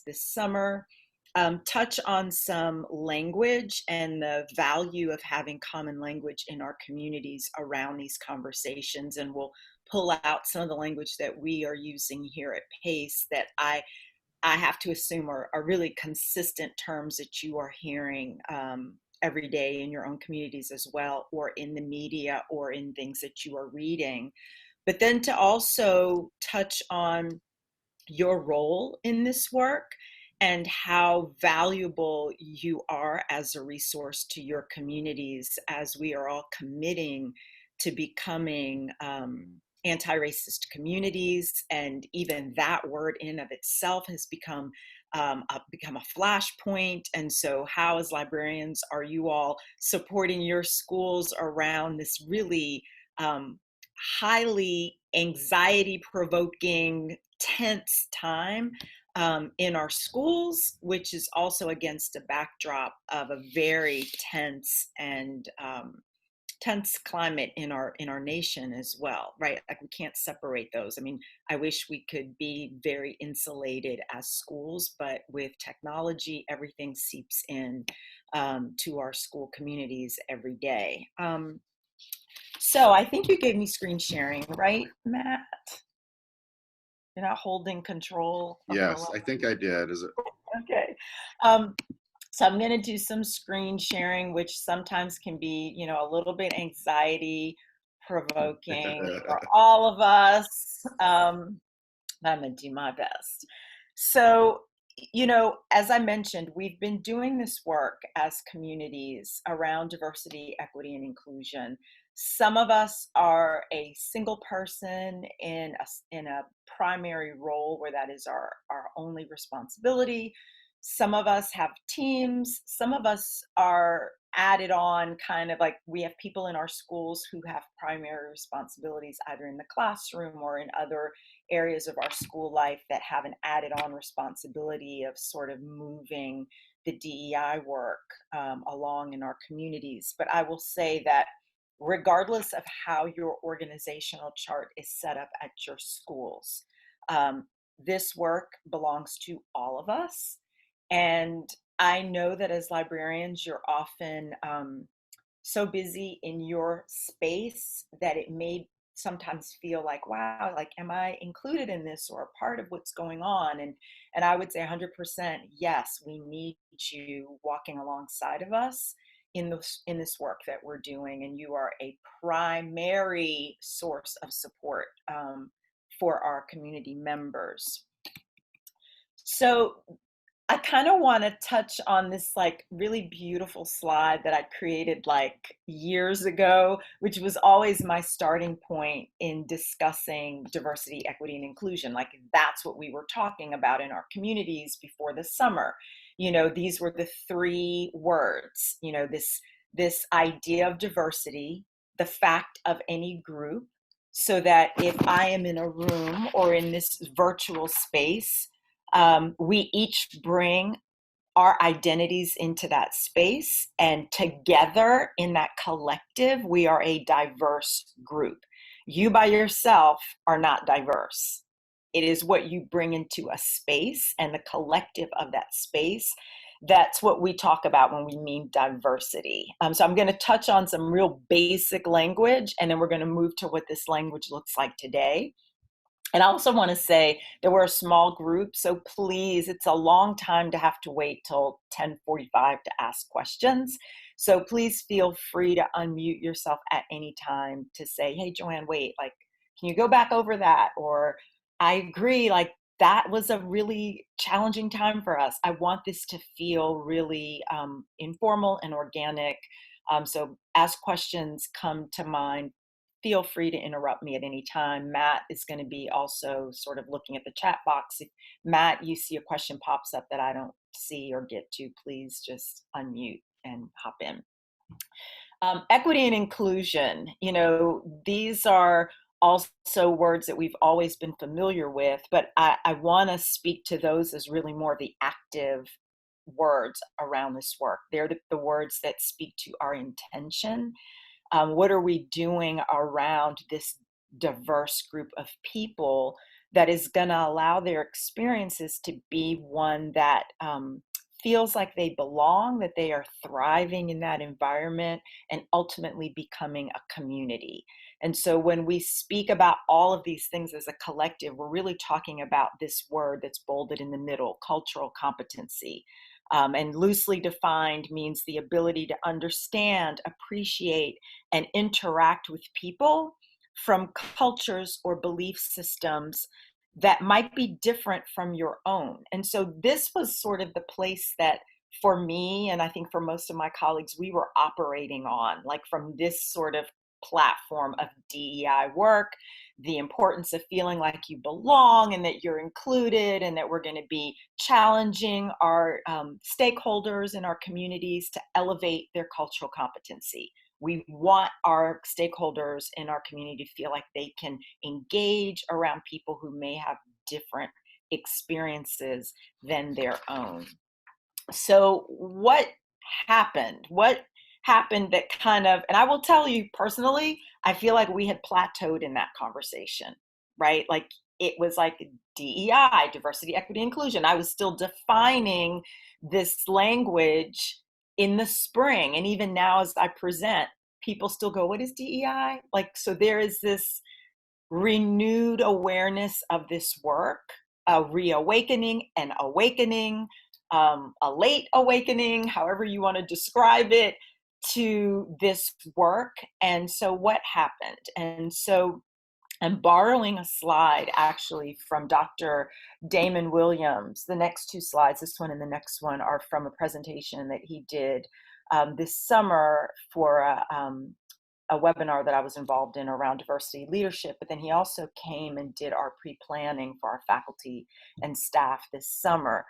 this summer, touch on some language and the value of having common language in our communities around these conversations. And we'll pull out some of the language that we are using here at PACE that I have to assume are really consistent terms that you are hearing every day in your own communities as well, or in the media, or in things that you are reading. But then to also touch on your role in this work and how valuable you are as a resource to your communities as we are all committing to becoming anti-racist communities. And even that word in of itself has become a flashpoint. And so how, as librarians, are you all supporting your schools around this really highly anxiety provoking, tense time in our schools, which is also against a backdrop of a very tense and tense climate in our nation as well, right? Like, we can't separate those. I mean, I wish we could be very insulated as schools, but with technology, everything seeps in to our school communities every day. So I think you gave me screen sharing, right, Matt? You're not holding control of the Yes, I think I did. Is it? Okay. So I'm going to do some screen sharing, which sometimes can be, a little bit anxiety provoking for all of us. I'm going to do my best. So, as I mentioned, we've been doing this work as communities around diversity, equity, and inclusion. Some of us are a single person in a primary role where that is our only responsibility. Some of us have teams. Some of us are added on, kind of like we have people in our schools who have primary responsibilities either in the classroom or in other areas of our school life that have an added on responsibility of sort of moving the DEI work along in our communities. But I will say that regardless of how your organizational chart is set up at your schools, this work belongs to all of us. And I know that as librarians, you're often so busy in your space that it may sometimes feel like, wow, like, am I included in this or a part of what's going on? And I would say 100% yes, we need you walking alongside of us in this work that we're doing, and you are a primary source of support for our community members. So I kind of want to touch on this like really beautiful slide that I created like years ago, which was always my starting point in discussing diversity, equity, and inclusion. Like, that's what we were talking about in our communities before the summer. These were the three words, this idea of diversity, the fact of any group, so that if I am in a room or in this virtual space, we each bring our identities into that space, and together in that collective, we are a diverse group. You by yourself are not diverse. It is what you bring into a space and the collective of that space. That's what we talk about when we mean diversity. So I'm going to touch on some real basic language, and then we're going to move to what this language looks like today. And I also want to say that we're a small group, so please, it's a long time to have to wait till 10:45 to ask questions. So please feel free to unmute yourself at any time to say, hey, Joanne, wait, like, can you go back over that? Or I agree, like, that was a really challenging time for us. I want this to feel really informal and organic. So as questions come to mind, feel free to interrupt me at any time. Matt is going to be also sort of looking at the chat box. If, Matt, you see a question pops up that I don't see or get to, please just unmute and hop in. Equity and inclusion, these are also words that we've always been familiar with, but I want to speak to those as really more of the active words around this work. They're the words that speak to our intention. What are we doing around this diverse group of people that is going to allow their experiences to be one that feels like they belong, that they are thriving in that environment, and ultimately becoming a community. And so when we speak about all of these things as a collective, we're really talking about this word that's bolded in the middle, cultural competency. And loosely defined means the ability to understand, appreciate, and interact with people from cultures or belief systems that might be different from your own. And so this was sort of the place that, for me, and I think for most of my colleagues, we were operating on, like from this sort of platform of DEI work, the importance of feeling like you belong and that you're included, and that we're going to be challenging our stakeholders in our communities to elevate their cultural competency. We want our stakeholders in our community to feel like they can engage around people who may have different experiences than their own. So what happened? What happened that kind of, and I will tell you personally, I feel like we had plateaued in that conversation, right? Like it was like DEI, diversity, equity, inclusion. I was still defining this language in the spring. And even now as I present, people still go, what is DEI? Like, so there is this renewed awareness of this work, a reawakening, an awakening, a late awakening, however you want to describe it, to this work. And so what happened? And so I'm borrowing a slide actually from Dr. Damon Williams. The next two slides, this one and the next one, are from a presentation that he did this summer for a webinar that I was involved in around diversity leadership, but then he also came and did our pre-planning for our faculty and staff this summer.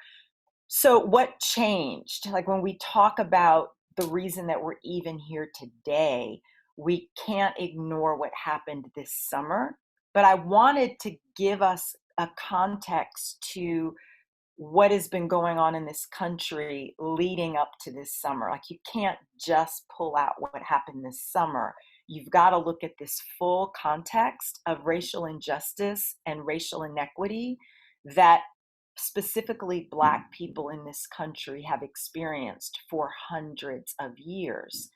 So what changed? Like when we talk about the reason that we're even here today, we can't ignore what happened this summer, but I wanted to give us a context to what has been going on in this country leading up to this summer. Like you can't just pull out what happened this summer. You've got to look at this full context of racial injustice and racial inequity that specifically Black people in this country have experienced for hundreds of years.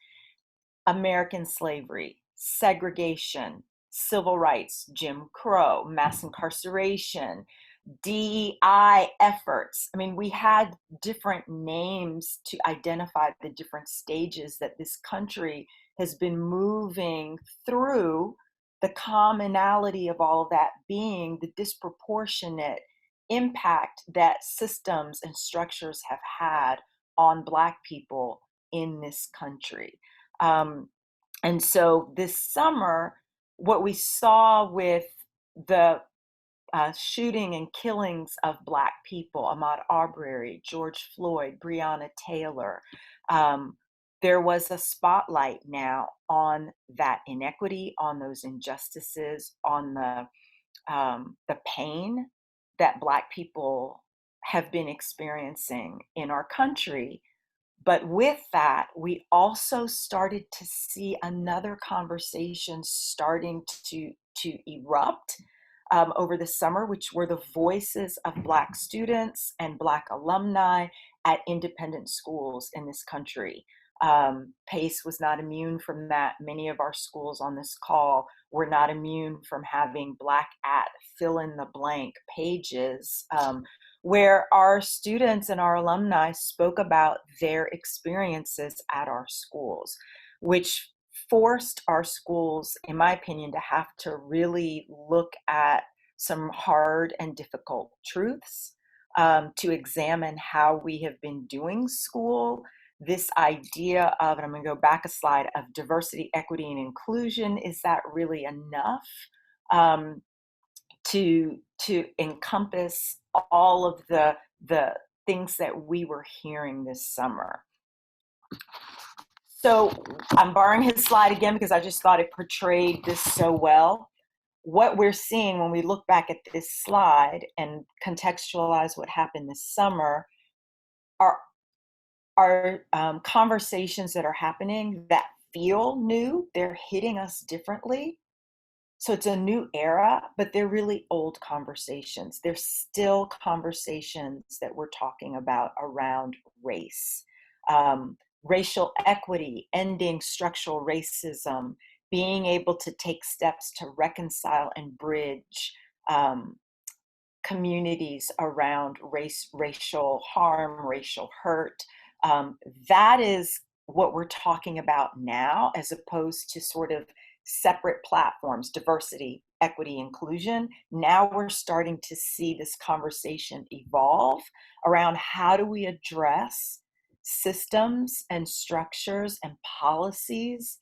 American slavery, segregation, civil rights, Jim Crow, mass incarceration, DEI efforts. I mean, we had different names to identify the different stages that this country has been moving through, the commonality of all of that being the disproportionate impact that systems and structures have had on Black people in this country. And so this summer, what we saw with the shooting and killings of Black people, Ahmaud Arbery, George Floyd, Breonna Taylor, there was a spotlight now on that inequity, on those injustices, on the pain that Black people have been experiencing in our country. But with that, we also started to see another conversation starting to erupt over the summer, which were the voices of Black students and Black alumni at independent schools in this country. PACE was not immune from that. Many of our schools on this call were not immune from having Black at fill in the blank pages where our students and our alumni spoke about their experiences at our schools, which forced our schools, in my opinion, to have to really look at some hard and difficult truths, to examine how we have been doing school. This idea of, and I'm going to go back a slide, of diversity, equity, and inclusion, is that really enough to encompass all of the things that we were hearing this summer? So I'm borrowing his slide again because I just thought it portrayed this so well. What we're seeing when we look back at this slide and contextualize what happened this summer are conversations that are happening that feel new. They're hitting us differently, So it's a new era, but they're really old conversations. They're still conversations that we're talking about around race, racial equity, ending structural racism, being able to take steps to reconcile and bridge um, communities around racial harm, racial hurt. Um, that is what we're talking about now, as opposed to sort of separate platforms, diversity, equity, inclusion. Now we're starting to see this conversation evolve around how do we address systems and structures and policies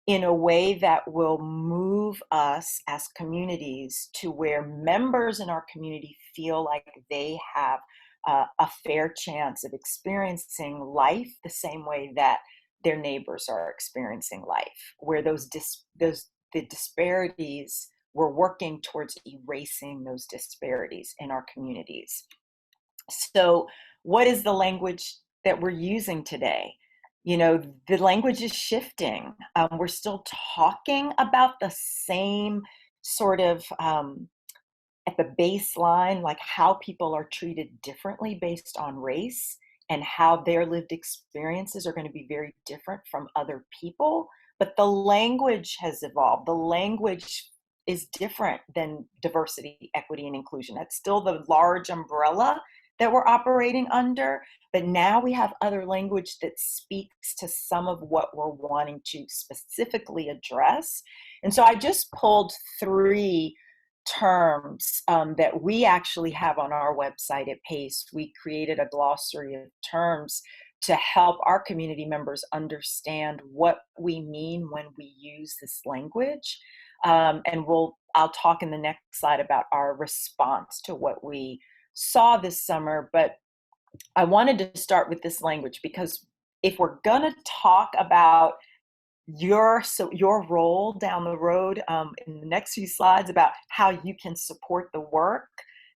in a way that will move us as communities to where members in our community feel like they have a fair chance of experiencing life the same way that their neighbors are experiencing life, where the disparities, we're working towards erasing those disparities in our communities. So, what is the language that we're using today? You know, the language is shifting. We're still talking about the same sort of at the baseline, like how people are treated differently based on race and how their lived experiences are going to be very different from other people. But the language has evolved. The language is different than diversity, equity, and inclusion. That's still the large umbrella that we're operating under. But now we have other language that speaks to some of what we're wanting to specifically address. And so I just pulled three terms that we actually have on our website at PACE. We created a glossary of terms to help our community members understand what we mean when we use this language. And I'll talk in the next slide about our response to what we saw this summer. But I wanted to start with this language because if we're gonna talk about your role down the road in the next few slides about how you can support the work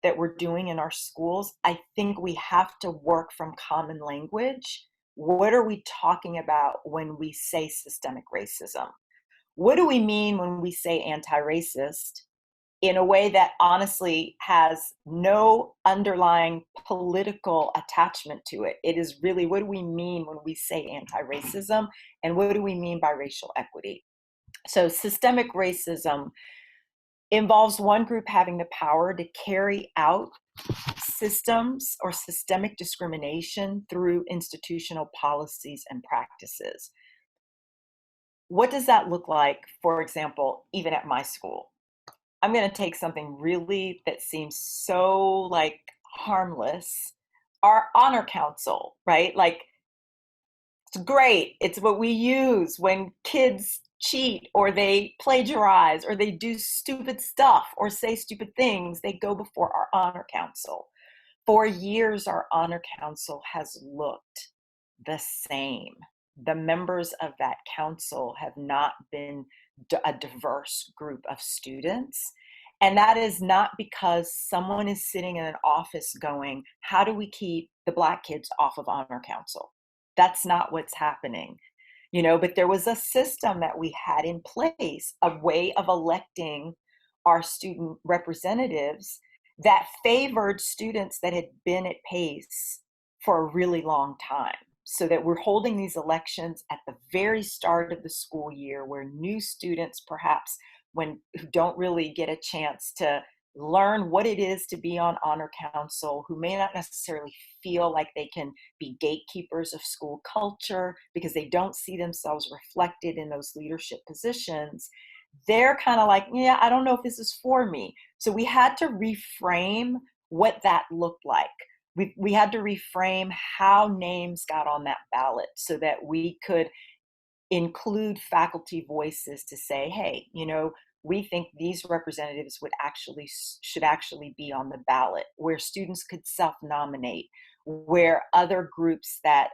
that we're doing in our schools, I think we have to work from common language. What are we talking about when we say systemic racism? What do we mean when we say anti-racist in a way that honestly has no underlying political attachment to it? It is really, what do we mean when we say anti-racism, and what do we mean by racial equity? So systemic racism involves one group having the power to carry out systems or systemic discrimination through institutional policies and practices. What does that look like, for example, even at my school? I'm going to take something really that seems so like harmless. Our honor council, right? Like, it's great. It's what we use when kids cheat or they plagiarize or they do stupid stuff or say stupid things. They go before our honor council. For years, our honor council has looked the same. The members of that council have not been a diverse group of students. And that is not because someone is sitting in an office going, how do we keep the Black kids off of honor council? That's not what's happening. You know, but there was a system that we had in place, a way of electing our student representatives that favored students that had been at PACE for a really long time. So that we're holding these elections at the very start of the school year where new students perhaps who don't really get a chance to learn what it is to be on honor council, who may not necessarily feel like they can be gatekeepers of school culture because they don't see themselves reflected in those leadership positions. They're kind of like, yeah, I don't know if this is for me. So we had to reframe what that looked like. We had to reframe how names got on that ballot so that we could include faculty voices to say, hey, you know, we think these representatives should actually be on the ballot, where students could self-nominate, where other groups that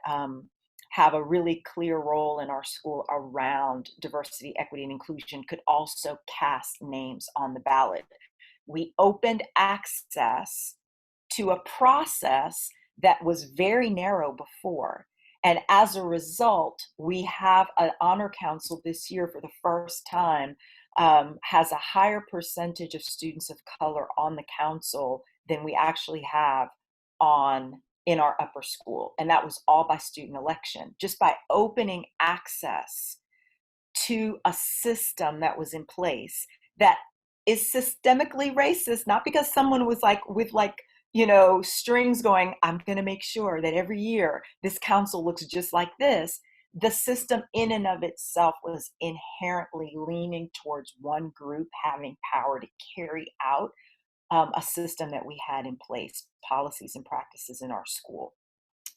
have a really clear role in our school around diversity, equity, and inclusion could also cast names on the ballot. We opened access to a process that was very narrow before. And as a result, we have an honor council this year for the first time has a higher percentage of students of color on the council than we actually have in our upper school. And that was all by student election, just by opening access to a system that was in place that is systemically racist, not because someone was like, with like, strings going, I'm going to make sure that every year this council looks just like this. The system in and of itself was inherently leaning towards one group having power to carry out a system that we had in place, policies and practices in our school.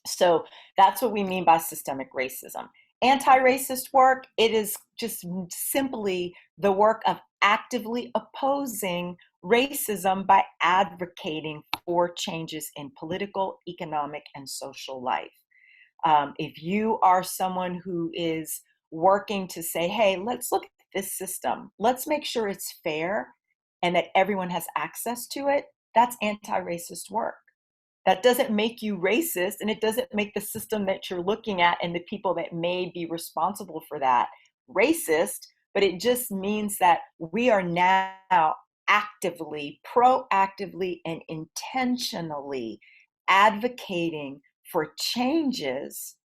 So that's what we mean by systemic racism. Anti-racist work, it is just simply the work of actively opposing racism by advocating for changes in political, economic, and social life. If you are someone who is working to say, hey, let's look at this system, let's make sure it's fair and that everyone has access to it, that's anti-racist work. That doesn't make you racist, and it doesn't make the system that you're looking at and the people that may be responsible for that racist, but it just means that we are now actively, proactively, and intentionally advocating for changes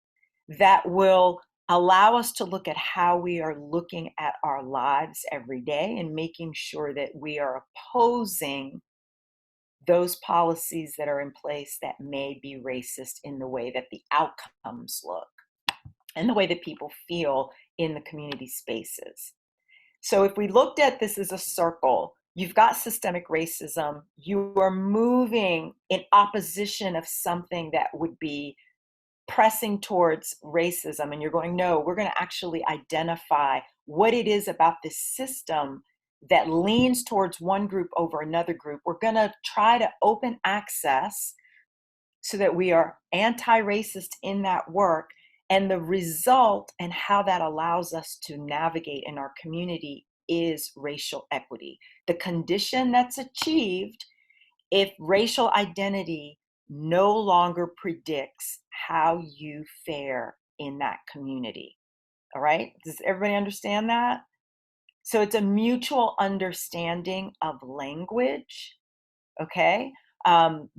that will allow us to look at how we are looking at our lives every day and making sure that we are opposing those policies that are in place that may be racist in the way that the outcomes look and the way that people feel in the community spaces. So if we looked at this as a circle, you've got systemic racism, you are moving in opposition of something that would be pressing towards racism, and you're going, no, we're going to actually identify what it is about this system that leans towards one group over another group. We're going to try to open access so that we are anti-racist in that work. And the result and how that allows us to navigate in our community is racial equity. The condition that's achieved if racial identity no longer predicts how you fare in that community. All right? Does everybody understand that? So it's a mutual understanding of language, okay?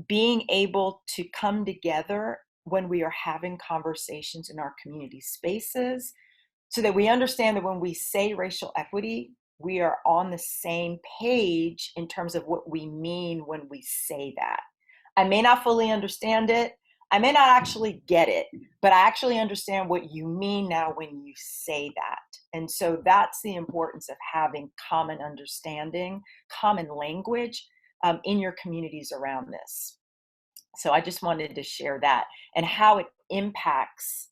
Being able to come together when we are having conversations in our community spaces so that we understand that when we say racial equity, we are on the same page in terms of what we mean when we say that. I may not fully understand it. I may not actually get it, but I actually understand what you mean now when you say that. And so that's the importance of having common understanding, common language in your communities around this. So I just wanted to share that and how it impacts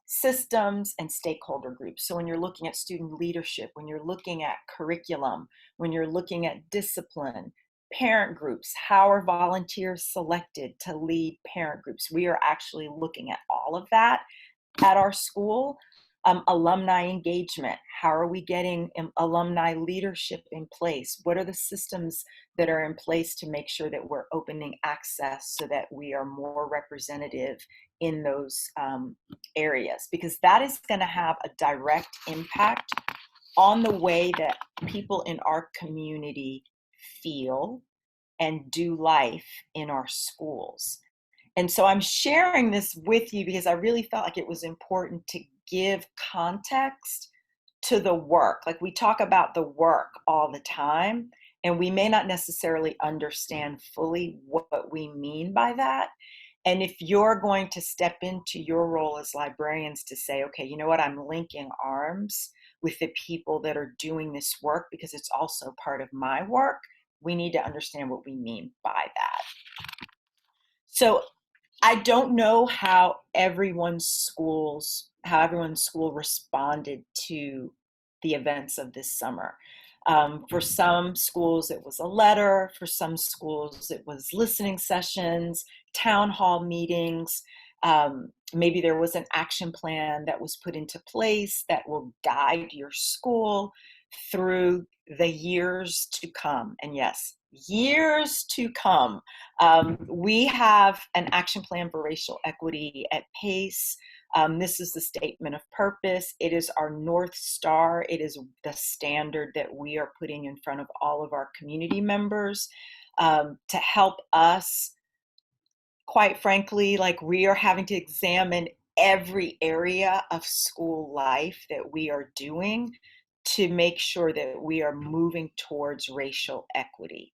systems and stakeholder groups. So when you're looking at student leadership, when you're looking at curriculum, when you're looking at discipline, parent groups, how are volunteers selected to lead parent groups? We are actually looking at all of that at our school. Alumni engagement, how are we getting alumni leadership in place? What are the systems that are in place to make sure that we're opening access so that we are more representative in those areas? Because that is going to have a direct impact on the way that people in our community feel and do life in our schools. And so I'm sharing this with you because I really felt like it was important to give context to the work. Like we talk about the work all the time, and we may not necessarily understand fully what we mean by that. And if you're going to step into your role as librarians to say, okay, you know what, I'm linking arms with the people that are doing this work because it's also part of my work, we need to understand what we mean by that. So I don't know how everyone's school responded to the events of this summer. For some schools, it was a letter. For some schools, it was listening sessions, town hall meetings. Maybe there was an action plan that was put into place that will guide your school through the years to come. And yes, years to come. We have an action plan for racial equity at PACE. This is the statement of purpose. It is our North Star. It is the standard that we are putting in front of all of our community members to help us, quite frankly, like we are having to examine every area of school life that we are doing to make sure that we are moving towards racial equity.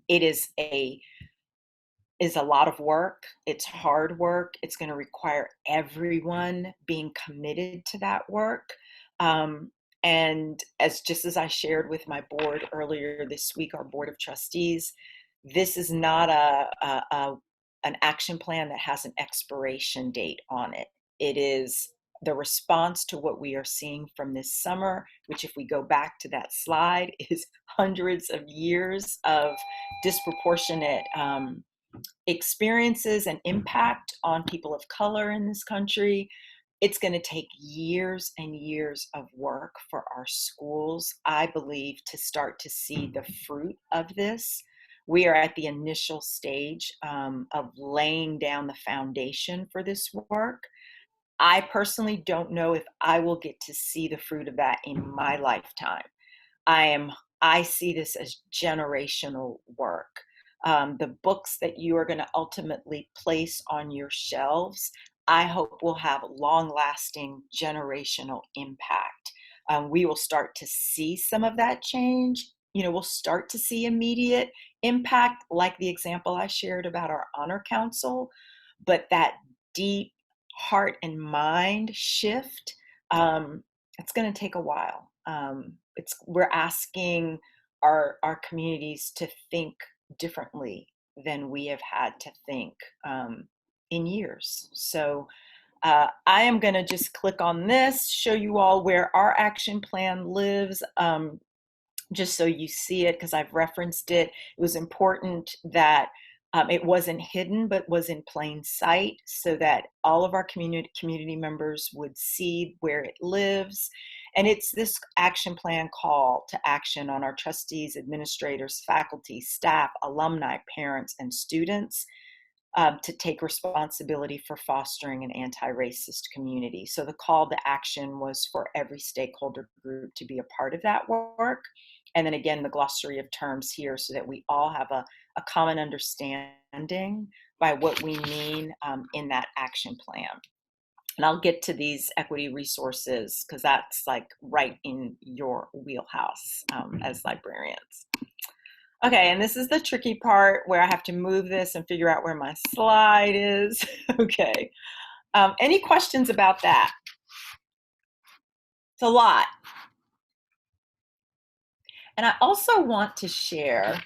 It is a lot of work. It's hard work. It's going to require everyone being committed to that work. And just as I shared with my board earlier this week, our board of trustees, this is not an action plan that has an expiration date on it. It is the response to what we are seeing from this summer, which, if we go back to that slide, is hundreds of years of disproportionate experiences and impact on people of color in this country. It's going to take years and years of work for our schools, I believe, to start to see the fruit of this. We are at the initial stage of laying down the foundation for this work. I personally don't know if I will get to see the fruit of that in my lifetime. I see this as generational work. The books that you are going to ultimately place on your shelves, I hope will have long-lasting generational impact. We will start to see some of that change. We'll start to see immediate impact, like the example I shared about our honor council, but that deep heart and mind shift, it's going to take a while. We're asking our communities to think differently than we have had to think in years. So I am going to just click on this, show you all where our action plan lives, just so you see it, because I've referenced it. It was important that it wasn't hidden, but was in plain sight, so that all of our community members would see where it lives. And it's this action plan call to action on our trustees, administrators, faculty, staff, alumni, parents, and students to take responsibility for fostering an anti-racist community. So the call to action was for every stakeholder group to be a part of that work. And then again, the glossary of terms here, so that we all have a common understanding by what we mean in that action plan. And I'll get to these equity resources, because that's like right in your wheelhouse as librarians. Okay, and this is the tricky part where I have to move this and figure out where my slide is. Okay, any questions about that? It's a lot. And I also want to share,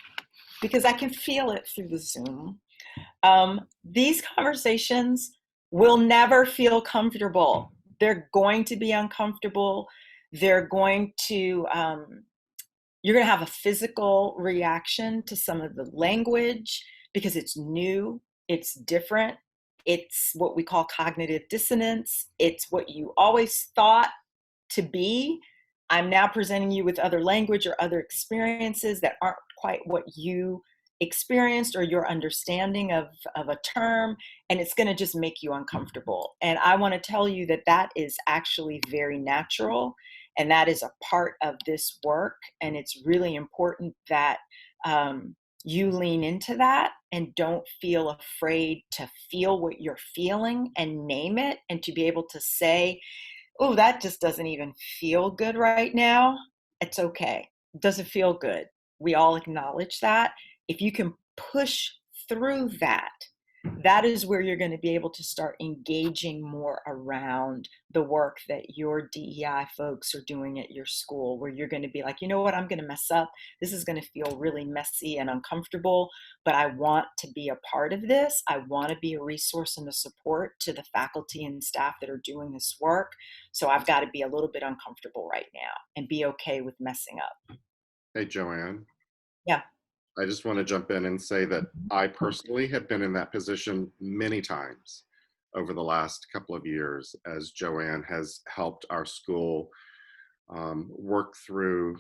because I can feel it through the Zoom, these conversations will never feel comfortable. They're going to be uncomfortable. They're going to, you're going to have a physical reaction to some of the language, because it's new, it's different. It's what we call cognitive dissonance. It's what you always thought to be. I'm now presenting you with other language or other experiences that aren't quite what you experienced or your understanding of a term, and it's going to just make you uncomfortable. And I want to tell you that that is actually very natural, and that is a part of this work. And it's really important that you lean into that and don't feel afraid to feel what you're feeling and name it, and to be able to say, oh, that just doesn't even feel good right now. It's okay. It doesn't feel good. We all acknowledge that. If you can push through that, that is where you're going to be able to start engaging more around the work that your DEI folks are doing at your school, where you're going to be like, you know what, I'm going to mess up. This is going to feel really messy and uncomfortable, but I want to be a part of this. I want to be a resource and a support to the faculty and staff that are doing this work. So I've got to be a little bit uncomfortable right now and be okay with messing up. Hey, Joanne. Yeah. I just want to jump in and say that I personally have been in that position many times over the last couple of years, as Joanne has helped our school work through,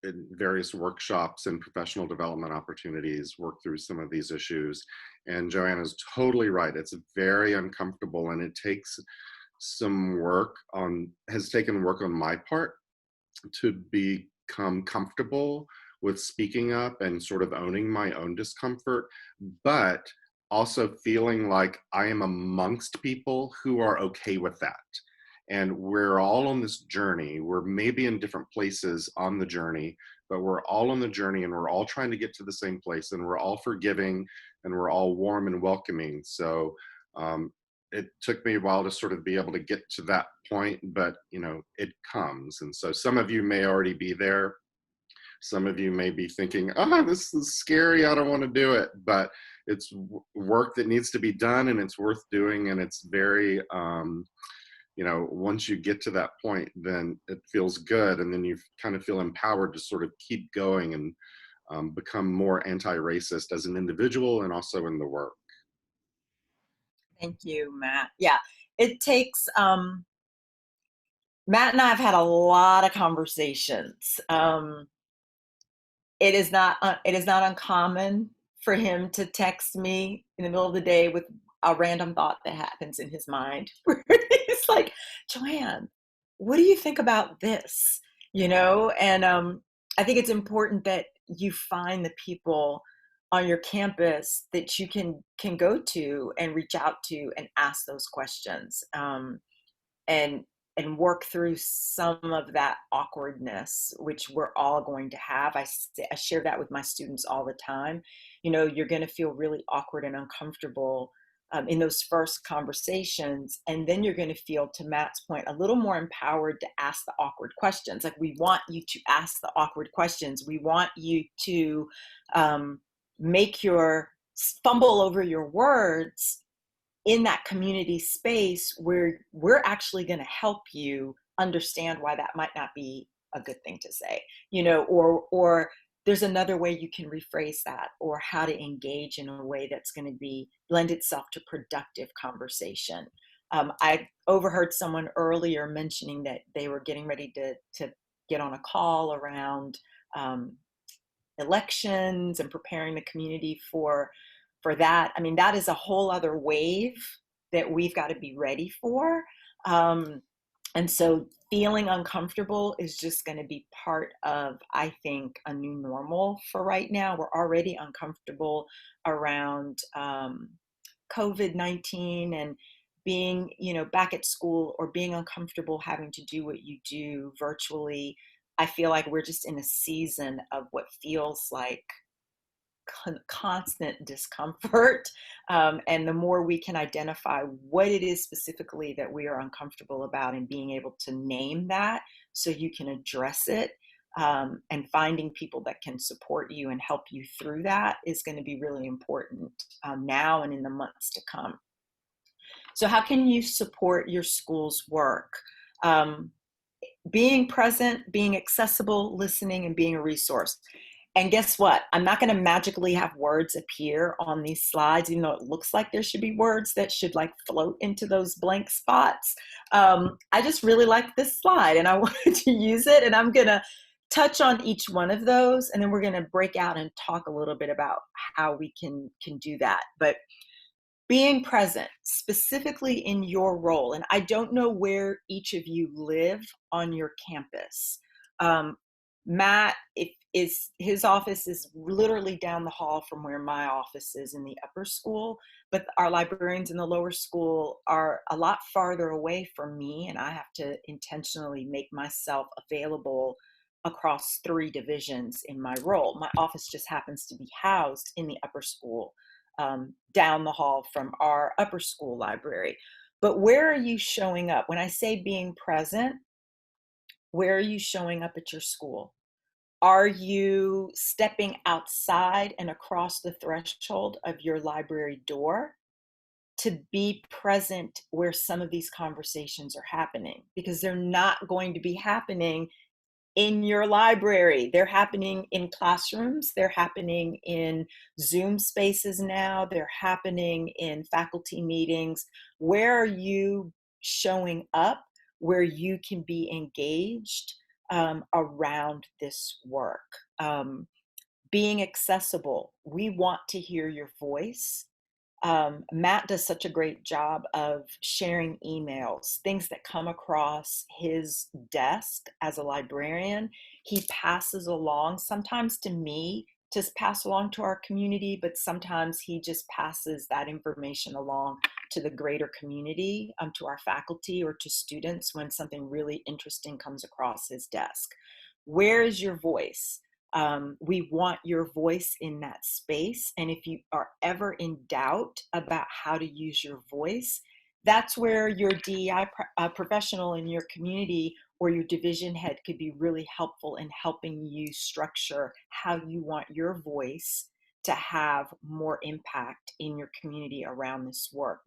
in various workshops and professional development opportunities work through some of these issues. And Joanne is totally right. It's very uncomfortable, and it takes some work on, has taken work on my part to become comfortable with speaking up and sort of owning my own discomfort, but also feeling like I am amongst people who are okay with that. And we're all on this journey. We're maybe in different places on the journey, but we're all on the journey, and we're all trying to get to the same place, and we're all forgiving, and we're all warm and welcoming. So it took me a while to sort of be able to get to that point, but it comes. And so some of you may already be there. Some of you may be thinking, oh, this is scary, I don't want to do it, but it's work that needs to be done, and it's worth doing. And it's very once you get to that point, then it feels good, and then you kind of feel empowered to sort of keep going and become more anti-racist as an individual and also in the work. Thank you, Matt. Yeah, it takes, Matt and I have had a lot of conversations. It is not uncommon for him to text me in the middle of the day with a random thought that happens in his mind. It's like, Joanne, what do you think about this? And I think it's important that you find the people on your campus that you can go to and reach out to and ask those questions. And work through some of that awkwardness, which we're all going to have. I share that with my students all the time. You're going to feel really awkward and uncomfortable in those first conversations, and then you're going to feel, to Matt's point, a little more empowered to ask the awkward questions. Like, we want you to ask the awkward questions. We want you to make your fumble over your words in that community space where we're actually going to help you understand why that might not be a good thing to say, or there's another way you can rephrase that, or how to engage in a way that's going to lend itself to productive conversation. I overheard someone earlier mentioning that they were getting ready to get on a call around elections and preparing the community for that. I mean, that is a whole other wave that we've got to be ready for. And so feeling uncomfortable is just going to be part of, I think, a new normal for right now. We're already uncomfortable around COVID-19 and being, back at school, or being uncomfortable having to do what you do virtually. I feel like we're just in a season of what feels like constant discomfort. And the more we can identify what it is specifically that we are uncomfortable about, and being able to name that so you can address it, and finding people that can support you and help you through that, is going to be really important now and in the months to come. So how can you support your school's work? Being present, being accessible, listening, and being a resource. And guess what? I'm not going to magically have words appear on these slides, even though it looks like there should be words that should float into those blank spots. I just really like this slide, and I wanted to use it, and I'm going to touch on each one of those, and then we're going to break out and talk a little bit about how we can do that. But being present, specifically in your role, and I don't know where each of you live on your campus. Matt, his office is literally down the hall from where my office is in the upper school, but our librarians in the lower school are a lot farther away from me, and I have to intentionally make myself available across 3 divisions in my role. My office just happens to be housed in the upper school, down the hall from our upper school library. But where are you showing up? When I say being present, where are you showing up at your school? Are you stepping outside and across the threshold of your library door to be present where some of these conversations are happening? Because they're not going to be happening in your library. They're happening in classrooms. They're happening in Zoom spaces now. They're happening in faculty meetings. Where are you showing up where you can be engaged around this work. Being accessible. We want to hear your voice. Matt does such a great job of sharing emails, things that come across his desk as a librarian. He passes along, sometimes to me to pass along to our community, but sometimes he just passes that information along to the greater community, to our faculty or to students when something really interesting comes across his desk. Where is your voice? We want your voice in that space. And if you are ever in doubt about how to use your voice, that's where your DEI professional in your community or your division head could be really helpful in helping you structure how you want your voice to have more impact in your community around this work.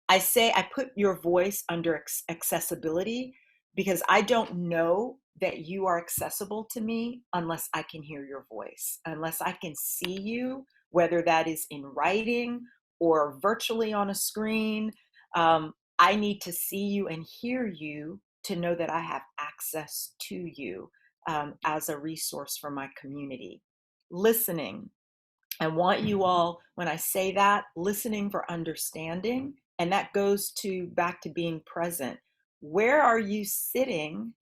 I put your voice under accessibility because I don't know that you are accessible to me unless I can hear your voice, unless I can see you, whether that is in writing or virtually on a screen. I need to see you and hear you to know that I have access to you as a resource for my community. Listening. I want you all, when I say that, listening for understanding, and that goes back to being present. Where are you sitting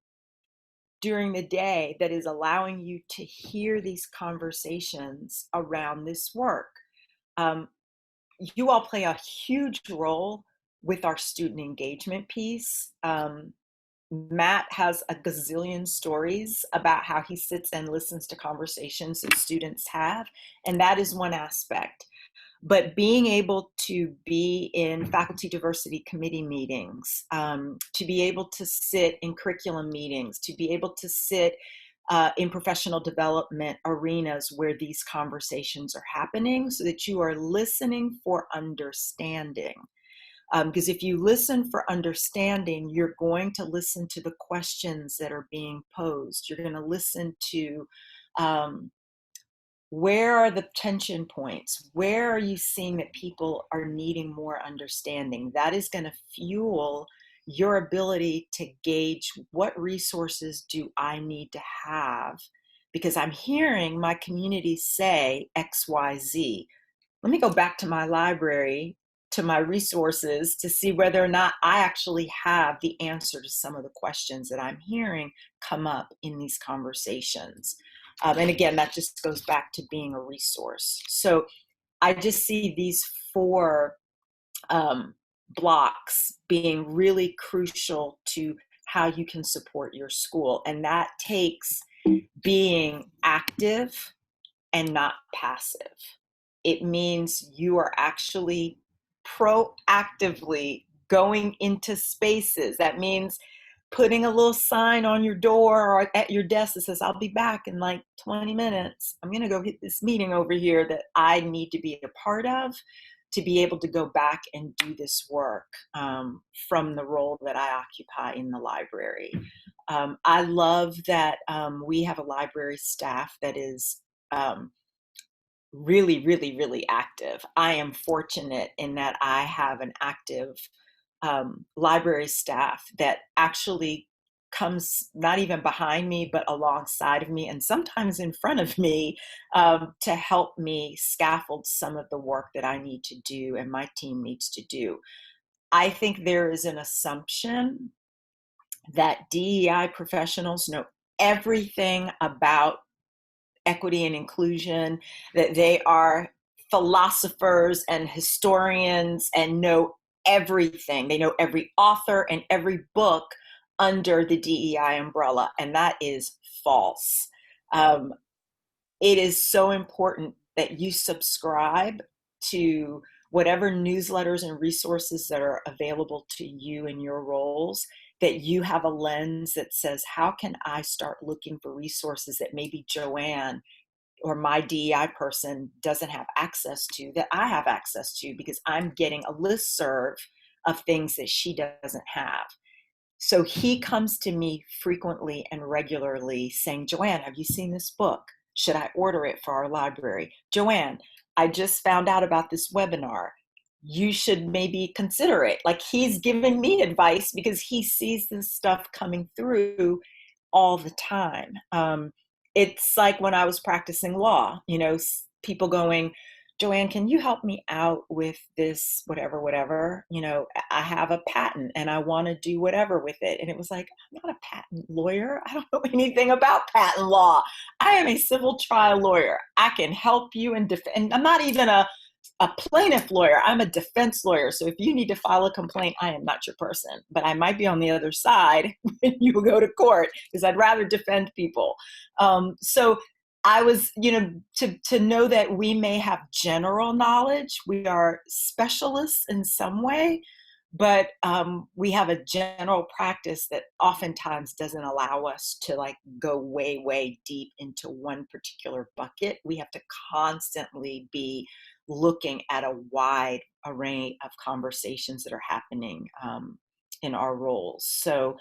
during the day that is allowing you to hear these conversations around this work? You all play a huge role with our student engagement piece. Matt has a gazillion stories about how he sits and listens to conversations that students have, and that is one aspect. But being able to be in faculty diversity committee meetings, to be able to sit in curriculum meetings, to be able to sit in professional development arenas where these conversations are happening so that you are listening for understanding. Because if you listen for understanding, you're going to listen to the questions that are being posed. You're going to listen to where are the tension points? Where are you seeing that people are needing more understanding? That is going to fuel your ability to gauge what resources do I need to have, because I'm hearing my community say X, Y, Z. Let me go back to my library, to my resources, to see whether or not I actually have the answer to some of the questions that I'm hearing come up in these conversations. And again, that just goes back to being a resource. So I just see these four blocks being really crucial to how you can support your school. And that takes being active and not passive. It means you are actually proactively going into spaces. That means putting a little sign on your door or at your desk that says, I'll be back in like 20 minutes. I'm going to go hit this meeting over here that I need to be a part of to be able to go back and do this work from the role that I occupy in the library. I love that we have a library staff that is really, really, really active. I am fortunate in that I have an active library staff that actually comes not even behind me, but alongside of me and sometimes in front of me to help me scaffold some of the work that I need to do and my team needs to do. I think there is an assumption that DEI professionals know everything about equity and inclusion, that they are philosophers and historians and know everything. They know every author and every book under the DEI umbrella, and that is false. It is so important that you subscribe to whatever newsletters and resources that are available to you in your roles, that you have a lens that says, how can I start looking for resources that maybe Joanne or my DEI person doesn't have access to, that I have access to, because I'm getting a listserv of things that she doesn't have. So he comes to me frequently and regularly saying, Joanne, have you seen this book? Should I order it for our library? Joanne, I just found out about this webinar. You should maybe consider it. Like, he's giving me advice because he sees this stuff coming through all the time. It's like when I was practicing law, people going, Joanne, can you help me out with this, whatever, whatever? I have a patent and I want to do whatever with it. And it was like, I'm not a patent lawyer. I don't know anything about patent law. I am a civil trial lawyer. I can help you and defend. I'm not even a plaintiff lawyer. I'm a defense lawyer. So if you need to file a complaint, I am not your person, but I might be on the other side when you go to court because I'd rather defend people. So I was, to know that we may have general knowledge, we are specialists in some way, but we have a general practice that oftentimes doesn't allow us to like go way, way deep into one particular bucket. We have to constantly be looking at a wide array of conversations that are happening in our roles. So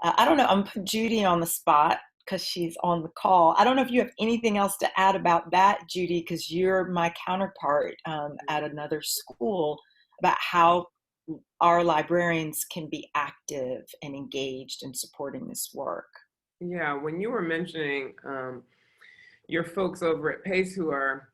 I don't know, I'm putting Judy on the spot because she's on the call. I don't know if you have anything else to add about that, Judy, because you're my counterpart at another school, about how our librarians can be active and engaged in supporting this work. Yeah, when you were mentioning your folks over at PACE who are,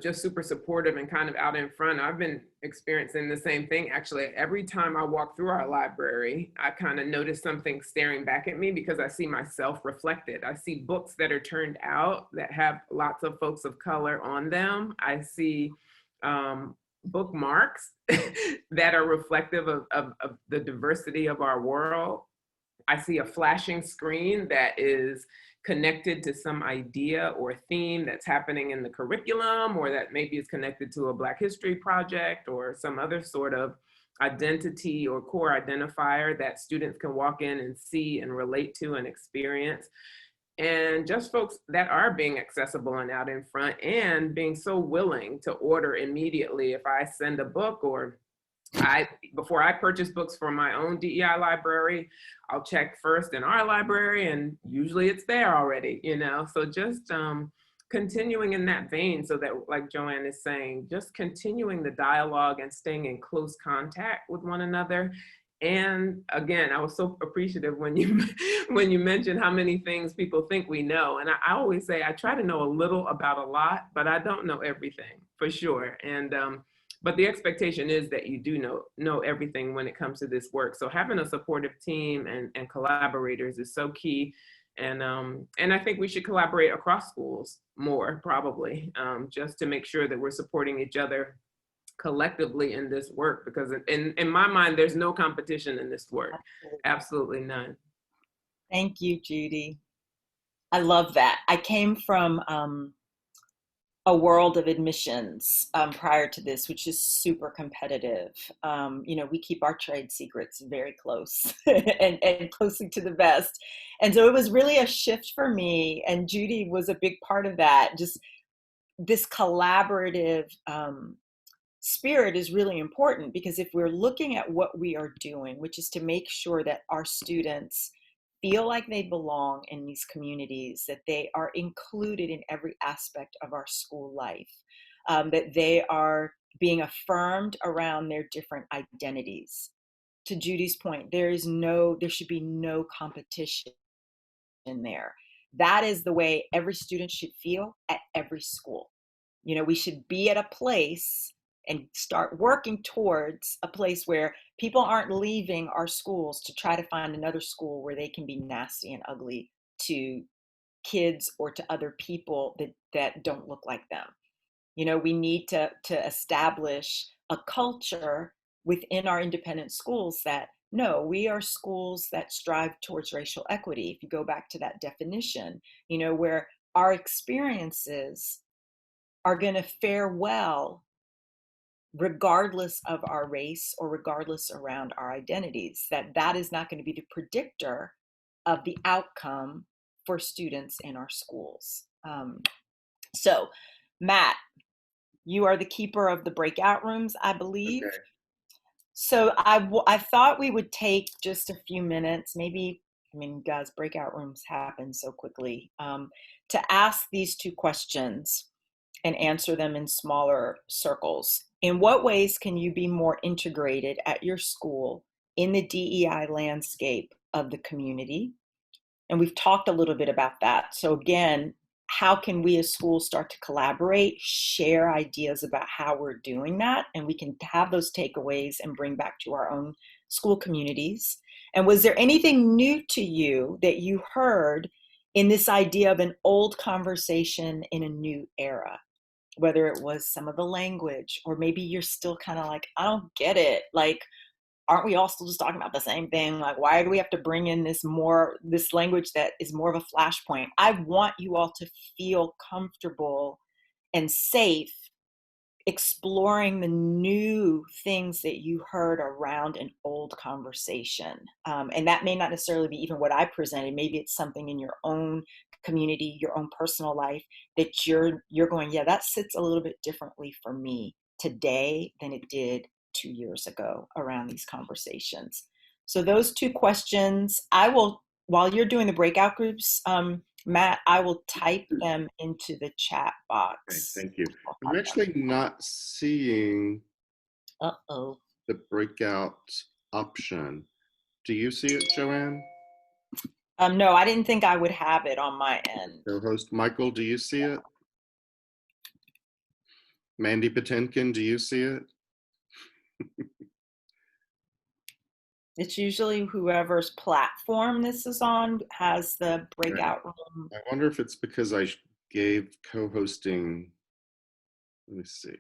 just super supportive and kind of out in front, I've been experiencing the same thing. Actually, every time I walk through our library, I kind of notice something staring back at me because I see myself reflected. I see books that are turned out that have lots of folks of color on them. I see bookmarks that are reflective of the diversity of our world. I see a flashing screen that is connected to some idea or theme that's happening in the curriculum, or that maybe is connected to a Black History project or some other sort of identity or core identifier that students can walk in and see and relate to and experience. And just folks that are being accessible and out in front and being so willing to order immediately. If I send a book, or before I purchase books for my own DEI library, I'll check first in our library, and usually it's there already, So just continuing in that vein, so that, like Joanne is saying, just continuing the dialogue and staying in close contact with one another. And again, I was so appreciative when you when you mentioned how many things people think we know. And I always say I try to know a little about a lot, but I don't know everything, for sure. And but the expectation is that you do know everything when it comes to this work. So having a supportive team and collaborators is so key. And I think we should collaborate across schools more, probably, just to make sure that we're supporting each other collectively in this work, because in my mind, there's no competition in this work. Absolutely none. Thank you, Judy. I love that. I came from a world of admissions prior to this, which is super competitive. We keep our trade secrets very close and closely to the vest. And so it was really a shift for me. And Judy was a big part of that. Just this collaborative spirit is really important, because if we're looking at what we are doing, which is to make sure that our students feel like they belong in these communities, that they are included in every aspect of our school life, that they are being affirmed around their different identities. To Judy's point, there should be no competition in there. That is the way every student should feel at every school. We should be at a place and start working towards a place where people aren't leaving our schools to try to find another school where they can be nasty and ugly to kids or to other people that don't look like them. We need to establish a culture within our independent schools that, no, we are schools that strive towards racial equity. If you go back to that definition, where our experiences are going to fare well regardless of our race or regardless around our identities, that is not going to be the predictor of the outcome for students in our schools. So Matt, you are the keeper of the breakout rooms, I believe. Okay. So I thought we would take just a few minutes, maybe, guys, breakout rooms happen so quickly, to ask these two questions and answer them in smaller circles. In what ways can you be more integrated at your school in the DEI landscape of the community? And we've talked a little bit about that. So again, how can we as schools start to collaborate, share ideas about how we're doing that, and we can have those takeaways and bring back to our own school communities? And was there anything new to you that you heard in this idea of an old conversation in a new era? Whether it was some of the language, or maybe you're still kind of like, I don't get it. Like, aren't we all still just talking about the same thing? Like, why do we have to bring in this language that is more of a flashpoint? I want you all to feel comfortable and safe exploring the new things that you heard around an old conversation. And that may not necessarily be even what I presented. Maybe it's something in your own community, your own personal life that you're going, yeah, that sits a little bit differently for me today than it did 2 years ago around these conversations. So those two questions, I will, while you're doing the breakout groups, Matt, I will type them into the chat box. Okay, thank you. I'm actually not seeing the breakout option. Do you see it, Joanne? No, I didn't think I would have it on my end. Co-host Michael, do you see it? Mandy Patinkin, do you see it? It's usually whoever's platform this is on has the breakout room. I wonder if it's because I gave co-hosting. Let me see.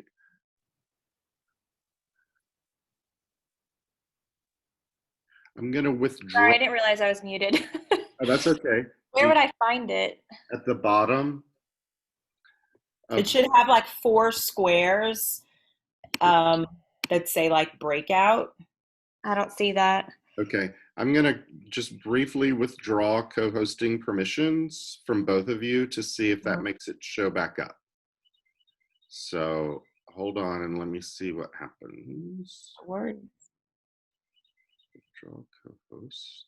I'm going to withdraw. Sorry, I didn't realize I was muted. Oh, that's okay. Where would I find it? At the bottom. It should have like 4 squares that say like breakout. I don't see that. Okay, I'm going to just briefly withdraw co-hosting permissions from both of you to see if that makes it show back up. So hold on and let me see what happens. Word. Withdraw co-host.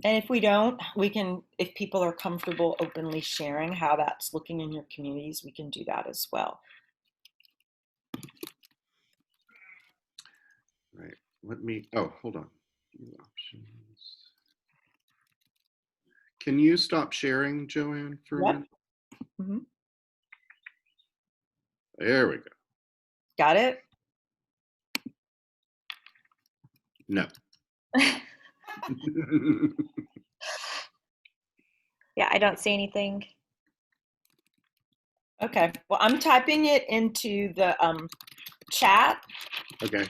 And if we don't, we can, if people are comfortable openly sharing how that's looking in your communities, we can do that as well. Right, let me, oh, hold on. Options. Can you stop sharing, Joanne, for a minute? Mm-hmm. There we go. Got it? No. Yeah, I don't see anything. Okay, well, I'm typing it into the chat. Okay.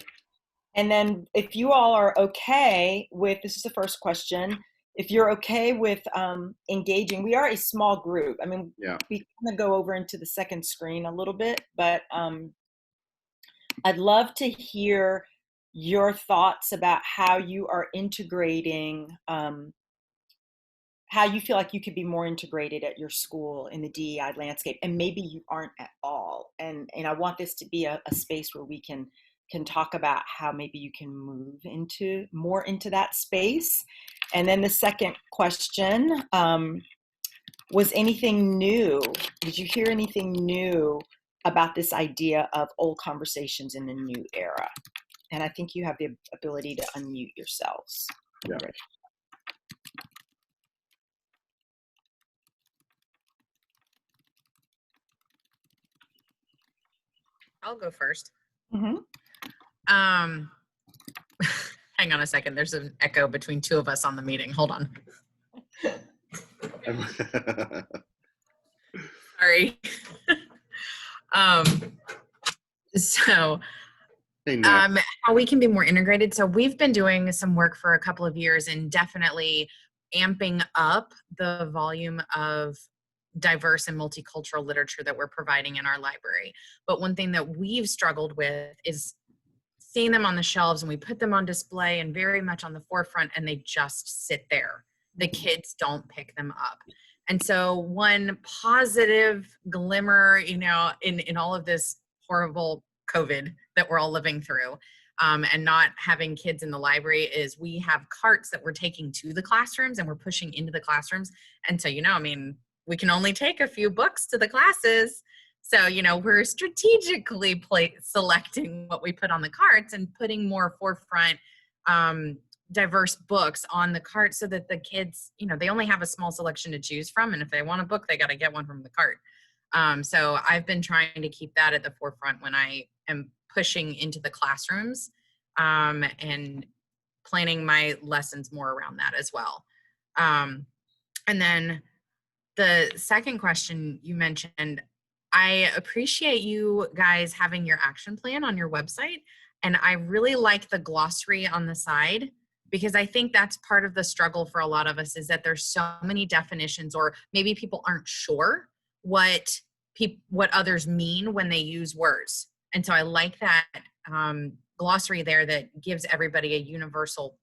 And then if you all are okay with, this is the first question, if you're okay with engaging, we are a small group. I mean, yeah, we kind of go over into the second screen a little bit, but I'd love to hear your thoughts about how you are integrating, how you feel like you could be more integrated at your school in the DEI landscape, and maybe you aren't at all. And I want this to be a space where we can talk about how maybe you can move into more into that space. And then the second question, was anything new? Did you hear anything new about this idea of old conversations in the new era? And I think you have the ability to unmute yourselves. Yeah. I'll go first. Mm-hmm. Hang on a second. There's an echo between 2 of us on the meeting. Hold on. Sorry. So how we can be more integrated. So we've been doing some work for a couple of years and definitely amping up the volume of diverse and multicultural literature that we're providing in our library. But one thing that we've struggled with is seeing them on the shelves, and we put them on display and very much on the forefront, and they just sit there. The kids don't pick them up. And so one positive glimmer, you know, in all of this horrible COVID that we're all living through, and not having kids in the library, is we have carts that we're taking to the classrooms and we're pushing into the classrooms. And so, you know, I mean, we can only take a few books to the classes. So, you know, we're strategically selecting what we put on the carts and putting more forefront diverse books on the cart so that the kids, they only have a small selection to choose from. And if they want a book, they got to get one from the cart. So I've been trying to keep that at the forefront when I am pushing into the classrooms, and planning my lessons more around that as well. And then the second question you mentioned, I appreciate you guys having your action plan on your website. And I really like the glossary on the side, because I think that's part of the struggle for a lot of us, is that there's so many definitions, or maybe people aren't sure what others mean when they use words. And so I like that glossary there that gives everybody a universal,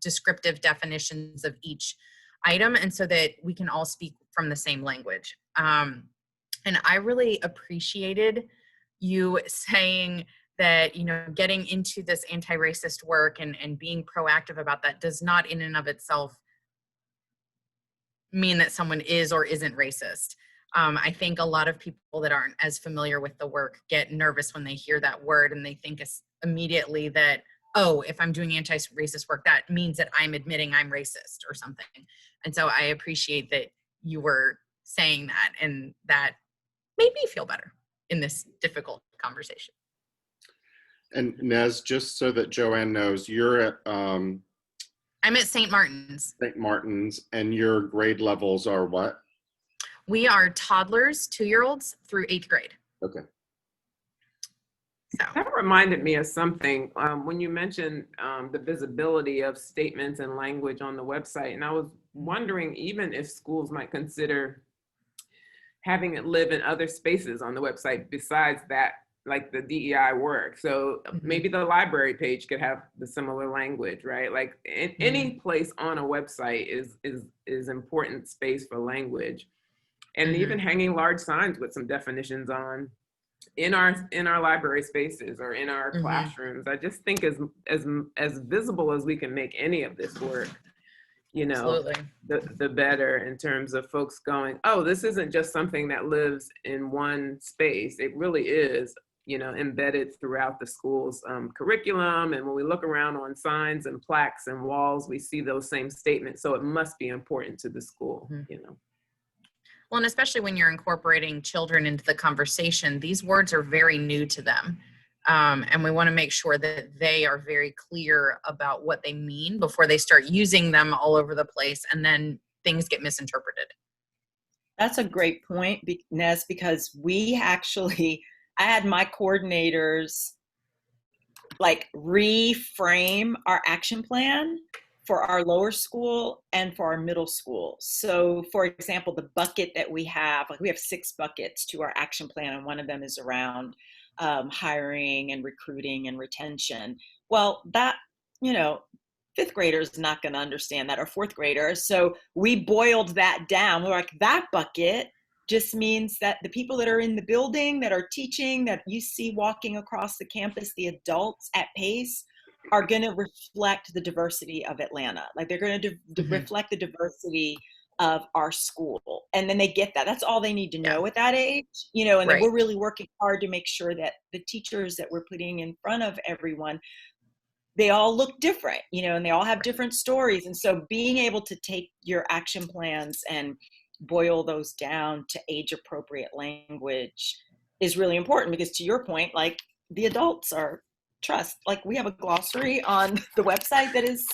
descriptive definitions of each item, and so that we can all speak from the same language. And I really appreciated you saying that, getting into this anti-racist work and being proactive about that does not in and of itself mean that someone is or isn't racist. I think a lot of people that aren't as familiar with the work get nervous when they hear that word, and they think immediately that, oh, if I'm doing anti-racist work, that means that I'm admitting I'm racist or something. And so I appreciate that you were saying that, and that made me feel better in this difficult conversation. And Nez, just so that Joanne knows, you're at I'm at St. Martin's. St. Martin's, and your grade levels are what? We are toddlers, 2-year-olds through 8th grade. Okay. So that reminded me of something when you mentioned the visibility of statements and language on the website. And I was wondering even if schools might consider having it live in other spaces on the website besides that, like the DEI work. So maybe the library page could have the similar language, right? Like any place on a website is important space for language. And even hanging large signs with some definitions on in our library spaces or in our classrooms. I just think as visible as we can make any of this work, absolutely. the better, in terms of folks going, oh, this isn't just something that lives in one space. It really is, embedded throughout the school's curriculum. And when we look around on signs and plaques and walls, we see those same statements. So it must be important to the school, Well, and especially when you're incorporating children into the conversation, these words are very new to them. And we want to make sure that they are very clear about what they mean before they start using them all over the place, and then things get misinterpreted. That's a great point, Nez, because I had my coordinators reframe our action plan for our lower school and for our middle school. So for example, the bucket that we have 6 buckets to our action plan, and one of them is around hiring and recruiting and retention. Well, that, 5th grader is not going to understand that, or 4th grader. So we boiled that down. We're like, that bucket just means that the people that are in the building that are teaching, that you see walking across the campus, the adults at PACE, are going to reflect the diversity of Atlanta. Like, they're going to reflect the diversity of our school. And then they get that. That's all they need to know at that age, and then we're really working hard to make sure that the teachers that we're putting in front of everyone, they all look different, and they all have different stories. And so being able to take your action plans and boil those down to age appropriate language is really important, because to your point, the adults are we have a glossary on the website that is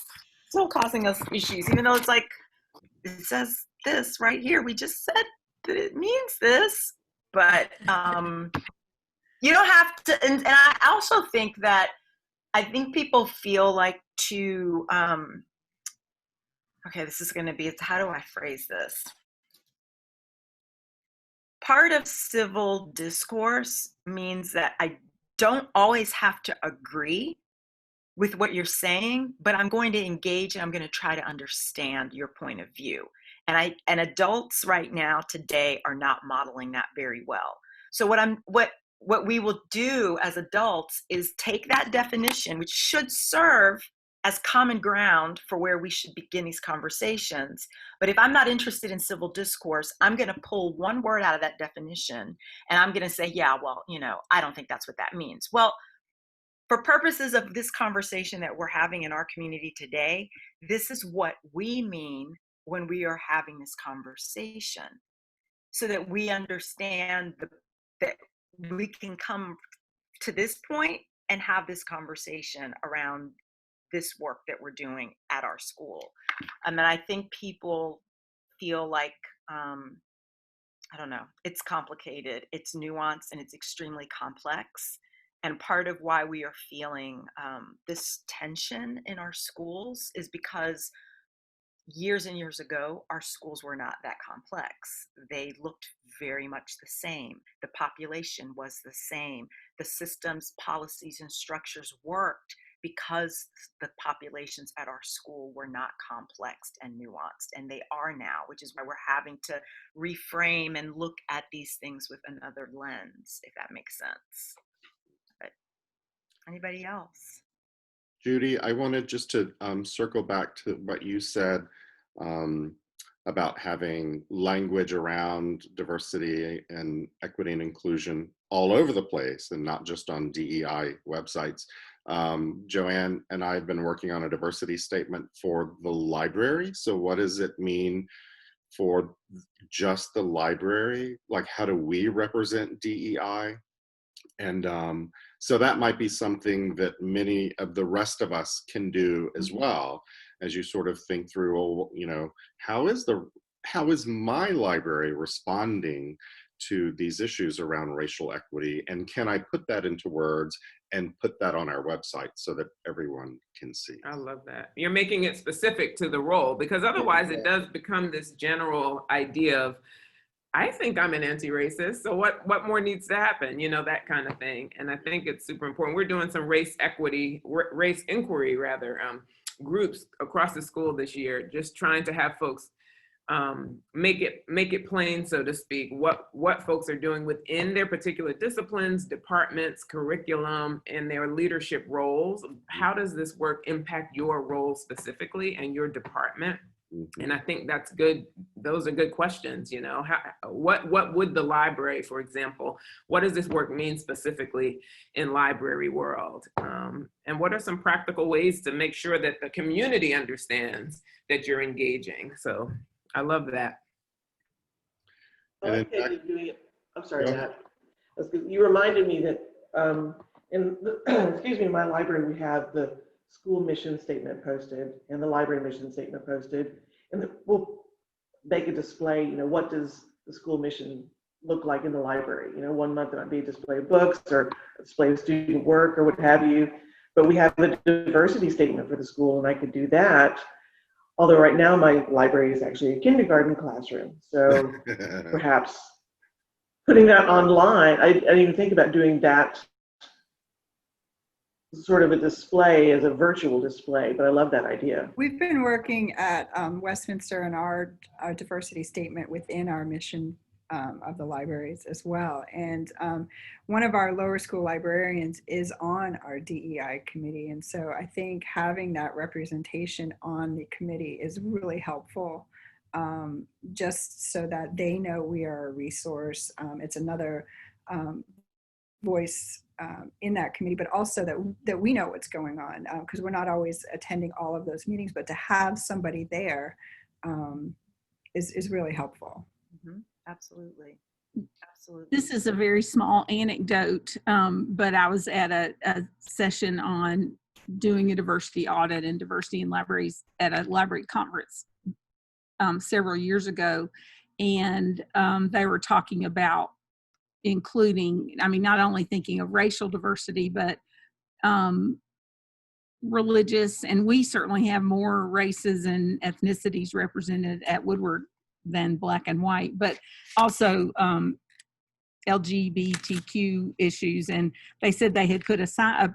still causing us issues, even though it's it says this right here. We just said that it means this, but you don't have to. And I also think that people feel this is going to be, how do I phrase this? Part of civil discourse means that I don't always have to agree with what you're saying, but I'm going to engage and I'm going to try to understand your point of view. And adults right now today are not modeling that very well. So what we will do as adults is take that definition, which should serve as common ground for where we should begin these conversations. But if I'm not interested in civil discourse, I'm going to pull one word out of that definition, and I'm going to say, I don't think that's what that means. Well, for purposes of this conversation that we're having in our community today, this is what we mean when we are having this conversation, so that we understand that we can come to this point and have this conversation around this work that we're doing at our school. And I think people feel like, I don't know, it's complicated, it's nuanced, and it's extremely complex. And part of why we are feeling this tension in our schools is because years and years ago, our schools were not that complex. They looked very much the same. The population was the same. The systems, policies, and structures worked because the populations at our school were not complex and nuanced, and they are now, which is why we're having to reframe and look at these things with another lens, if that makes sense. But anybody else? Judy, I wanted just to circle back to what you said about having language around diversity and equity and inclusion all over the place and not just on DEI websites. Joanne and I have been working on a diversity statement for the library. So what does it mean for just the library? Like, how do we represent DEI? And so that might be something that many of the rest of us can do as well, as you sort of think through, oh, you know, how is my library responding to these issues around racial equity? And can I put that into words and put that on our website so that everyone can see? I love that. You're making it specific to the role, because otherwise it does become this general idea of, I think I'm an anti-racist, so what more needs to happen? You know, that kind of thing. And I think it's super important. We're doing some race inquiry groups across the school this year, just trying to have folks make it plain, so to speak, what folks are doing within their particular disciplines, departments, curriculum, and their leadership roles. How does this work impact your role specifically and your department? And I think that's good. Those are good questions. You know, what would the library, for example, what does this work mean specifically in library world? And what are some practical ways to make sure that the community understands that you're engaging? So I love that. And I'm sorry, Matt. You reminded me that in my library, we have the school mission statement posted and the library mission statement posted, and we'll make a display. You know, what does the school mission look like in the library? You know, one month it might be a display of books or a display of student work or what have you. But we have the diversity statement for the school, and I could do that. Although right now my library is actually a kindergarten classroom, so perhaps putting that online. I didn't even think about doing that sort of a display as a virtual display, but I love that idea. We've been working at Westminster on our diversity statement within our mission of the libraries as well. And one of our lower school librarians is on our DEI committee. And so I think having that representation on the committee is really helpful, just so that they know we are a resource. It's another voice in that committee, but also that we know what's going on, because we're not always attending all of those meetings, but to have somebody there is really helpful. Mm-hmm. Absolutely. Absolutely. This is a very small anecdote, but I was at a session on doing a diversity audit and diversity in libraries at a library conference several years ago. And they were talking about including, I mean, not only thinking of racial diversity, but religious, and we certainly have more races and ethnicities represented at Woodward than black and white, but also LGBTQ issues. And they said they had put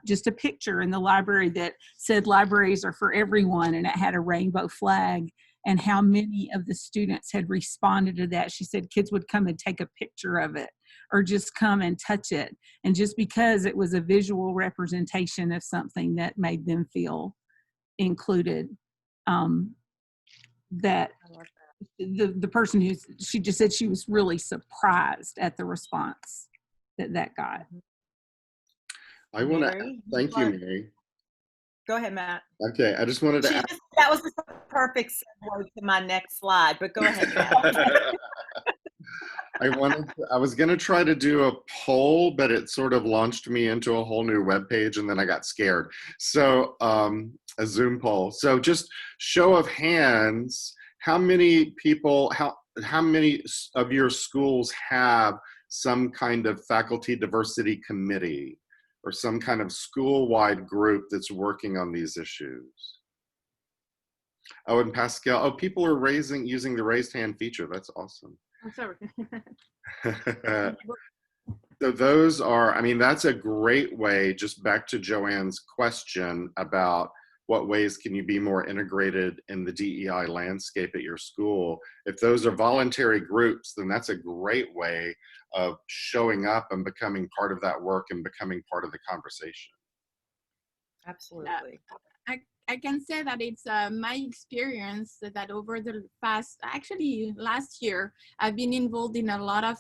just a picture in the library that said libraries are for everyone, and it had a rainbow flag, and how many of the students had responded to that. She said kids would come and take a picture of it or just come and touch it. And just because it was a visual representation of something that made them feel included, that the person she just said she was really surprised at the response that got. I want to Mary, thank you, Mary. go ahead, Matt. Okay, I just wanted to ask. That was the perfect segue to my next slide, but go ahead, Matt. I was going to try to do a poll, but it sort of launched me into a whole new web page, and then I got scared. So a Zoom poll. So just show of hands, how many people, how many of your schools have some kind of faculty diversity committee or some kind of school-wide group that's working on these issues? Oh, and Pascal, oh, people are using the raised hand feature. That's awesome. I'm sorry. So those are, I mean, that's a great way, just back to Joanne's question about what ways can you be more integrated in the DEI landscape at your school. If those are voluntary groups, then that's a great way of showing up and becoming part of that work and becoming part of the conversation. Absolutely. I can say that it's my experience that over the past, actually last year, I've been involved in a lot of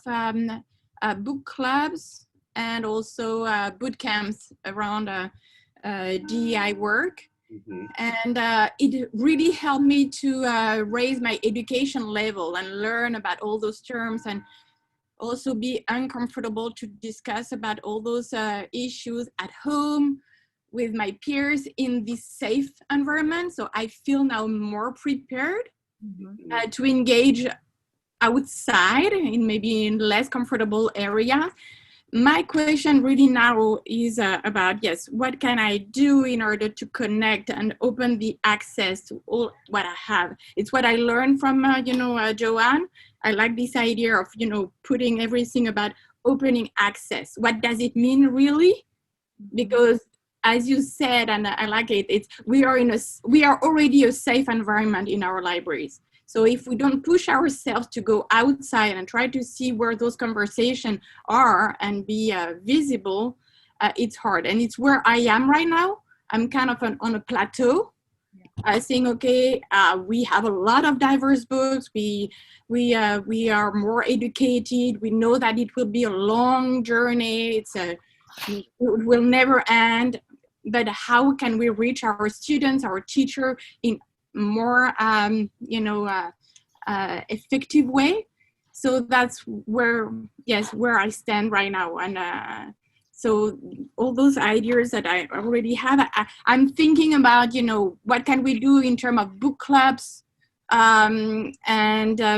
book clubs and also boot camps around DEI work. Mm-hmm. And it really helped me to raise my education level and learn about all those terms and also be uncomfortable to discuss about all those issues at home with my peers in this safe environment. So I feel now more prepared to engage outside in maybe in less comfortable areas. My question really now is about, yes, what can I do in order to connect and open the access to all what I have? It's what I learned from, Joanne. I like this idea of, putting everything about opening access. What does it mean really? Because as you said, and I like it, we are already a safe environment in our libraries. So if we don't push ourselves to go outside and try to see where those conversations are and be visible, it's hard. And it's where I am right now. I'm kind of on a plateau. Saying, okay, we have a lot of diverse books. We are more educated. We know that it will be a long journey. It will never end. But how can we reach our students, our teacher in more, effective way? So that's where I stand right now. And so all those ideas that I already have, I'm thinking about, what can we do in terms of book clubs and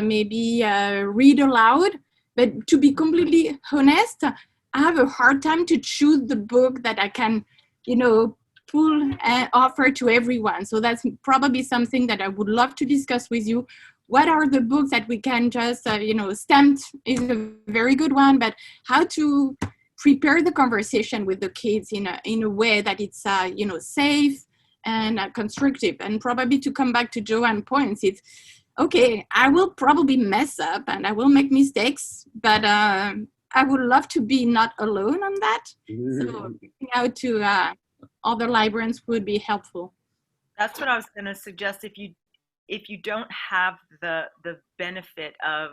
maybe read aloud. But to be completely honest, I have a hard time to choose the book that I can, pull and offer to everyone. So that's probably something that I would love to discuss with you. What are the books that we can just, STEM is a very good one, but how to prepare the conversation with the kids in a way that it's, safe and constructive. And probably to come back to Joanne's points, it's, okay, I will probably mess up and I will make mistakes, but I would love to be not alone on that. So reaching out to other librarians would be helpful. That's what I was going to suggest. If you don't have the benefit of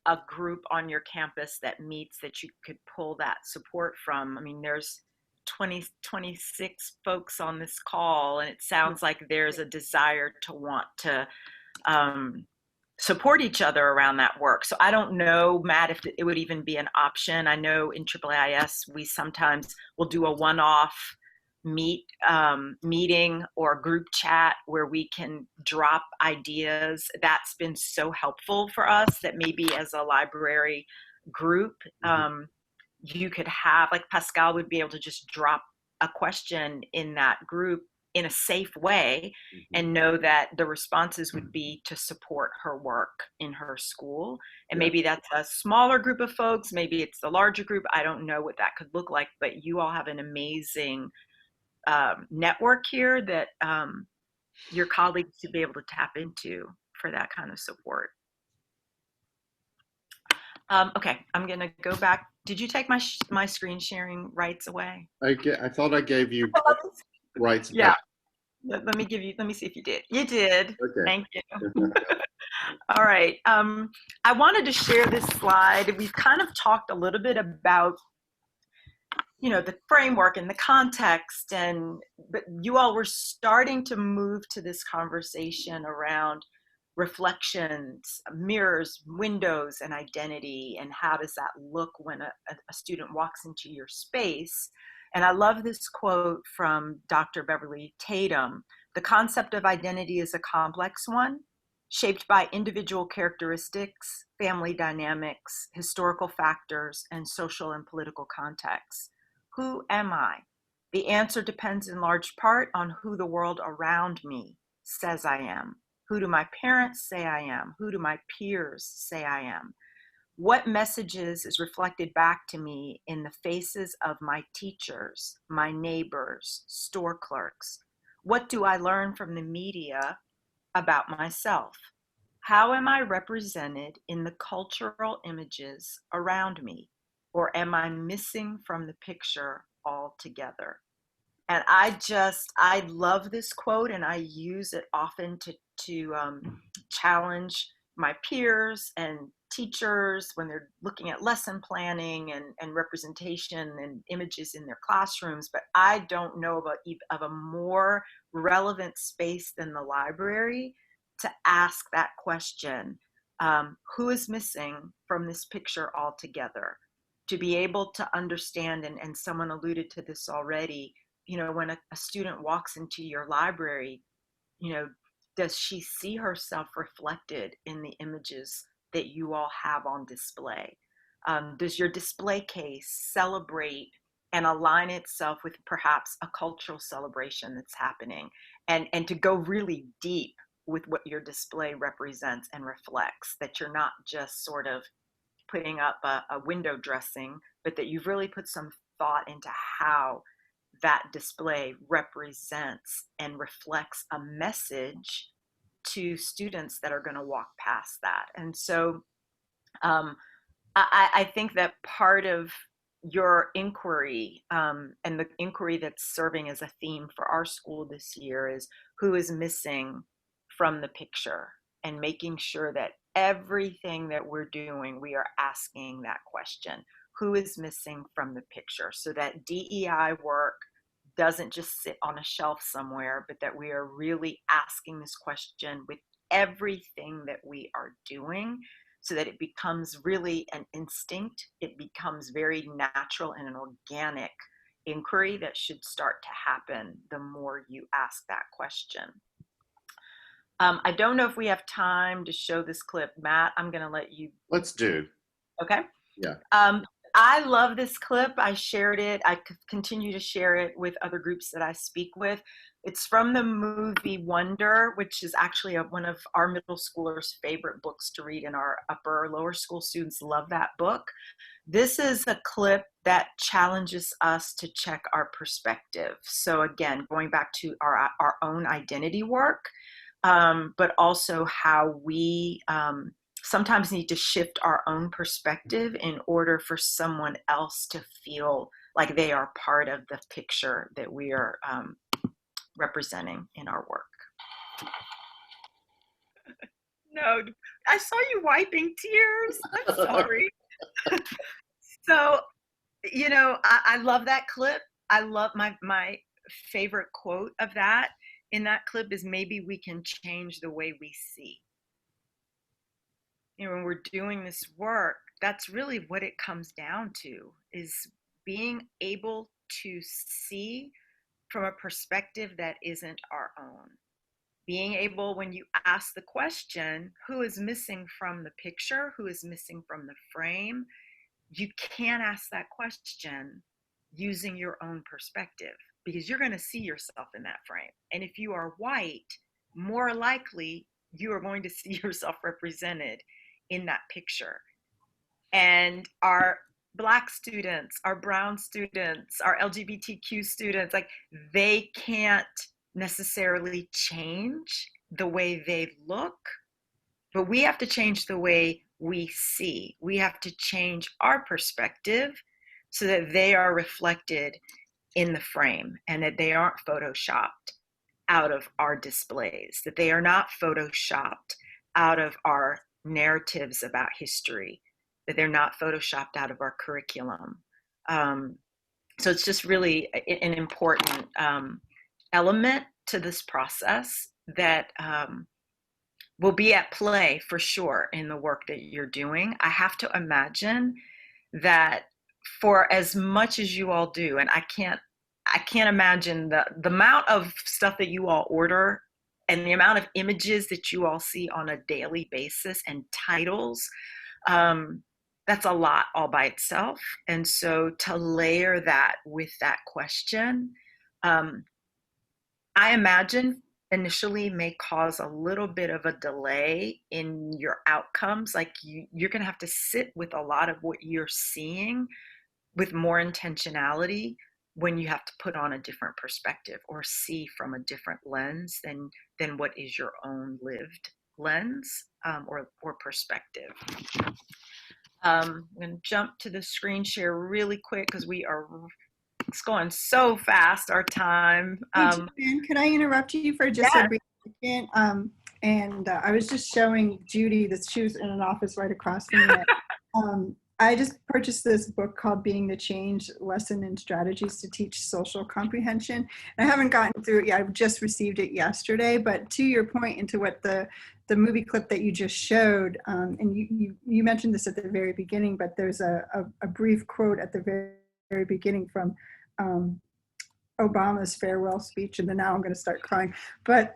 a group on your campus that meets, that you could pull that support from. I mean, there's 26 folks on this call, and it sounds like there's a desire to want to support each other around that work. So I don't know, Matt, if it would even be an option. I know in AAIS, we sometimes will do a one-off meeting or group chat where we can drop ideas. That's been so helpful for us, that maybe as a library group, you could have, like Pascal would be able to just drop a question in that group in a safe way and know that the responses would be to support her work in her school. And maybe that's a smaller group of folks, maybe it's the larger group. I don't know what that could look like, but you all have an amazing network here that your colleagues should be able to tap into for that kind of support. Okay, I'm gonna go back. Did you take my screen sharing rights away? I thought I gave you rights back. Yeah. Let me see if you did. You did. Okay. Thank you. All right. I wanted to share this slide. We've kind of talked a little bit about the framework and the context, but you all were starting to move to this conversation around reflections, mirrors, windows, and identity, and how does that look when a student walks into your space. And I love this quote from Dr. Beverly Tatum: "The concept of identity is a complex one, shaped by individual characteristics, family dynamics, historical factors, and social and political contexts. Who am I? The answer depends in large part on who the world around me says I am. Who do my parents say I am? Who do my peers say I am? What messages is reflected back to me in the faces of my teachers, my neighbors, store clerks? What do I learn from the media about myself? How am I represented in the cultural images around me? Or am I missing from the picture altogether?" And I love this quote, and I use it often to challenge my peers and teachers when they're looking at lesson planning and representation and images in their classrooms. But I don't know of a more relevant space than the library to ask that question. Who is missing from this picture altogether? To be able to understand, and someone alluded to this already, when a student walks into your library, does she see herself reflected in the images that you all have on display? Does your display case celebrate and align itself with perhaps a cultural celebration that's happening? And to go really deep with what your display represents and reflects, that you're not just sort of putting up a window dressing, but that you've really put some thought into how that display represents and reflects a message to students that are going to walk past that. And so I think that part of your inquiry, and the inquiry that's serving as a theme for our school this year, is who is missing from the picture, and making sure that everything that we're doing, we are asking that question: who is missing from the picture? So that DEI work doesn't just sit on a shelf somewhere, but that we are really asking this question with everything that we are doing, so that it becomes really an instinct. It becomes very natural and an organic inquiry that should start to happen the more you ask that question. I don't know if we have time to show this clip. Matt, I'm going to let you. Let's do. Okay. Yeah. I love this clip. I shared it. I continue to share it with other groups that I speak with. It's from the movie Wonder, which is actually one of our middle schoolers' favorite books to read, and our upper lower school students love that book. This is a clip that challenges us to check our perspective. So again, going back to our own identity work, but also how we sometimes need to shift our own perspective in order for someone else to feel like they are part of the picture that we are representing in our work. No, I saw you wiping tears. I'm sorry. So, I love that clip. I love my favorite quote of that in that clip is, "Maybe we can change the way we see." When we're doing this work, that's really what it comes down to, is being able to see from a perspective that isn't our own. Being able, when you ask the question, who is missing from the picture, who is missing from the frame, you can't ask that question using your own perspective, because you're going to see yourself in that frame. And if you are white, more likely you are going to see yourself represented in that picture. And our Black students, our brown students, our LGBTQ students, like, they can't necessarily change the way they look, but we have to change the way we see. We have to change our perspective so that they are reflected in the frame, and that they aren't photoshopped out of our displays, that they are not photoshopped out of our narratives about history, that they're not photoshopped out of our curriculum. So it's just really an important element to this process that will be at play for sure in the work that you're doing. I have to imagine that for as much as you all do, and I can't imagine the amount of stuff that you all order and the amount of images that you all see on a daily basis and titles, that's a lot all by itself. And so to layer that with that question, I imagine initially may cause a little bit of a delay in your outcomes. Like you're going to have to sit with a lot of what you're seeing with more intentionality when you have to put on a different perspective or see from a different lens than what is your own lived lens or perspective. I'm going to jump to the screen share really quick because it's going so fast, our time. Hey, Joanne, could I interrupt you for just a brief second? I was just showing Judy that she was in an office right across from me. I just purchased this book called Being the Change, Lesson and Strategies to Teach Social Comprehension. I haven't gotten through it yet. I've just received it yesterday. But to your point into what the movie clip that you just showed, and you mentioned this at the very beginning, but there's a brief quote at the very beginning from Obama's farewell speech, and then now I'm going to start crying. But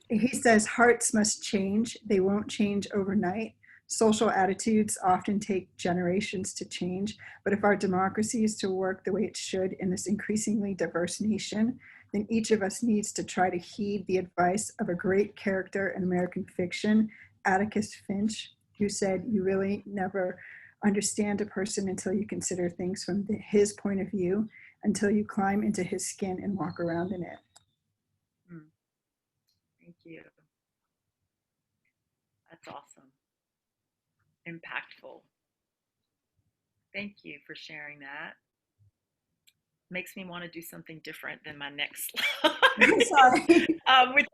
he says, hearts must change. They won't change overnight. Social attitudes often take generations to change, but if our democracy is to work the way it should in this increasingly diverse nation, then each of us needs to try to heed the advice of a great character in American fiction, Atticus Finch, who said, "You really never understand a person until you consider things from his point of view, until you climb into his skin and walk around in it." Thank you. That's awesome. Impactful. Thank you for sharing that. Makes me want to do something different than my next slide. I'm sorry. Which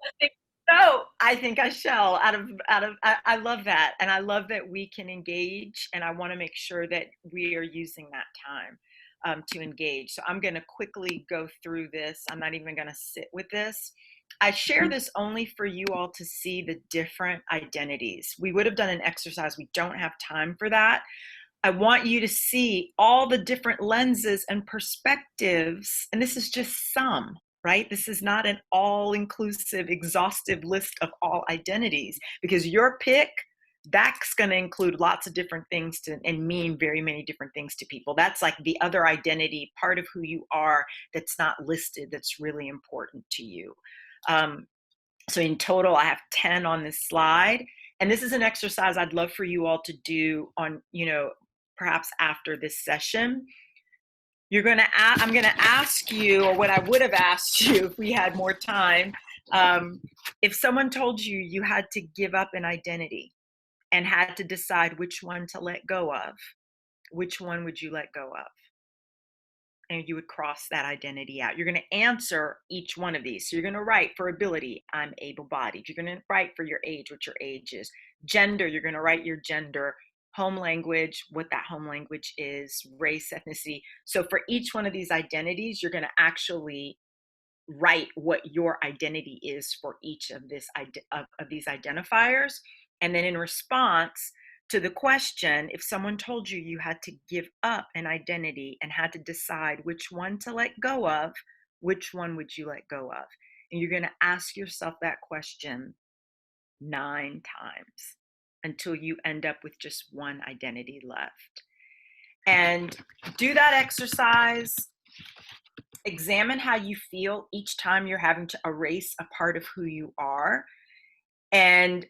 I think I shall. I love that, and I love that we can engage, and I want to make sure that we are using that time to engage. So I'm going to quickly go through this. I'm not even going to sit with this. I share this only for you all to see the different identities. We would have done an exercise. We don't have time for that. I want you to see all the different lenses and perspectives. And this is just some, right? This is not an all-inclusive, exhaustive list of all identities, because your pick, that's going to include lots of different things and mean very many different things to people. That's like the other identity, part of who you are that's not listed, that's really important to you. So in total, I have 10 on this slide. And this is an exercise I'd love for you all to do on, perhaps after this session. I'm going to ask you, or what I would have asked you if we had more time, if someone told you you had to give up an identity and had to decide which one to let go of, which one would you let go of? And you would cross that identity out. You're going to answer each one of these. So you're going to write for ability, I'm able-bodied. You're going to write for your age, what your age is. Gender, you're going to write your gender. Home language, what that home language is. Race, ethnicity. So for each one of these identities, you're going to actually write what your identity is for each of these identifiers. And then in response to the question, if someone told you you had to give up an identity and had to decide which one to let go of, which one would you let go of? And you're going to ask yourself that question 9 times until you end up with just one identity left. And do that exercise. Examine how you feel each time you're having to erase a part of who you are, and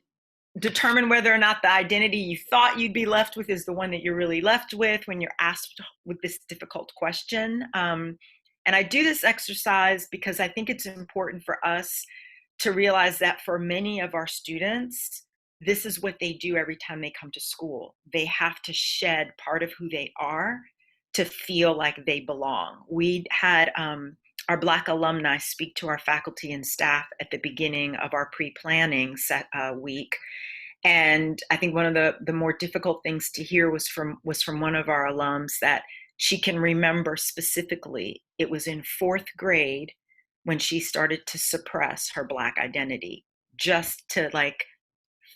determine whether or not the identity you thought you'd be left with is the one that you're really left with when you're asked with this difficult question. And I do this exercise because I think it's important for us to realize that for many of our students, this is what they do every time they come to school. They have to shed part of who they are to feel like they belong. We had our Black alumni speak to our faculty and staff at the beginning of our pre-planning week. And I think one of the more difficult things to hear was from one of our alums that she can remember specifically it was in 4th grade when she started to suppress her Black identity, just to like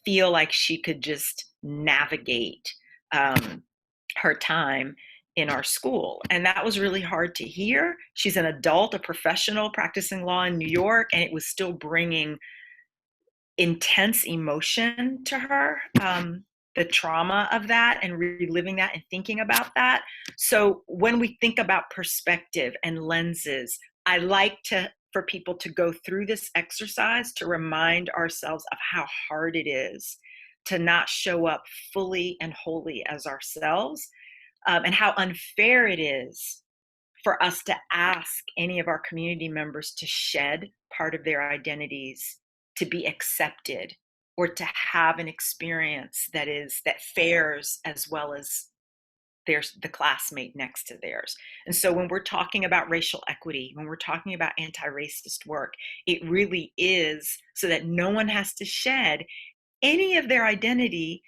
feel like she could just navigate her time in our school. And that was really hard to hear. She's an adult, a professional practicing law in New York, and it was still bringing intense emotion to her, the trauma of that and reliving that and thinking about that. So when we think about perspective and lenses, I like for people to go through this exercise to remind ourselves of how hard it is to not show up fully and wholly as ourselves, and how unfair it is for us to ask any of our community members to shed part of their identities to be accepted, or to have an experience that fares as well as the classmate next to theirs. And so when we're talking about racial equity, when we're talking about anti-racist work, it really is so that no one has to shed any of their identity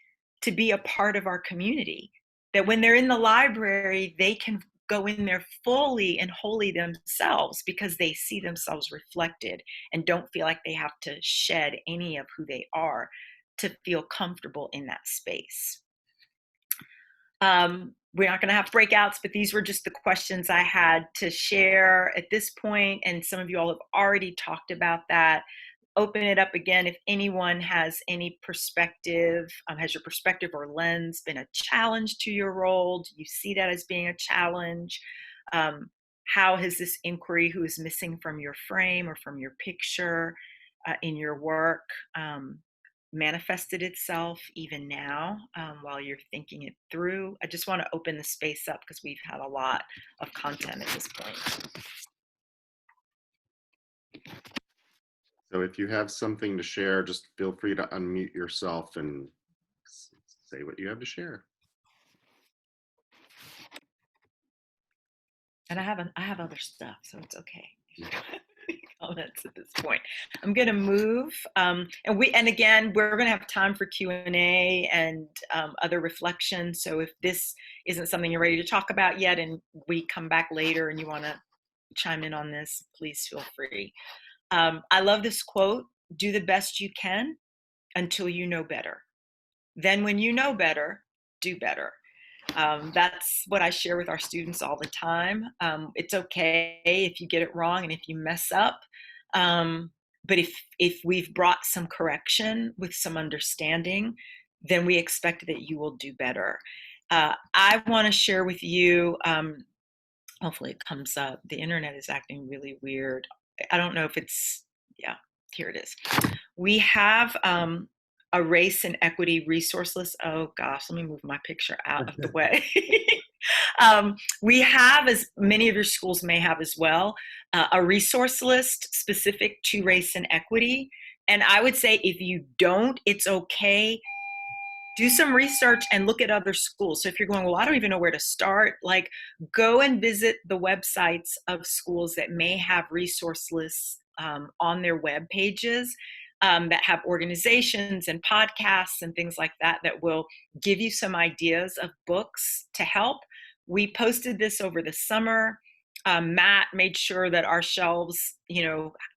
to be a part of our community. That when they're in the library, they can go in there fully and wholly themselves because they see themselves reflected and don't feel like they have to shed any of who they are to feel comfortable in that space. We're not going to have breakouts, but these were just the questions I had to share at this point, and some of you all have already talked about that. Open it up again if anyone has any perspective. Has your perspective or lens been a challenge to your role? Do you see that as being a challenge? How has this inquiry, who is missing from your frame or from your picture in your work, manifested itself even now while you're thinking it through? I just want to open the space up because we've had a lot of content at this point. So if you have something to share, just feel free to unmute yourself and say what you have to share. And I have other stuff, so it's okay. Comments at this point. I'm going to move, and again, we're going to have time for Q&A and other reflections. So if this isn't something you're ready to talk about yet, and we come back later and you want to chime in on this, please feel free. I love this quote: "Do the best you can until you know better. Then when you know better, do better." That's what I share with our students all the time. It's okay if you get it wrong and if you mess up. But if we've brought some correction with some understanding, then we expect that you will do better. I want to share with you, hopefully it comes up. The internet is acting really weird. I don't know if it's, yeah, here it is. We have a race and equity resource list. Oh gosh, let me move my picture out of the way. We have, as many of your schools may have as well, a resource list specific to race and equity. And I would say if you don't, it's okay. Do some research and look at other schools. So if you're going, well, I don't even know where to start, like go and visit the websites of schools that may have resource lists on their web pages. That have organizations and podcasts and things like that that will give you some ideas of books to help. We posted this over the summer. Matt made sure that our shelves,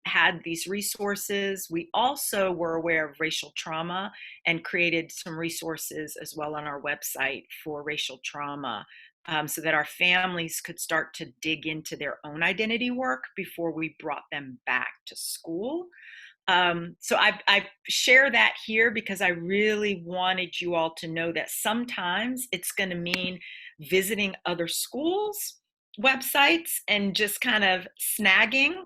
had these resources. We also were aware of racial trauma and created some resources as well on our website for racial trauma, so that our families could start to dig into their own identity work before we brought them back to school. So I share that here because I really wanted you all to know that sometimes it's going to mean visiting other schools' websites and just kind of snagging.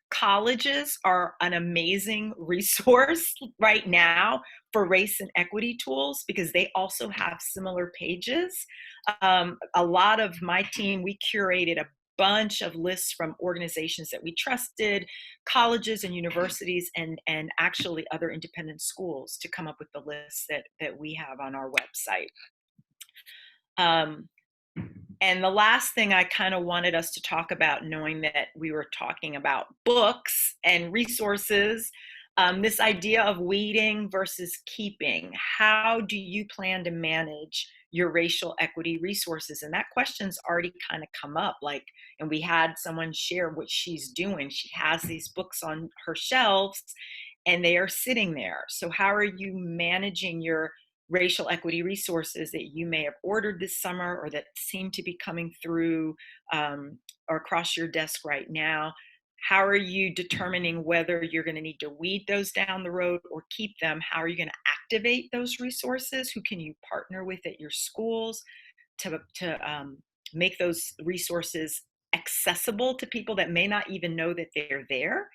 Colleges are an amazing resource right now for race and equity tools because they also have similar pages. A lot of my team, we curated a bunch of lists from organizations that we trusted, colleges and universities, and actually other independent schools to come up with the lists that we have on our website. And the last thing I kind of wanted us to talk about, knowing that we were talking about books and resources, this idea of weeding versus keeping. How do you plan to manage your racial equity resources? And that question's already kind of come up, like, and we had someone share what she's doing. She has these books on her shelves and they are sitting there. So how are you managing your racial equity resources that you may have ordered this summer or that seem to be coming through or across your desk right now? How are you determining whether you're going to need to weed those down the road or keep them? How are you going to activate those resources? Who can you partner with at your schools to make those resources accessible to people that may not even know that they're there?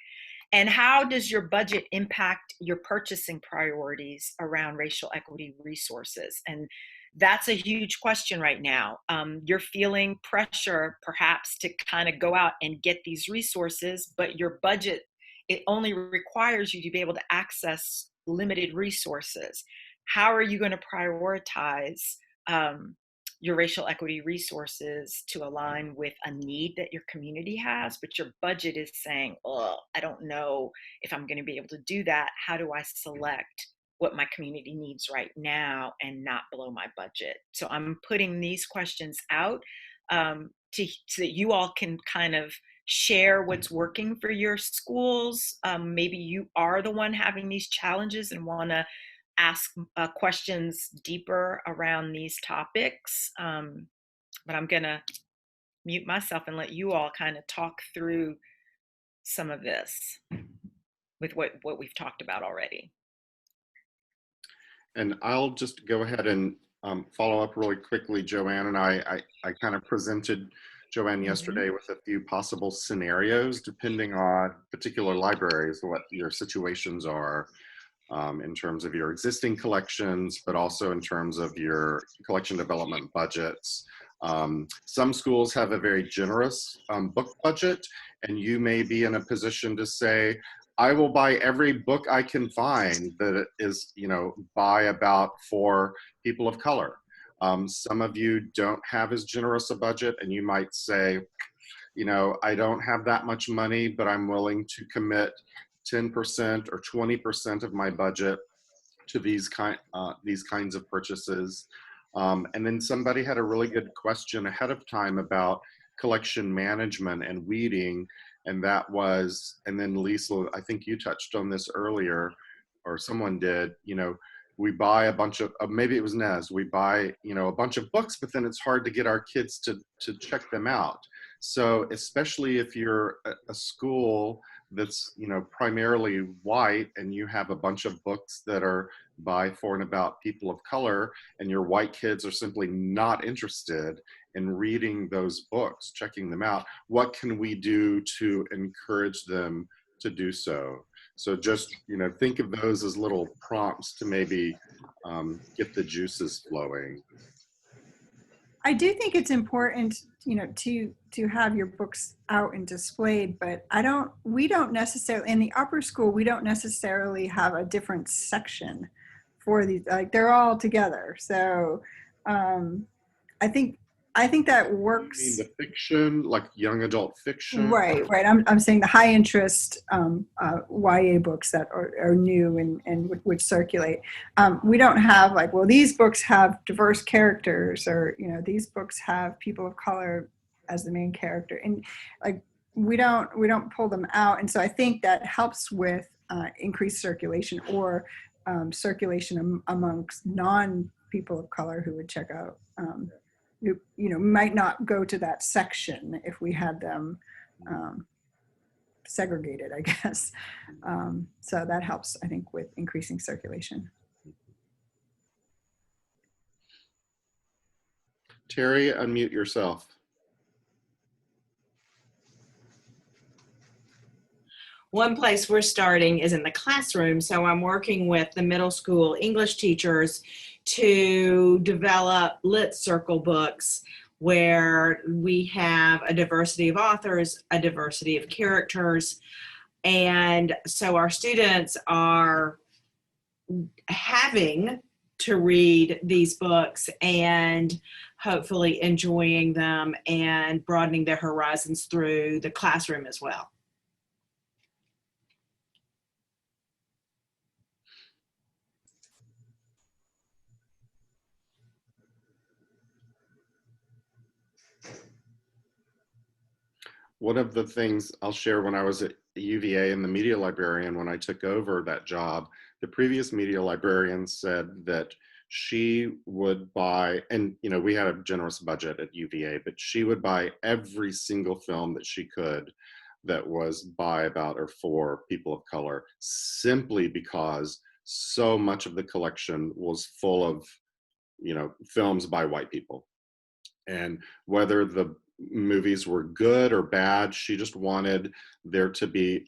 And how does your budget impact your purchasing priorities around racial equity resources? And that's a huge question right now. You're feeling pressure perhaps to kind of go out and get these resources, but your budget, it only requires you to be able to access limited resources. How are you going to prioritize your racial equity resources to align with a need that your community has, but your budget is saying, oh, I don't know if I'm going to be able to do that. How do I select what my community needs right now and not blow my budget? So I'm putting these questions out so that you all can kind of share what's working for your schools. Maybe you are the one having these challenges and want to ask questions deeper around these topics. But I'm gonna mute myself and let you all kind of talk through some of this with what we've talked about already. And I'll just go ahead and follow up really quickly. Joanne and I kind of presented Joanne yesterday with a few possible scenarios depending on particular libraries, what your situations are. In terms of your existing collections, but also in terms of your collection development budgets. Some schools have a very generous book budget, and you may be in a position to say, I will buy every book I can find that is, by about for people of color. Some of you don't have as generous a budget, and you might say, I don't have that much money, but I'm willing to commit 10% or 20% of my budget to these kinds of purchases. And then somebody had a really good question ahead of time about collection management and weeding. And then Lisa, I think you touched on this earlier, or someone did, we buy a bunch of, maybe it was Nez, we buy, a bunch of books, but then it's hard to get our kids to check them out. So especially if you're a school that's primarily white and you have a bunch of books that are by, for, and about people of color, and your white kids are simply not interested in reading those books, checking them out, what can we do to encourage them to do so? So just think of those as little prompts to maybe get the juices flowing. I do think it's important, to have your books out and displayed, but we don't necessarily, in the upper school, we don't necessarily have a different section for these, like they're all together. So I think that works. You mean the fiction, like young adult fiction? Right. I'm saying the high interest YA books that are new and which circulate. We don't have like, well, these books have diverse characters, or these books have people of color as the main character, and like we don't pull them out. And so I think that helps with increased circulation, or circulation amongst non-people of color who would check out. Might not go to that section if we had them segregated, I guess. So that helps, I think, with increasing circulation. Terry, unmute yourself. One place we're starting is in the classroom. So I'm working with the middle school English teachers to develop lit circle books where we have a diversity of authors, a diversity of characters. And so our students are having to read these books and hopefully enjoying them and broadening their horizons through the classroom as well. one of the things I'll share, when I was at UVA and the media librarian, when I took over that job, the previous media librarian said that she would buy, and we had a generous budget at UVA, but she would buy every single film that she could that was by, about, or for people of color, simply because so much of the collection was full of films by white people. And whether the movies were good or bad, she just wanted there to be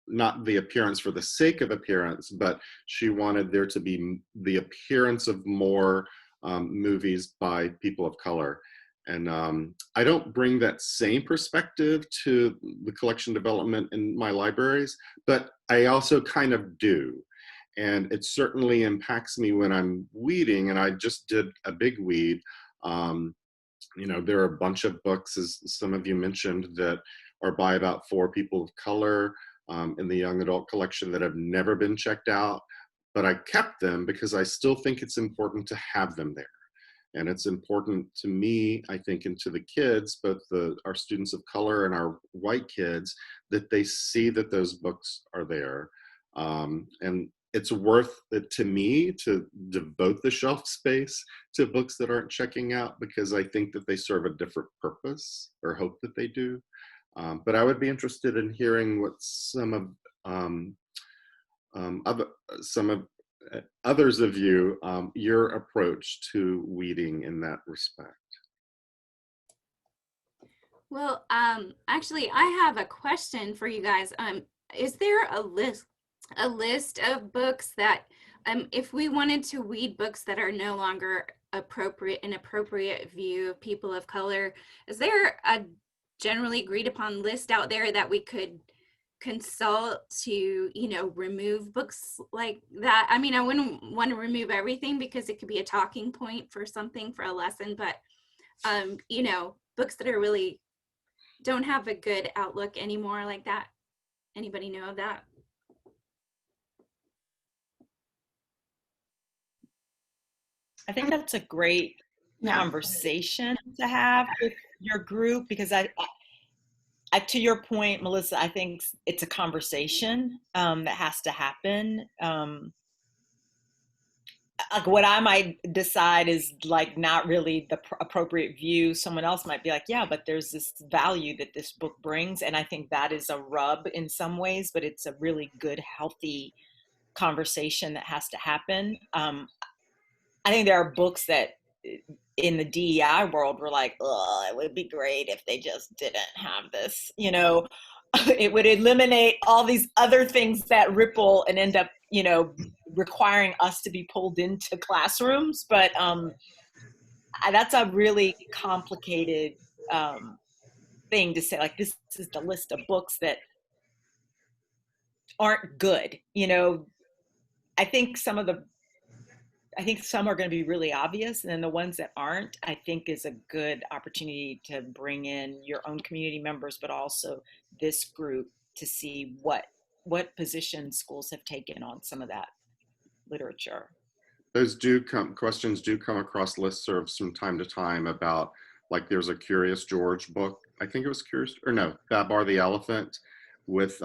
not the appearance for the sake of appearance, but she wanted there to be the appearance of more movies by people of color. And I don't bring that same perspective to the collection development in my libraries, but I also kind of do. And it certainly impacts me when I'm weeding, and I just did a big weed. There are a bunch of books, as some of you mentioned, that are by, about, for people of color in the young adult collection that have never been checked out, but I kept them because I still think it's important to have them there. And it's important to me, I think, and to the kids, both our students of color and our white kids, that they see that those books are there. And it's worth it to me to devote the shelf space to books that aren't checking out, because I think that they serve a different purpose, or hope that they do. But I would be interested in hearing what some of others of you, your approach to weeding in that respect. Well, actually, I have a question for you guys. Is there a list of books that, if we wanted to weed books that are no longer an appropriate view of people of color, is there a generally agreed upon list out there that we could consult to, remove books like that? I mean, I wouldn't want to remove everything because it could be a talking point for something, for a lesson, but, books that are really don't have a good outlook anymore like that. Anybody know of that? I think that's a great conversation to have with your group, because I to your point, Melissa, I think it's a conversation that has to happen. Like, what I might decide is like not really the appropriate view. Someone else might be like, yeah, but there's this value that this book brings. And I think that is a rub in some ways, but it's a really good, healthy conversation that has to happen. I think there are books that in the DEI world were like, oh, it would be great if they just didn't have this, it would eliminate all these other things that ripple and end up, requiring us to be pulled into classrooms. But that's a really complicated thing to say, like, this is the list of books that aren't good. I think some are going to be really obvious, and then the ones that aren't, I think, is a good opportunity to bring in your own community members, but also this group, to see what position schools have taken on some of that literature. Those questions do come across listservs from time to time about, like, there's a Curious George book, I think it was Babar the Elephant, with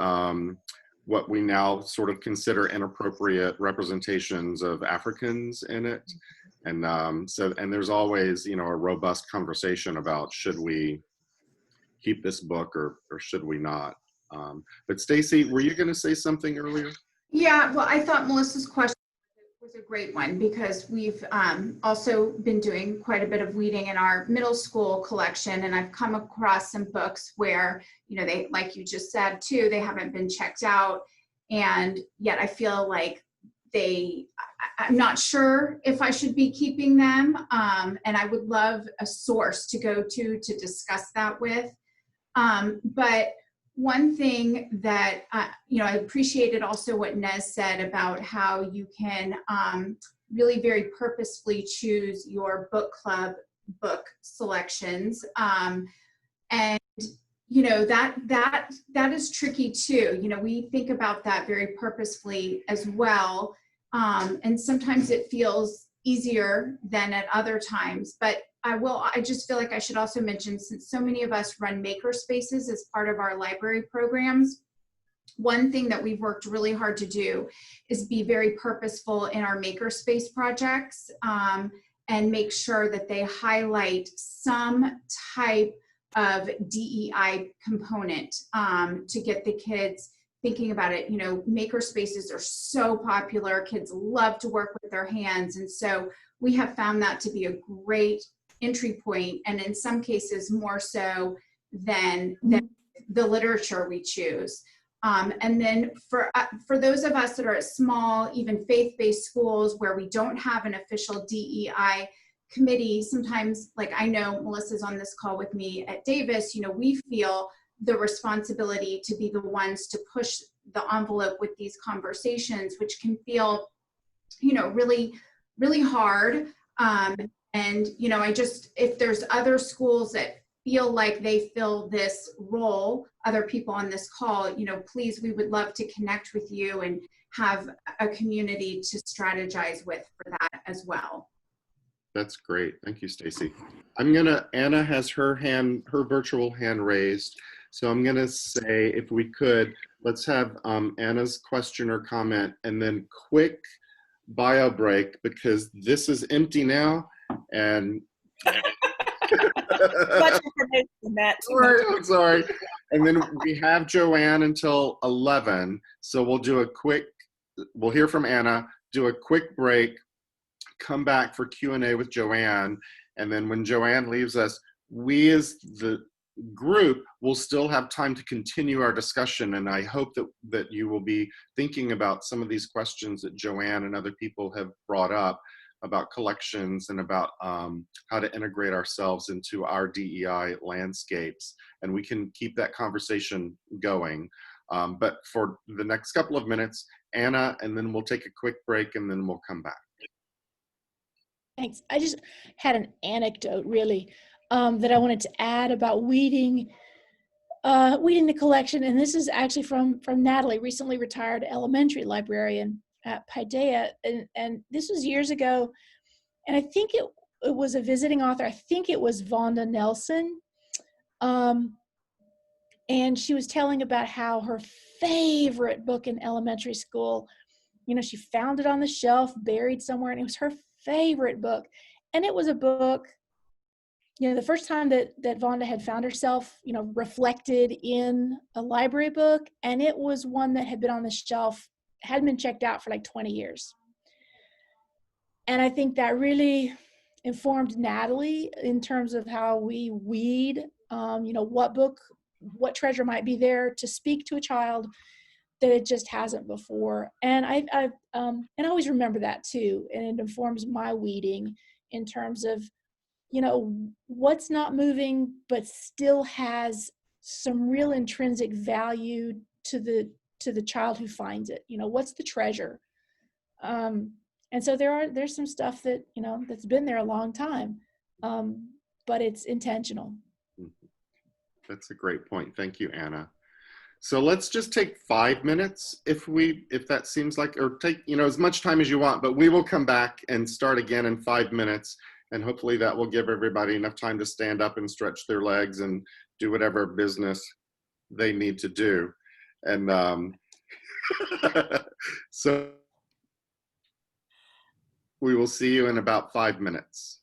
what we now sort of consider inappropriate representations of Africans in it. And and there's always, a robust conversation about, should we keep this book or should we not? But Stacy, were you gonna say something earlier? Yeah, well, I thought Melissa's question was a great one, because we've also been doing quite a bit of weeding in our middle school collection, and I've come across some books where, they, like you just said too, they haven't been checked out, and yet I feel like I'm not sure if I should be keeping them, and I would love a source to go to discuss that with. But one thing that, I appreciated also what Nez said about how you can really very purposefully choose your book club book selections. And, that is tricky too. We think about that very purposefully as well. And sometimes it feels easier than at other times, but I just feel like I should also mention, since so many of us run maker spaces as part of our library programs, one thing that we've worked really hard to do is be very purposeful in our makerspace projects, and make sure that they highlight some type of DEI component, to get the kids thinking about it. You know, maker spaces are so popular. Kids love to work with their hands. And so we have found that to be a great entry point, and in some cases more so than the literature we choose. And then for those of us that are at small, even faith-based schools where we don't have an official DEI committee, sometimes, like I know Melissa's on this call with me at Davis, you know, we feel the responsibility to be the ones to push the envelope with these conversations, which can feel, you know, really, really hard. And, you know, if there's other schools that feel like they fill this role, other people on this call, you know, please, we would love to connect with you and have a community to strategize with for that as well. That's great. Thank you, Stacy. Anna has her virtual hand raised. So I'm gonna say, if we could, let's have Anna's question or comment and then quick bio break, because this is empty now. And much information, Matt. Sorry. And then we have Joanne until 11. So we'll hear from Anna, do a quick break, come back for Q&A with Joanne. And then when Joanne leaves us, we as the group will still have time to continue our discussion. And I hope that you will be thinking about some of these questions that Joanne and other people have brought up about collections and about how to integrate ourselves into our DEI landscapes. And we can keep that conversation going. But for the next couple of minutes, Anna, and then we'll take a quick break and then we'll come back. Thanks. I just had an anecdote really that I wanted to add about weeding the collection. And this is actually from Natalie, recently retired elementary librarian at Paideia. And this was years ago. And I think it was a visiting author. I think it was Vonda Nelson. And she was telling about how her favorite book in elementary school, you know, she found it on the shelf, buried somewhere, and it was her favorite book. And it was a book, you know, the first time that Vonda had found herself, you know, reflected in a library book. And it was one that had been on the shelf, hadn't been checked out for like 20 years. And I think that really informed Natalie in terms of how we weed, you know, what treasure might be there to speak to a child that it just hasn't before. And I always remember that too. And it informs my weeding in terms of, you know, what's not moving, but still has some real intrinsic value to the child who finds it. You know, what's the treasure? And so there's some stuff that, you know, that's been there a long time, but it's intentional. That's a great point. Thank you, Anna. So let's just take 5 minutes if that seems like, or take, you know, as much time as you want, but we will come back and start again in 5 minutes. And hopefully that will give everybody enough time to stand up and stretch their legs and do whatever business they need to do. And so we will see you in about 5 minutes.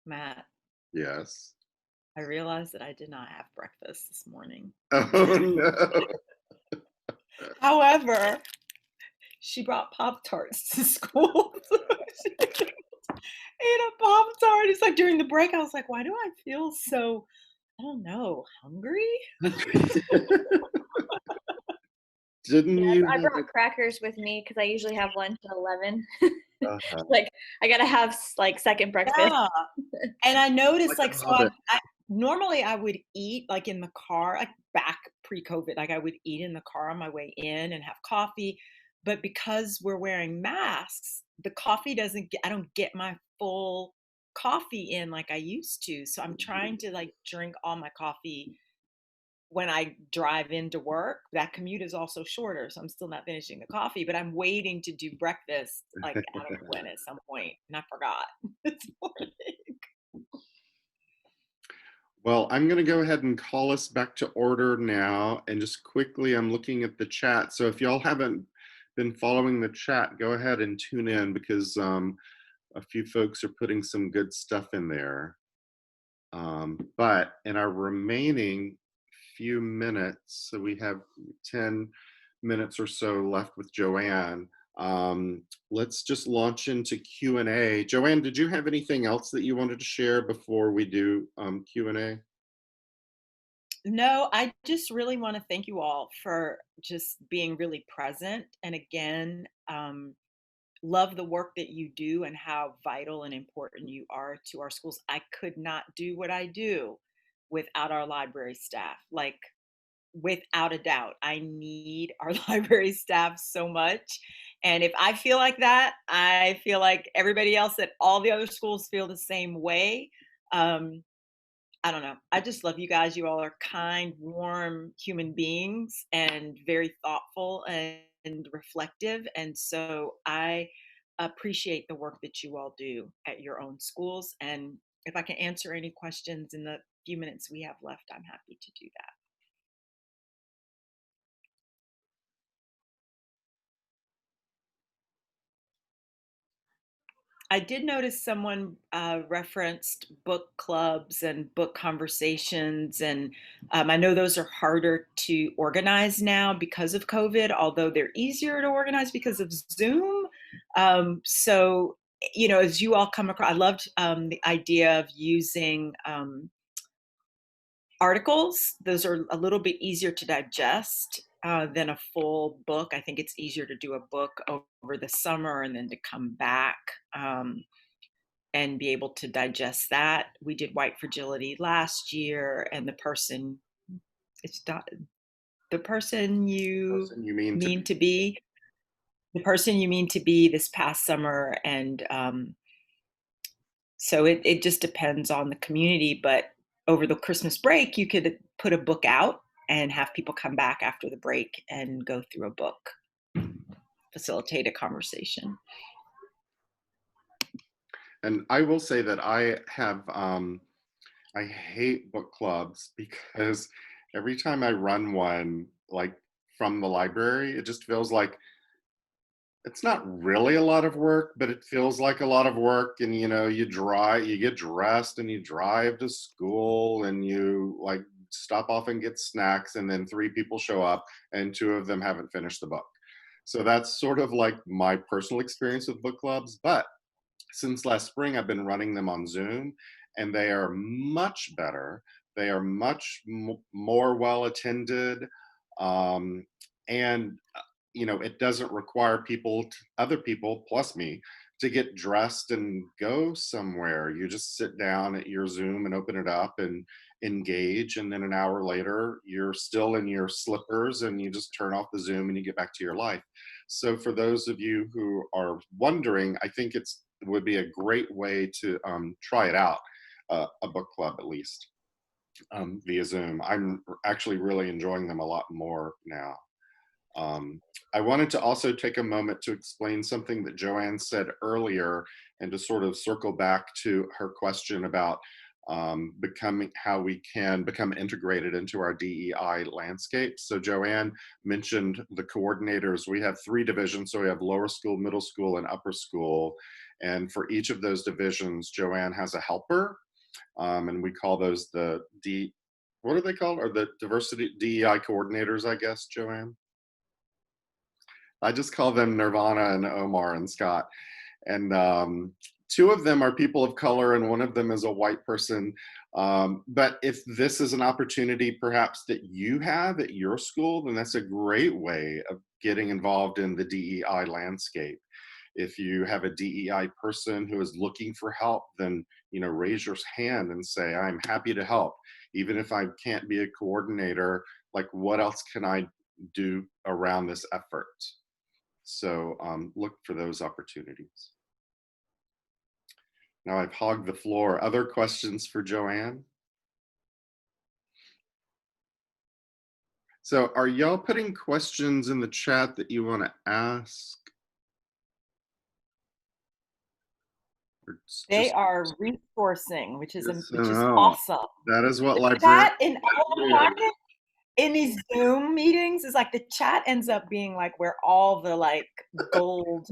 Matt, Yes. I realized that I did not have breakfast this morning. Oh no. However, she brought Pop-Tarts to school. She ate a Pop-Tart. It's like during the break, I was like, why do I feel so, I don't know, hungry? Didn't Yes, you? I brought crackers with me because I usually have lunch at 11. Uh-huh. Like, I gotta have like second breakfast. Yeah. And I noticed, Like like, a so hobbit. normally I would eat like in the car, like back pre-COVID, like I would eat in the car on my way in and have coffee. But because we're wearing masks, the coffee doesn't get, I don't get my full coffee in like I used to. So I'm trying to like drink all my coffee when I drive into work. That commute is also shorter, so I'm still not finishing the coffee, but I'm waiting to do breakfast like I don't know when at some point, and I forgot this morning. Well, I'm going to go ahead and call us back to order now. And just quickly, I'm looking at the chat. So if y'all haven't been following the chat, go ahead and tune in because a few folks are putting some good stuff in there. But in our remaining few minutes, so we have 10 minutes or so left with Joanne. Let's just launch into Q&A. Joanne, did you have anything else that you wanted to share before we do Q&A? No, I just really want to thank you all for just being really present. And again, love the work that you do and how vital and important you are to our schools. I could not do what I do without our library staff. Like, without a doubt, I need our library staff so much. And if I feel like that, I feel like everybody else at all the other schools feel the same way. I don't know. I just love you guys. You all are kind, warm human beings and very thoughtful and reflective. And so I appreciate the work that you all do at your own schools. And if I can answer any questions in the few minutes we have left, I'm happy to do that. I did notice someone referenced book clubs and book conversations, and I know those are harder to organize now because of COVID, although they're easier to organize because of Zoom. So, you know, as you all come across, I loved the idea of using articles. Those are a little bit easier to digest than a full book. I think it's easier to do a book over the summer and then to come back and be able to digest that. We did White Fragility last year, and the person, it's the person you mean to be, the person you mean to be this past summer. And so it just depends on the community. But over the Christmas break, you could put a book out and have people come back after the break and go through a book, facilitate a conversation. And I will say that I have, I hate book clubs because every time I run one, like from the library, it just feels like it's not really a lot of work, but it feels like a lot of work. And you know, you get dressed and you drive to school and you like stop off and get snacks, and then 3 people show up and 2 of them haven't finished the book. So that's sort of like my personal experience with book clubs. But since last spring, I've been running them on Zoom, and they are much better. They are much more well attended, and you know, it doesn't require other people plus me, to get dressed and go somewhere. You just sit down at your Zoom and open it up and engage, and then an hour later, you're still in your slippers and you just turn off the Zoom and you get back to your life. So for those of you who are wondering, I think it would be a great way to try it out, a book club at least, via Zoom. I'm actually really enjoying them a lot more now. I wanted to also take a moment to explain something that Joanne said earlier, and to sort of circle back to her question about how we can become integrated into our DEI landscape. So Joanne mentioned the coordinators. We have 3 divisions. So we have lower school, middle school, and upper school. And for each of those divisions, Joanne has a helper. And we call those what are they called? Or the diversity DEI coordinators, I guess, Joanne? I just call them Nirvana and Omar and Scott. And 2 of them are people of color and 1 of them is a white person. But if this is an opportunity perhaps that you have at your school, then that's a great way of getting involved in the DEI landscape. If you have a DEI person who is looking for help, then raise your hand and say, I'm happy to help. Even if I can't be a coordinator, like what else can I do around this effort? So look for those opportunities. Now I've hogged the floor. Other questions for Joanne? So are y'all putting questions in the chat that you want to ask? They are resourcing, which is awesome. That is what librarians in these Zoom meetings is like. The chat ends up being like where all the like gold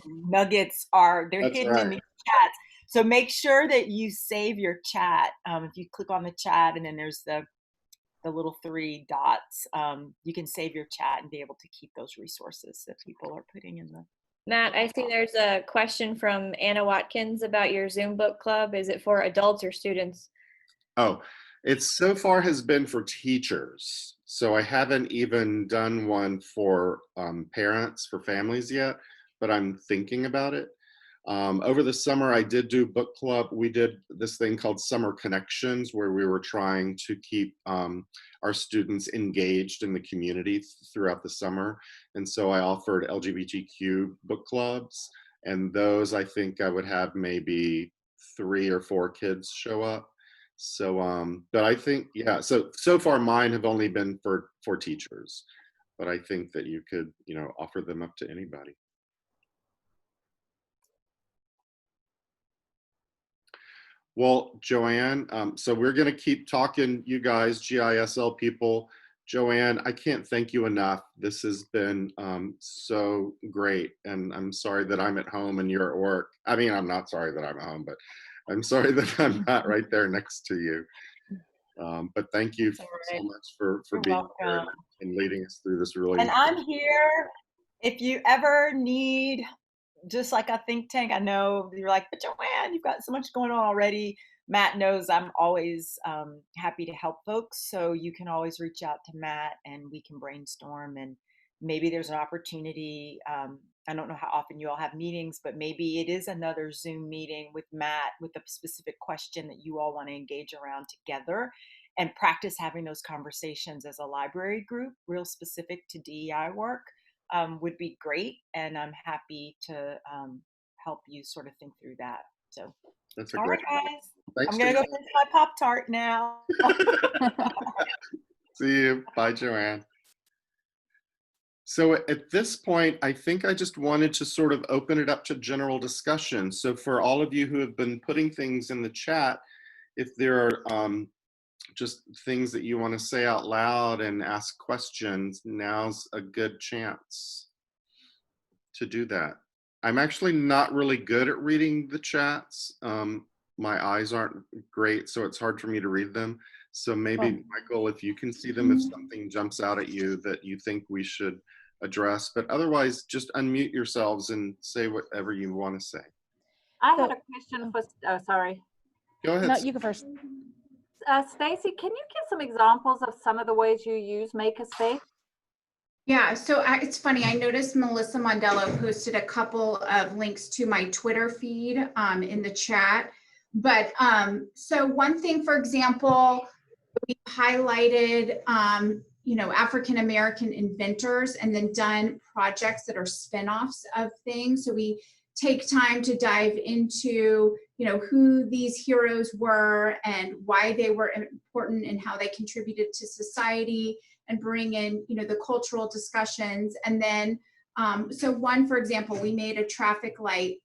nuggets are. They're hidden in these chats. So make sure that you save your chat. If you click on the chat and then there's the little 3 dots, you can save your chat and be able to keep those resources that people are putting in the. Matt, I see there's a question from Anna Watkins about your Zoom book club. Is it for adults or students? Oh, it so far has been for teachers. So I haven't even done one for parents, for families yet, but I'm thinking about it. Over the summer, I did do book club. We did this thing called Summer Connections, where we were trying to keep our students engaged in the community throughout the summer. And so I offered LGBTQ book clubs. And those, I think I would have maybe 3 or 4 kids show up. So, but I think, yeah, so far mine have only been for teachers. But I think that you could, offer them up to anybody. Well, Joanne, so we're going to keep talking, you guys, GISL people. Joanne, I can't thank you enough. This has been so great. And I'm sorry that I'm at home and you're at work. I mean, I'm not sorry that I'm at home, but I'm sorry that I'm not right there next to you. But thank you so much for being here and leading us through this really. And I'm here if you ever need just like a think tank. I know you're like, but Joanne, you've got so much going on already. Matt knows I'm always happy to help folks. So you can always reach out to Matt and we can brainstorm, and maybe there's an opportunity. I don't know how often you all have meetings, but maybe it is another Zoom meeting with Matt with a specific question that you all want to engage around together and practice having those conversations as a library group, real specific to DEI work. Would be great, and I'm happy to help you sort of think through that. So, that's a all great right, guys. Thanks, I'm gonna go finish my Pop-Tart now. See you. Bye, Joanne. So at this point, I think I just wanted to sort of open it up to general discussion. So for all of you who have been putting things in the chat, if there are just things that you want to say out loud and ask questions, now's a good chance to do that. I'm actually not really good at reading the chats. My eyes aren't great, so it's hard for me to read them. So maybe, Michael, if you can see them, if something jumps out at you that you think we should address, but otherwise just unmute yourselves and say whatever you want to say. I had a question for, oh, sorry. Go ahead. No, you go first. Stacy, can you give some examples of some of the ways you use Makerspace? Yeah, so it's funny. I noticed Melissa Mondello posted a couple of links to my Twitter feed in the chat. But so one thing, for example, we highlighted, African-American inventors and then done projects that are spinoffs of things. So we take time to dive into, who these heroes were and why they were important and how they contributed to society, and bring in, the cultural discussions. And then, so one, for example, we made a traffic light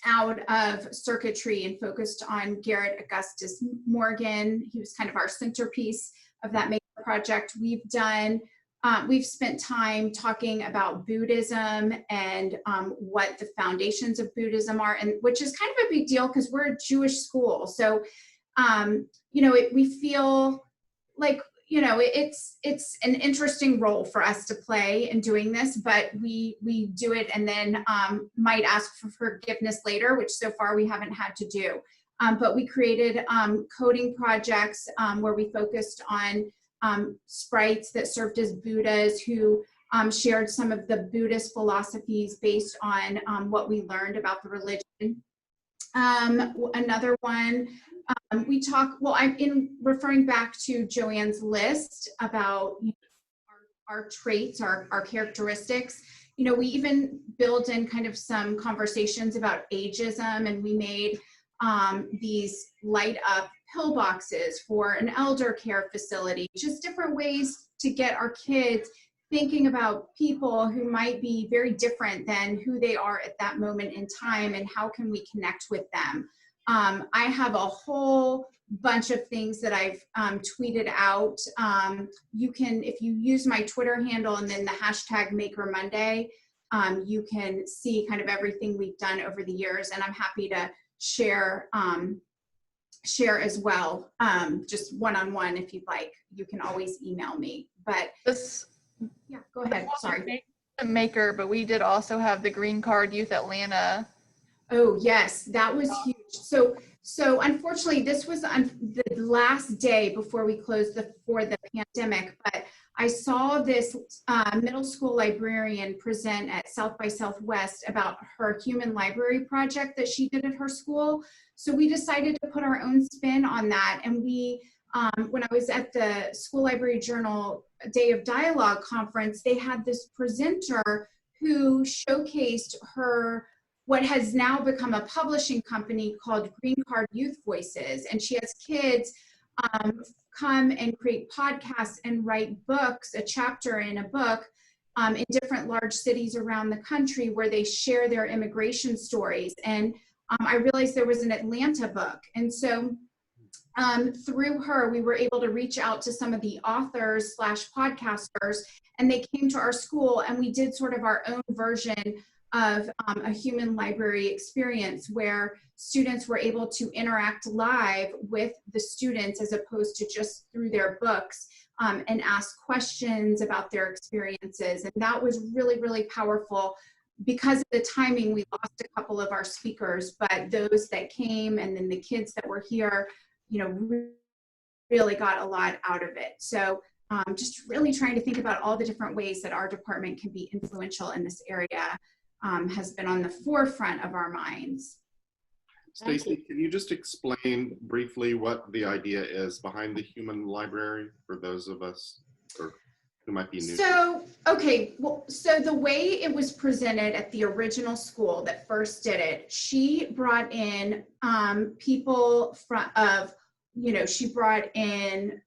out of circuitry and focused on Garrett Augustus Morgan. He was kind of our centerpiece of that major project. We've spent time talking about Buddhism and what the foundations of Buddhism are, and which is kind of a big deal because we're a Jewish school. So, we feel like, it's an interesting role for us to play in doing this, but we do it and then might ask for forgiveness later, which so far we haven't had to do. But we created coding projects where we focused on sprites that served as Buddhas who shared some of the Buddhist philosophies based on what we learned about the religion. Another one, I'm in referring back to Joanne's list about our traits, our characteristics. We even built in kind of some conversations about ageism, and we made these light up pillboxes for an elder care facility, just different ways to get our kids thinking about people who might be very different than who they are at that moment in time, and how can we connect with them. I have a whole bunch of things that I've tweeted out. You can, if you use my Twitter handle and then the hashtag Maker Monday, you can see kind of everything we've done over the years, and I'm happy to share as well, just one-on-one if you'd like. You can always email me. But yeah, go ahead. Sorry. Maker, but we did also have the Green Card Youth Atlanta. Oh yes, that was huge. So unfortunately, this was on the last day before we closed for the pandemic, but I saw this middle school librarian present at South by Southwest about her human library project that she did at her school. So we decided to put our own spin on that. And we, when I was at the School Library Journal Day of Dialogue conference, they had this presenter who showcased what has now become a publishing company called Green Card Youth Voices. And she has kids come and create podcasts and write books, a chapter in a book, in different large cities around the country where they share their immigration stories. And I realized there was an Atlanta book. And so through her, we were able to reach out to some of the authors / podcasters, and they came to our school, and we did sort of our own version of a human library experience where students were able to interact live with the students as opposed to just through their books, and ask questions about their experiences. And that was really, really powerful. Because of the timing, we lost a couple of our speakers, but those that came and then the kids that were here, really got a lot out of it. So just really trying to think about all the different ways that our department can be influential in this area has been on the forefront of our minds. Stacy, can you just explain briefly what the idea is behind the human library for those of us who might be new? So the way it was presented at the original school that first did it, she brought in people she brought in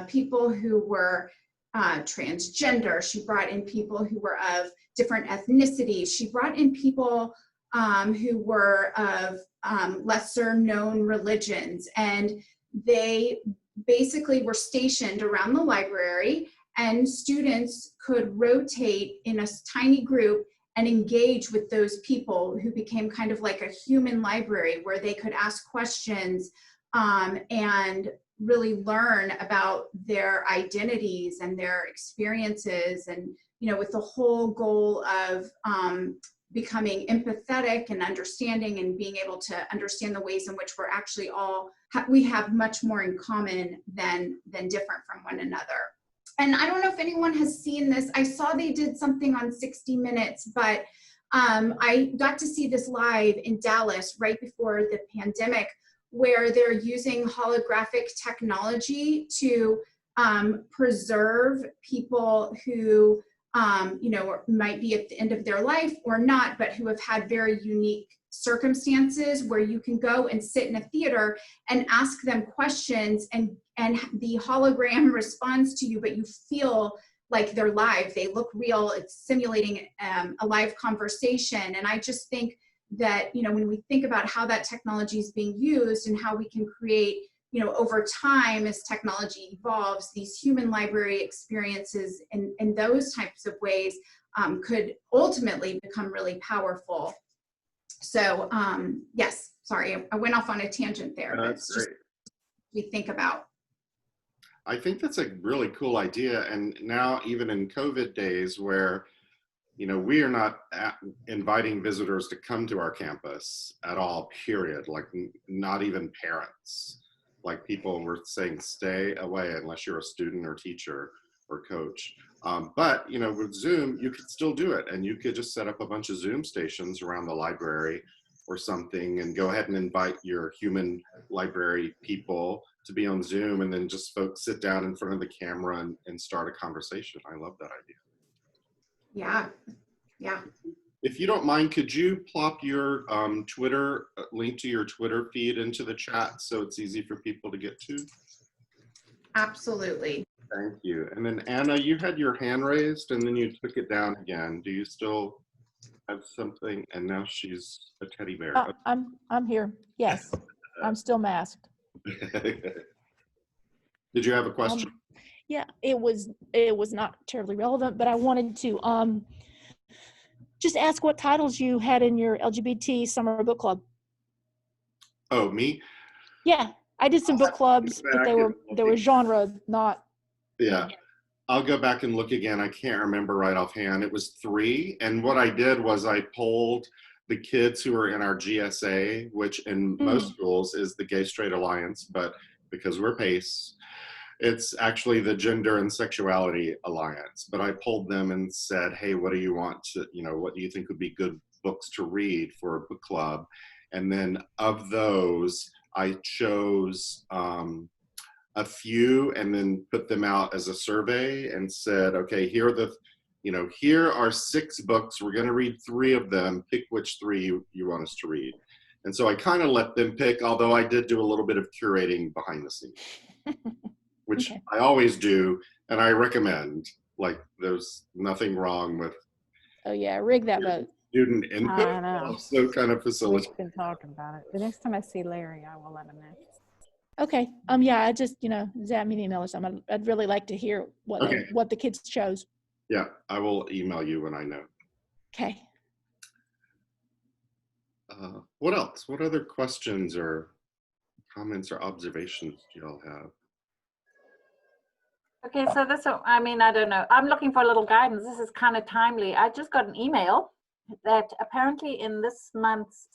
people who were transgender. She brought in people who were of different ethnicities. She brought in people who were of lesser known religions, and they basically were stationed around the library, and students could rotate in a tiny group and engage with those people who became kind of like a human library where they could ask questions and really learn about their identities and their experiences, and with the whole goal of becoming empathetic and understanding and being able to understand the ways in which we're actually we have much more in common than different from one another. And I don't know if anyone has seen this. I saw they did something on 60 Minutes, but I got to see this live in Dallas right before the pandemic, where they're using holographic technology to preserve people who might be at the end of their life or not, but who have had very unique circumstances, where you can go and sit in a theater and ask them questions, and the hologram responds to you, but you feel like they're live. They look real. It's simulating a live conversation. And I just think that, you know, when we think about how that technology is being used and how we can create, you know, over time as technology evolves, these human library experiences in those types of ways could ultimately become really powerful. So yes, sorry, I went off on a tangent there, but it's just we think about. I think that's a really cool idea. And now even in COVID days where, you know, we are not inviting visitors to come to our campus at all, period. Like not even parents. Like people were saying, stay away unless you're a student or teacher or coach. But, you know, with Zoom, you could still do it. And you could just set up a bunch of Zoom stations around the library or something and go ahead and invite your human library people to be on Zoom, and then just folks sit down in front of the camera and start a conversation. I love that idea. Yeah, yeah. If you don't mind, could you plop your Twitter, link to your Twitter feed into the chat so it's easy for people to get to? Absolutely. Thank you. And then Anna, you had your hand raised and then you took it down again. Do you still have something? And now she's a teddy bear. I'm here. Yes, I'm still masked. Did you have a question? Yeah, it was not terribly relevant, but I wanted to just ask what titles you had in your LGBT summer book club. Oh, me? Yeah, I did some book clubs, but they were genre, not. Yeah. I'll go back and look again. I can't remember right offhand. It was 3. And what I did was I polled the kids who are in our GSA, which in most schools is the Gay Straight Alliance, but because we're PACE, it's actually the Gender and Sexuality Alliance. But I polled them and said, hey, what do you want to, you know, what do you think would be good books to read for a book club? And then of those, I chose a few and then put them out as a survey and said, okay, here are the, you know, here are 6 books. We're going to read 3 of them. Pick which 3 you want us to read. And so I kind of let them pick, although I did do a little bit of curating behind the scenes, which I always do. And I recommend, like, there's nothing wrong with. Oh yeah, rig that vote. Student input. I know. Also kind of facilitate. We've been talking about it. The next time I see Larry, I will let him know. Okay. Yeah, I just, you know, zap me an email or something. I'd really like to hear what the kids chose. Yeah, I will email you when I know. Okay. What else? What other questions or comments or observations do y'all have? Okay, so this, I mean, I don't know. I'm looking for a little guidance. This is kind of timely. I just got an email that apparently in this month's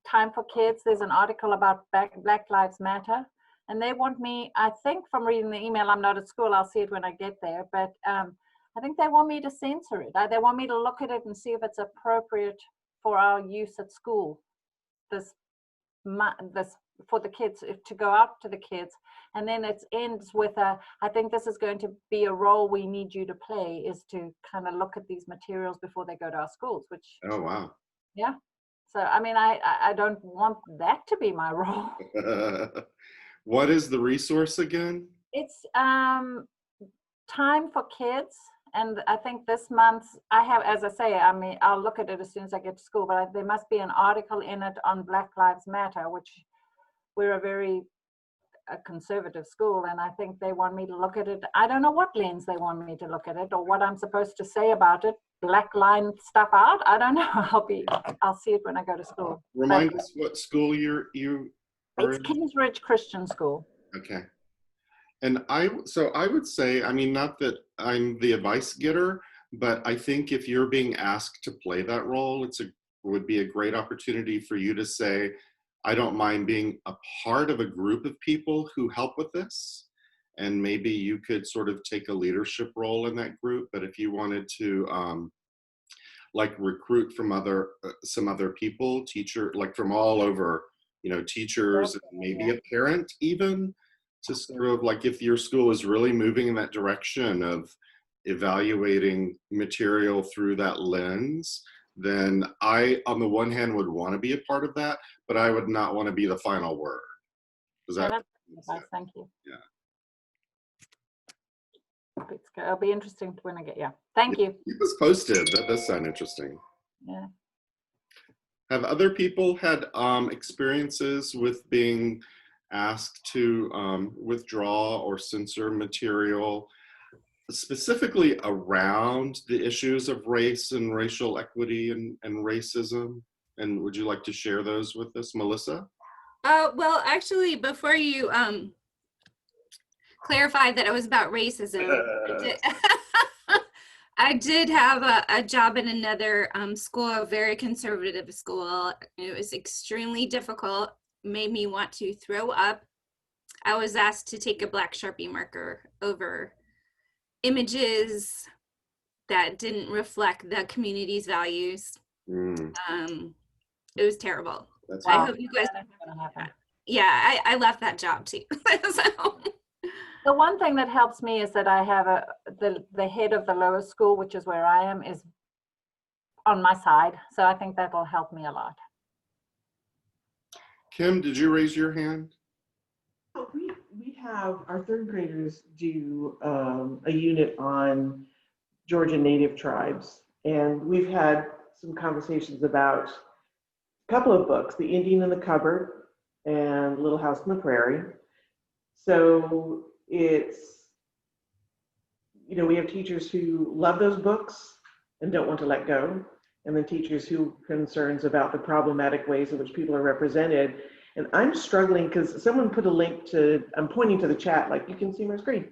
Time for Kids, there's an article about Black Lives Matter. And they want me, I think from reading the email, I'm not at school, I'll see it when I get there, but I think they want me to censor it. They want me to look at it and see if it's appropriate for our use at school. This for the kids, to go out to the kids. And then it ends with I think this is going to be a role we need you to play, is to kind of look at these materials before they go to our schools, which. Oh, wow. Yeah. So, I mean, I don't want that to be my role. What is the resource again? It's Time for Kids. And I think this month I have, as I say, I mean, I'll look at it as soon as I get to school, but there must be an article in it on Black Lives Matter, which we're a very conservative school. And I think they want me to look at it. I don't know what lens they want me to look at it or what I'm supposed to say about it. Black line stuff out. I don't know. I'll see it when I go to school. Remind us what school you are in? It's Kingsbridge Christian School. Okay. And I would say, I mean, not that I'm the advice getter, but I think if you're being asked to play that role, would be a great opportunity for you to say, I don't mind being a part of a group of people who help with this. And maybe you could sort of take a leadership role in that group. But if you wanted to like recruit from some other people, like from all over, you know, teachers, and maybe a parent even, to sort of like, if your school is really moving in that direction of evaluating material through that lens, then I, on the one hand, would want to be a part of that, but I would not want to be the final word. Does that? Nice, thank you. Yeah. It'll be interesting when I get, Thank you. Keep us posted. That does sound interesting. Yeah. Have other people had experiences with being asked to withdraw or censor material specifically around the issues of race and racial equity and racism? And would you like to share those with us, Melissa? Well, actually, before you clarified that it was about racism, I did have a job in another school, a very conservative school. It was extremely difficult, made me want to throw up. I was asked to take a black Sharpie marker over images that didn't reflect the community's values. It was terrible. I hope you guys, yeah, I left that job too. So. The one thing that helps me is that I have the head of the lower school, which is where I am, is on my side. So I think that will help me a lot. Kim, did you raise your hand? We have our third graders do a unit on Georgia Native tribes. And we've had some conversations about a couple of books, The Indian in the Cupboard and Little House on the Prairie. So it's, you know, we have teachers who love those books and don't want to let go, and then teachers who are concerns about the problematic ways in which people are represented. And I'm struggling because someone put a link to, I'm pointing to the chat, like you can see my screen.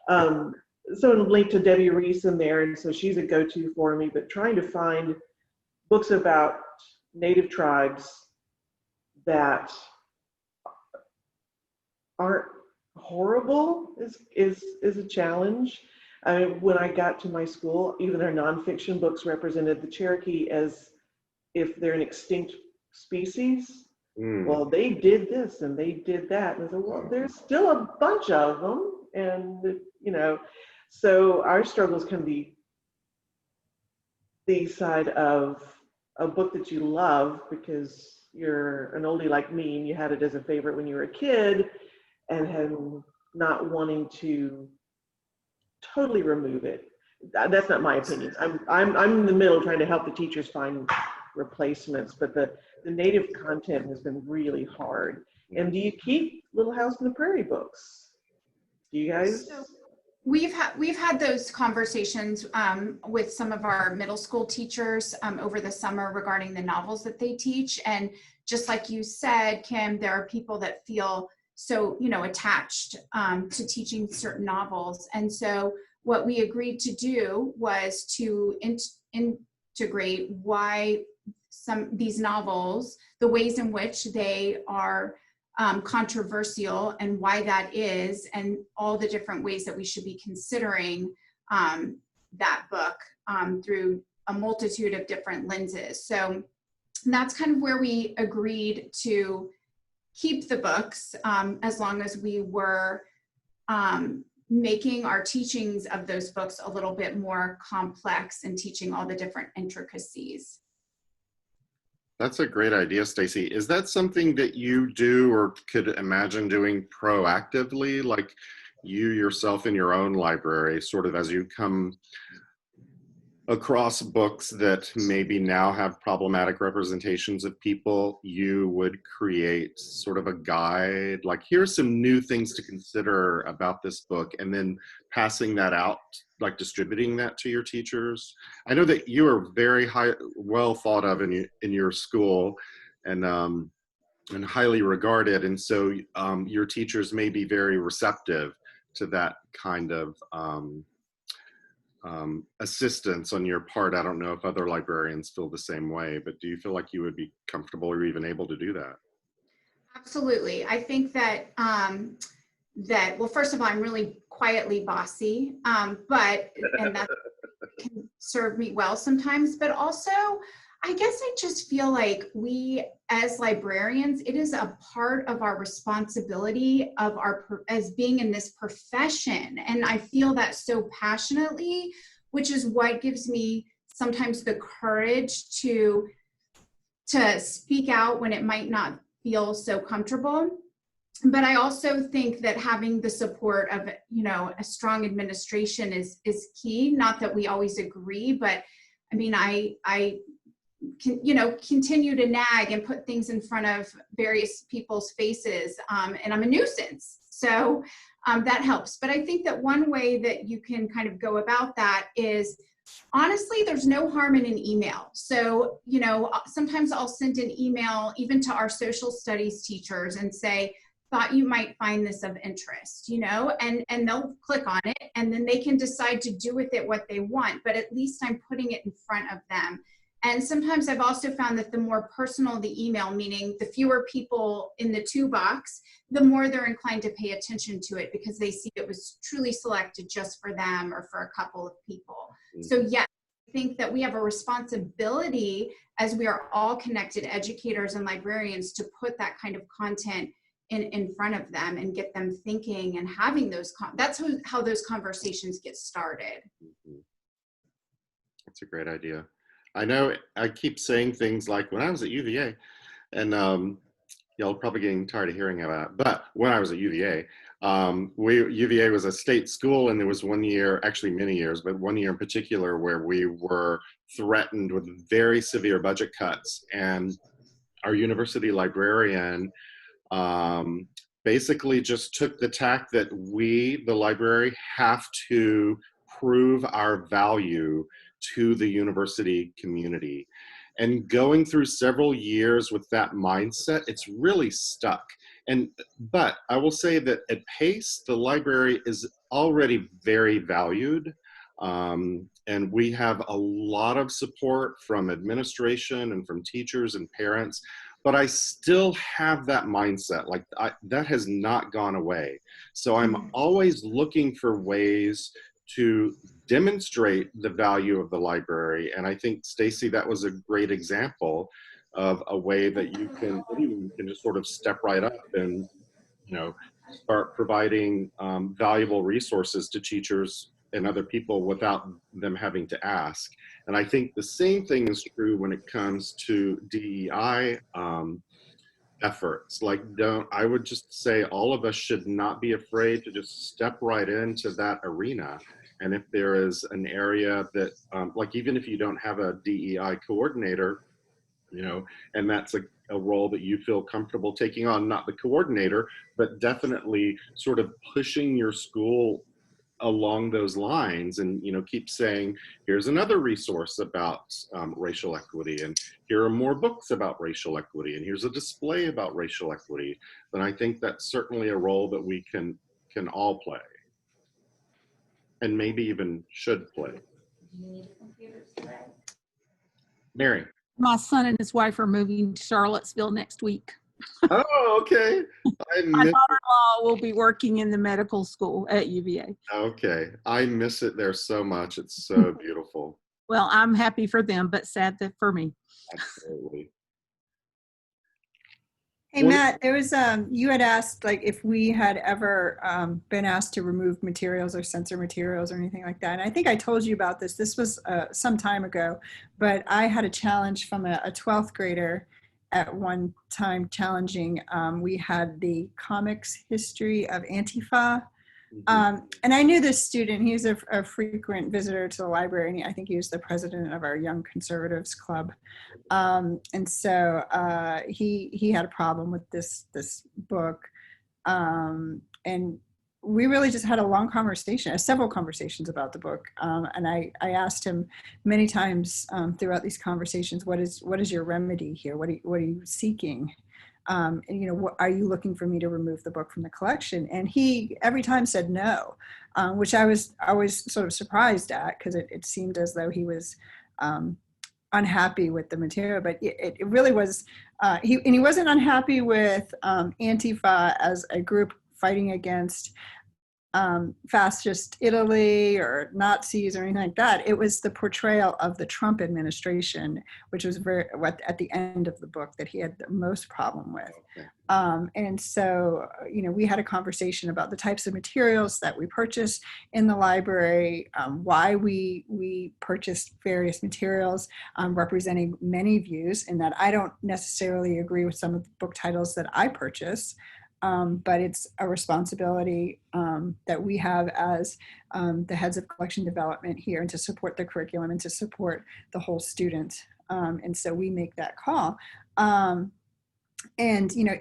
Someone linked to Debbie Reese in there, and so she's a go-to for me, but trying to find books about Native tribes that aren't horrible is a challenge. I mean, when I got to my school, even our nonfiction books represented the Cherokee as if they're an extinct species. Well, they did this and they did that. And I said, well, there's still a bunch of them. And, you know, so our struggles can be the side of a book that you love because you're an oldie like me and you had it as a favorite when you were a kid, and had not wanting to totally remove it. That's not my opinion. I'm in the middle trying to help the teachers find replacements, but the Native content has been really hard. And do you keep Little House on the Prairie books? Do you guys? So we've had those conversations with some of our middle school teachers over the summer regarding the novels that they teach. And just like you said, Kim, there are people that feel so, you know, attached to teaching certain novels. And so what we agreed to do was to integrate why these novels, the ways in which they are controversial and why that is, and all the different ways that we should be considering that book through a multitude of different lenses. So that's kind of where we agreed to keep the books as long as we were making our teachings of those books a little bit more complex and teaching all the different intricacies. That's a great idea, Stacy. Is that something that you do or could imagine doing proactively, like you yourself in your own library, sort of as you come across books that maybe now have problematic representations of people, you would create sort of a guide, like here's some new things to consider about this book, and then passing that out, like distributing that to your teachers? I know that you are very well thought of in your school and highly regarded, and so your teachers may be very receptive to that kind of assistance on your part. I don't know if other librarians feel the same way, but do you feel like you would be comfortable or even able to do that? Absolutely. I think that, well, first of all, I'm really quietly bossy, and that can serve me well sometimes, but also, I guess I just feel like we as librarians, it is a part of our responsibility of as being in this profession. And I feel that so passionately, which is what gives me sometimes the courage to speak out when it might not feel so comfortable. But I also think that having the support of, you know, a strong administration is key. Not that we always agree, but I mean, I continue to nag and put things in front of various people's faces, and I'm a nuisance. So that helps. But I think that one way that you can kind of go about that is, honestly, there's no harm in an email. So, sometimes I'll send an email even to our social studies teachers and say, thought you might find this of interest, and they'll click on it, and then they can decide to do with it what they want, but at least I'm putting it in front of them. And sometimes I've also found that the more personal the email, meaning the fewer people in the to box, the more they're inclined to pay attention to it because they see it was truly selected just for them or for a couple of people. So yeah, I think that we have a responsibility, as we are all connected educators and librarians, to put that kind of content in front of them and get them thinking and having those, that's how those conversations get started. That's a great idea. I know I keep saying things like when I was at UVA, and y'all probably getting tired of hearing about it, but when I was at UVA, UVA was a state school, and there was one year, actually many years, but one year in particular where we were threatened with very severe budget cuts, and our university librarian basically just took the tack that we, the library, have to prove our value to the university community. And going through several years with that mindset, it's really stuck. But I will say that at Pace, the library is already very valued. And we have a lot of support from administration and from teachers and parents, but I still have that mindset, like that has not gone away. So I'm always looking for ways to demonstrate the value of the library. And I think, Stacy, that was a great example of a way that you can just sort of step right up and, start providing valuable resources to teachers and other people without them having to ask. And I think the same thing is true when it comes to DEI efforts. I would just say all of us should not be afraid to just step right into that arena. And if there is an area that, even if you don't have a DEI coordinator, and that's a role that you feel comfortable taking on, not the coordinator, but definitely sort of pushing your school along those lines, and keep saying, here's another resource about racial equity, and here are more books about racial equity, and here's a display about racial equity, then I think that's certainly a role that we can all play, and maybe even should play. Mary. My son and his wife are moving to Charlottesville next week. Oh, okay. My daughter-in-law will be working in the medical school at UVA. Okay. I miss it there so much. It's so beautiful. Well, I'm happy for them, but sad for me. Absolutely. Hey, Matt, there was, you had asked if we had ever been asked to remove materials or censor materials or anything like that. And I think I told you about this. This was some time ago, but I had a challenge from a 12th grader at one time challenging. We had the comics history of Antifa. And I knew this student. He was a frequent visitor to the library, and I think he was the president of our Young Conservatives Club. And so he had a problem with this book, and we really just had a long conversation, several conversations about the book. And I asked him many times throughout these conversations, what is your remedy here? What are you seeking? And what are you looking for me to remove the book from the collection? And he every time said no, which I was always sort of surprised at, because it seemed as though he was unhappy with the material. But it really was, he wasn't unhappy with Antifa as a group fighting against fascist Italy or Nazis or anything like that. It was the portrayal of the Trump administration, which was at the end of the book that he had the most problem with. And so, we had a conversation about the types of materials that we purchase in the library, why we purchased various materials representing many views, and that I don't necessarily agree with some of the book titles that I purchase. But it's a responsibility that we have as the heads of collection development here, and to support the curriculum and to support the whole student And so we make that call. And, you know,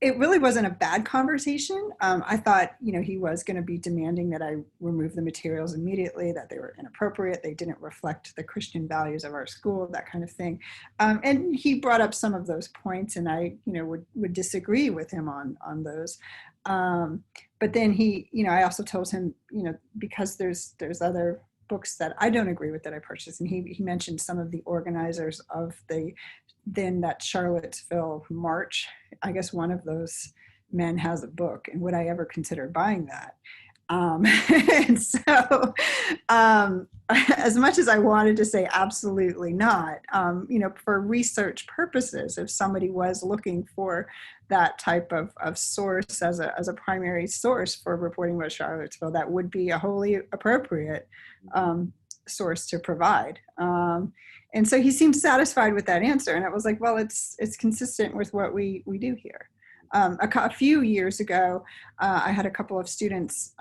it really wasn't a bad conversation. I thought, you know, he was going to be demanding that I remove the materials immediately, that they were inappropriate, they didn't reflect the Christian values of our school, that kind of thing. And he brought up some of those points, and I, you know, would disagree with him on those. But then he, you know, I also told him, you know, because there's other books that I don't agree with that I purchased, and he mentioned some of the organizers of that Charlottesville march. I guess one of those men has a book, and would I ever consider buying that? And so as much as I wanted to say absolutely not, you know, for research purposes, if somebody was looking for that type of source as a primary source for reporting about Charlottesville, that would be a wholly appropriate source to provide. And so he seemed satisfied with that answer. And it was like, well, it's consistent with what we do here. A few years ago, I had a couple of students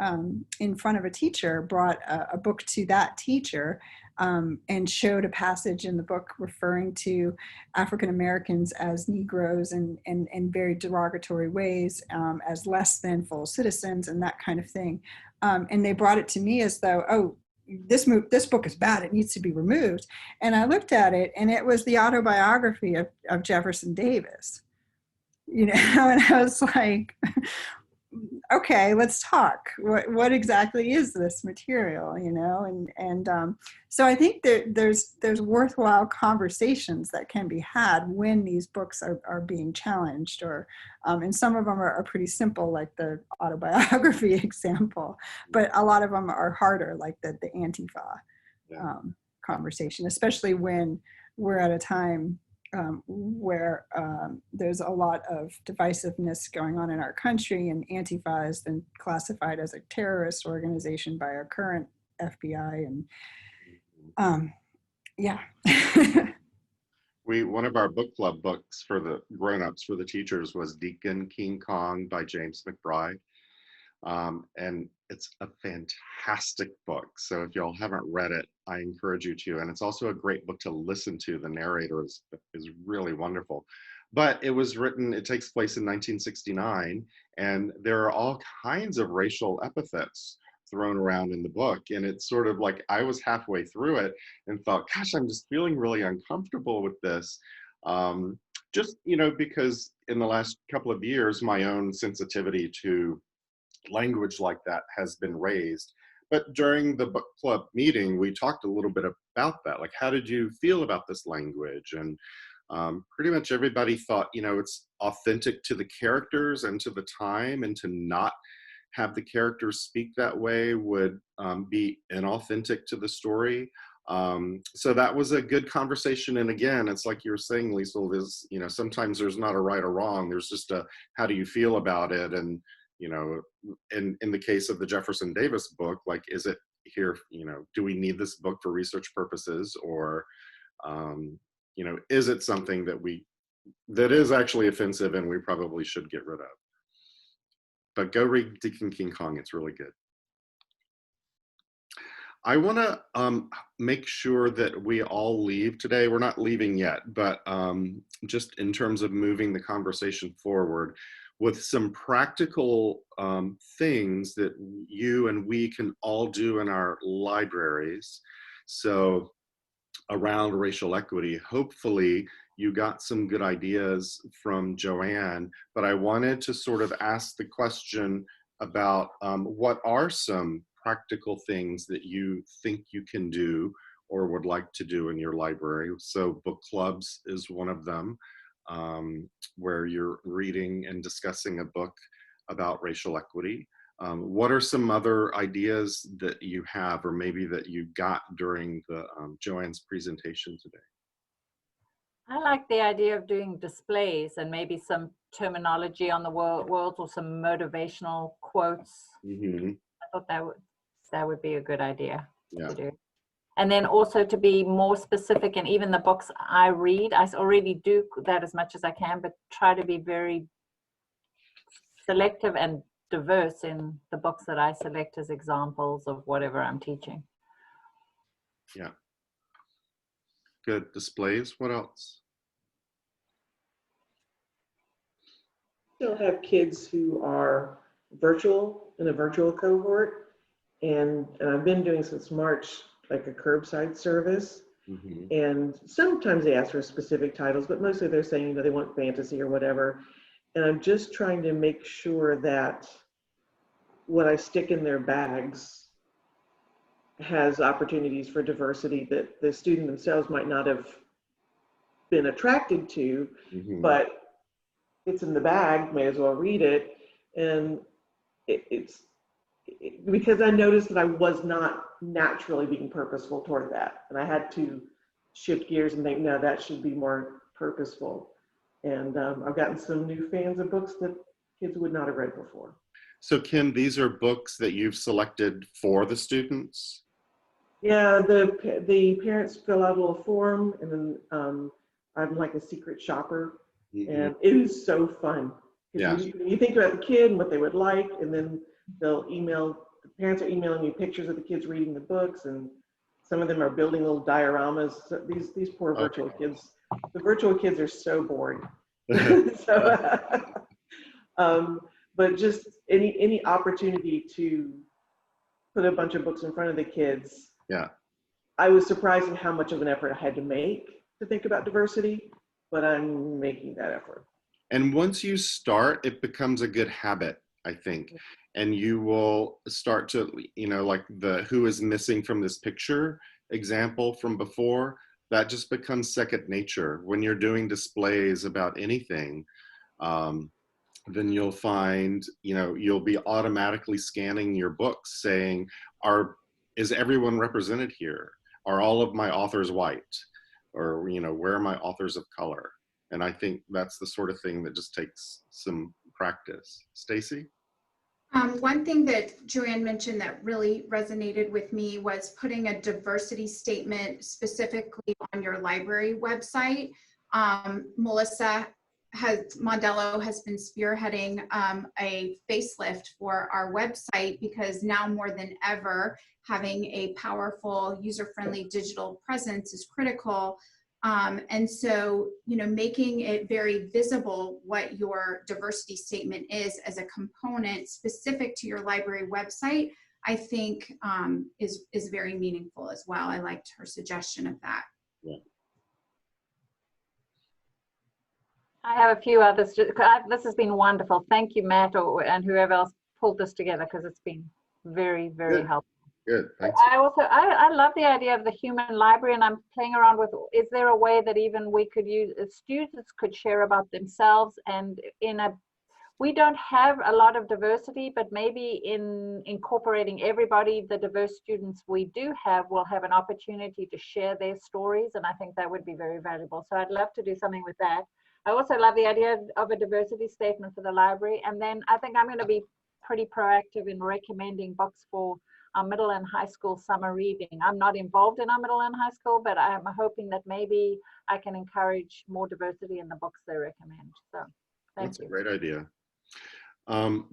in front of a teacher, brought a book to that teacher and showed a passage in the book referring to African Americans as Negroes and in very derogatory ways, as less than full citizens and that kind of thing. And they brought it to me as though, oh, this book is bad, it needs to be removed. And I looked at it, and it was the autobiography of Jefferson Davis. You know, and I was like, okay, let's talk. What exactly is this material? You know, and so I think there's worthwhile conversations that can be had when these books are being challenged, or and some of them are pretty simple, like the autobiography example, but a lot of them are harder, like the Antifa conversation, especially when we're at a time where there's a lot of divisiveness going on in our country, and Antifa has been classified as a terrorist organization by our current FBI, and yeah. One of our book club books for the grown-ups, for the teachers, was Deacon King Kong by James McBride. And it's a fantastic book. So if y'all haven't read it, I encourage you to. And it's also a great book to listen to. The narrator is really wonderful. But it was written, it takes place in 1969, and there are all kinds of racial epithets thrown around in the book. And it's sort of like, I was halfway through it and thought, gosh, I'm just feeling really uncomfortable with this. Just, you know, because in the last couple of years, my own sensitivity to language like that has been raised. But during the book club meeting, we talked a little bit about that. Like, how did you feel about this language? And pretty much everybody thought, you know, it's authentic to the characters and to the time, and to not have the characters speak that way would be inauthentic to the story. So that was a good conversation. And again, it's like you were saying, Liesl, is, you know, sometimes there's not a right or wrong. There's just a, how do you feel about it? And, you know, in the case of the Jefferson Davis book, like, is it here, you know, do we need this book for research purposes? Or, you know, is it something that is actually offensive and we probably should get rid of? But go read Deacon King Kong, it's really good. I want to make sure that we all leave today. We're not leaving yet, but just in terms of moving the conversation forward with some practical things that you and we can all do in our libraries. So around racial equity, hopefully you got some good ideas from Joanne, but I wanted to sort of ask the question about what are some practical things that you think you can do or would like to do in your library. So book clubs is one of them, where you're reading and discussing a book about racial equity. What are some other ideas that you have, or maybe that you got during the Joanne's presentation today? I like the idea of doing displays and maybe some terminology on the world or some motivational quotes. Mm-hmm. I thought that would be a good idea to do. And then also to be more specific, and even the books I read, I already do that as much as I can, but try to be very selective and diverse in the books that I select as examples of whatever I'm teaching. Yeah. Good. Displays. What else? Still have kids who are virtual in a virtual cohort, and I've been doing since March like a curbside service. Mm-hmm. And sometimes they ask for specific titles, but mostly they're saying, you know, they want fantasy or whatever. And I'm just trying to make sure that what I stick in their bags has opportunities for diversity that the student themselves might not have been attracted to, Mm-hmm. but it's in the bag, may as well read it. And because I noticed that I was not naturally being purposeful toward that. And I had to shift gears and think, no, that should be more purposeful. And I've gotten some new fans of books that kids would not have read before. So Kim, these are books that you've selected for the students? Yeah, the parents fill out a little form, and then I'm like a secret shopper. Mm-hmm. And it is so fun. Yeah. You think about the kid and what they would like, and then they'll email, the parents are emailing you pictures of the kids reading the books, and some of them are building little dioramas. So these poor virtual kids, the virtual kids are so bored. But just any opportunity to put a bunch of books in front of the kids. Yeah. I was surprised at how much of an effort I had to make to think about diversity, but I'm making that effort. And once you start, it becomes a good habit, I think. And you will start to, you know, like the who is missing from this picture example from before, that just becomes second nature. When you're doing displays about anything, then you'll find, you know, you'll be automatically scanning your books saying, is everyone represented here? Are all of my authors white? Or, you know, where are my authors of color? And I think that's the sort of thing that just takes some practice. Stacy? One thing that Joanne mentioned that really resonated with me was putting a diversity statement specifically on your library website. Melissa Mondello has been spearheading a facelift for our website, because now more than ever, having a powerful user-friendly digital presence is critical. And so, you know, making it very visible what your diversity statement is as a component specific to your library website, I think is very meaningful as well. I liked her suggestion of that. Yeah. I have a few others. This has been wonderful. Thank you, Matt, and whoever else pulled this together, because it's been very, very helpful. Good, thanks. I love the idea of the human library, and I'm playing around with, is there a way that even we could use, students could share about themselves, and we don't have a lot of diversity, but maybe in incorporating everybody, the diverse students we do have will have an opportunity to share their stories, and I think that would be very valuable. So I'd love to do something with that. I also love the idea of a diversity statement for the library, and then I think I'm going to be pretty proactive in recommending books for our middle and high school summer reading. I'm not involved in our middle and high school, but I'm hoping that maybe I can encourage more diversity in the books they recommend. So thank you. That's a great idea.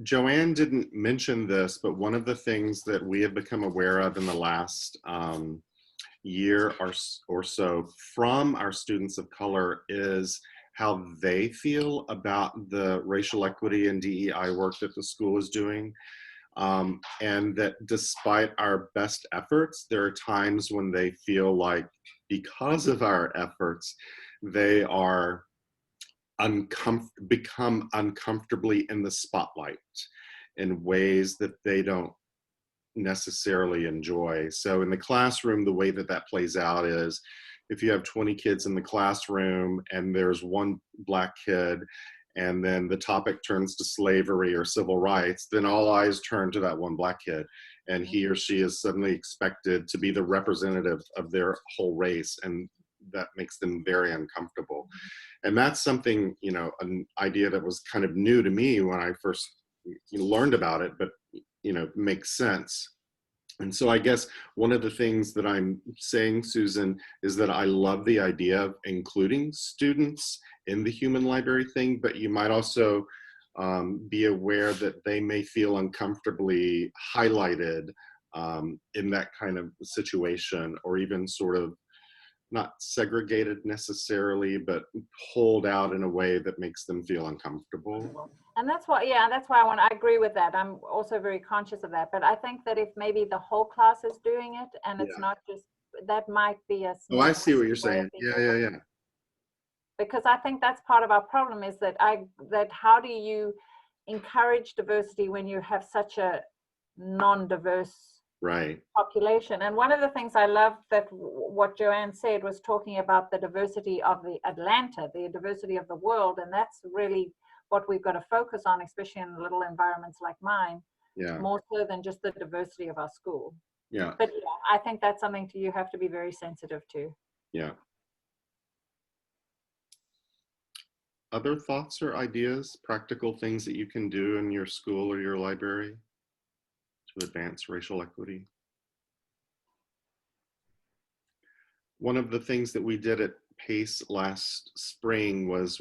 Joanne didn't mention this, but one of the things that we have become aware of in the last year or so from our students of color is how they feel about the racial equity and DEI work that the school is doing. And that despite our best efforts, there are times when they feel like because of our efforts, they are become uncomfortably in the spotlight in ways that they don't necessarily enjoy. So in the classroom, the way that that plays out is if you have 20 kids in the classroom and there's one Black kid, and then the topic turns to slavery or civil rights, then all eyes turn to that one Black kid, and he or she is suddenly expected to be the representative of their whole race, and that makes them very uncomfortable. And that's something, you know, an idea that was kind of new to me when I first learned about it, but, you know, makes sense. And so I guess one of the things that I'm saying, Susan, is that I love the idea of including students in the human library thing, but you might also be aware that they may feel uncomfortably highlighted in that kind of situation, or even sort of not segregated necessarily, but pulled out in a way that makes them feel uncomfortable. And that's why, I agree with that. I'm also very conscious of that. But I think that if maybe the whole class is doing it and it's not just, that might be a Oh, I see what you're way of saying. Yeah. because I think that's part of our problem is that how do you encourage diversity when you have such a non-diverse population? And one of the things I love that what Joanne said was talking about the diversity of the Atlanta, the diversity of the world, and that's really what we've got to focus on, especially in little environments like mine, more so than just the diversity of our school. But I think that's something you have to be very sensitive to. Other thoughts or ideas, practical things that you can do in your school or your library to advance racial equity? One of the things that we did at PACE last spring was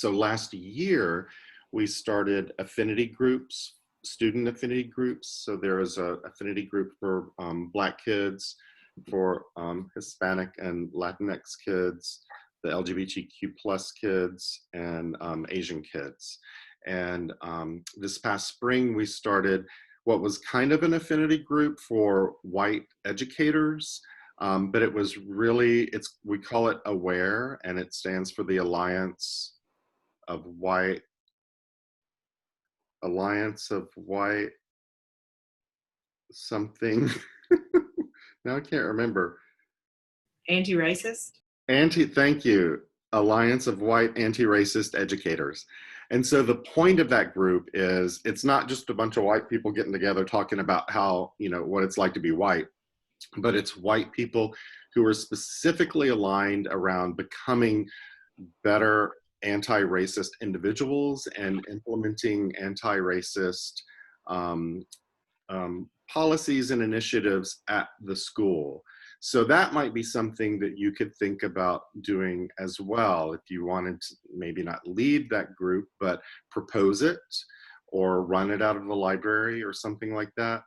last year, we started affinity groups, student affinity groups. So there is a affinity group for Black kids, for Hispanic and Latinx kids, the LGBTQ plus kids, and Asian kids. And this past spring, we started what was kind of an affinity group for white educators, but it was really, we call it AWARE, and it stands for the Alliance of White something. Now I can't remember. Anti-racist? Thank you. Alliance of White Anti-Racist Educators. And so the point of that group is, it's not just a bunch of white people getting together talking about how, what it's like to be white, but it's white people who are specifically aligned around becoming better anti-racist individuals and implementing anti-racist policies and initiatives at the school. So that might be something that you could think about doing as well if you wanted to maybe not lead that group, but propose it or run it out of the library or something like that.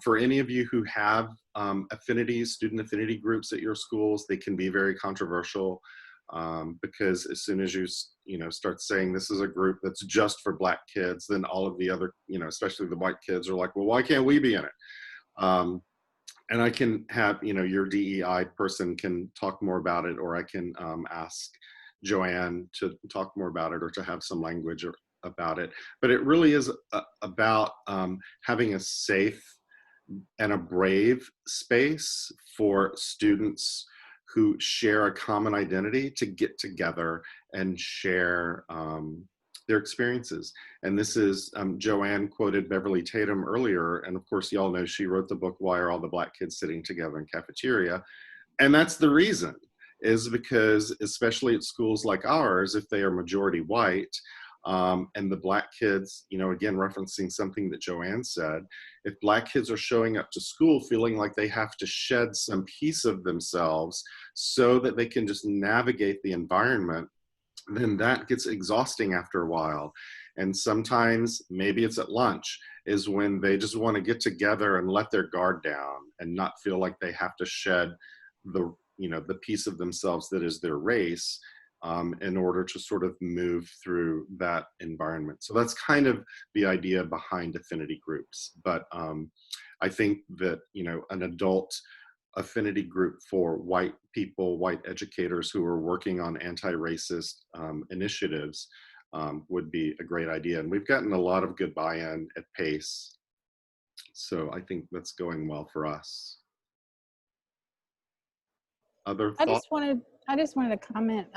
For any of you who have student affinity groups at your schools, they can be very controversial because as soon as you start saying this is a group that's just for Black kids, then all of the other, especially the white kids are like, well, why can't we be in it? And I can have, your DEI person can talk more about it, or I can ask Joanne to talk more about it or to have some language about it. But it really is about having a safe and a brave space for students who share a common identity to get together and share their experiences. And this is, Joanne quoted Beverly Tatum earlier, and of course y'all know she wrote the book, Why Are All the Black Kids Sitting Together in Cafeteria? And that's the reason, is because especially at schools like ours, if they are majority white, and the Black kids, again, referencing something that Joanne said, if Black kids are showing up to school feeling like they have to shed some piece of themselves so that they can just navigate the environment, then that gets exhausting after a while. And sometimes, maybe it's at lunch, is when they just want to get together and let their guard down and not feel like they have to shed the piece of themselves that is their race in order to sort of move through that environment. So that's kind of the idea behind affinity groups. But I think that, an adult affinity group for white people, white educators who are working on anti-racist initiatives would be a great idea. And we've gotten a lot of good buy-in at PACE. So I think that's going well for us. Other thoughts? I just wanted to comment.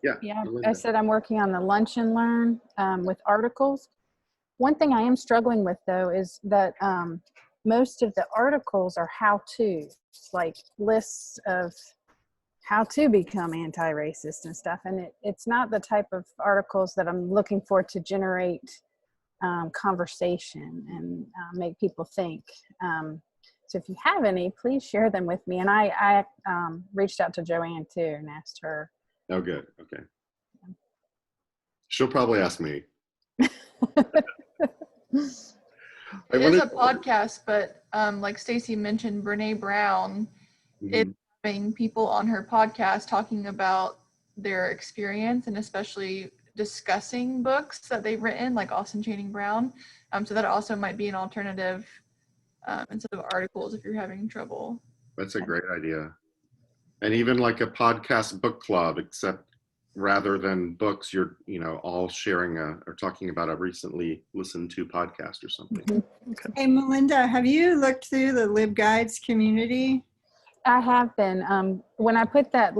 Yeah, I said I'm working on the Lunch and Learn with articles. One thing I am struggling with though is that most of the articles are how-tos, like lists of how to become anti-racist and stuff. And it's not the type of articles that I'm looking for to generate conversation and make people think. So if you have any, please share them with me. And I reached out to Joanne too and asked her. Oh, good. Okay. She'll probably ask me. It is a podcast, but like Stacy mentioned, Brene Brown is having people on her podcast talking about their experience and especially discussing books that they've written, like Austin Channing Brown. So that also might be an alternative instead of articles if you're having trouble. That's a great idea. And even like a podcast book club, except rather than books, you're, all sharing or talking about a recently listened to podcast or something. Hey, Melinda, have you looked through the LibGuides community? I have been. When I put that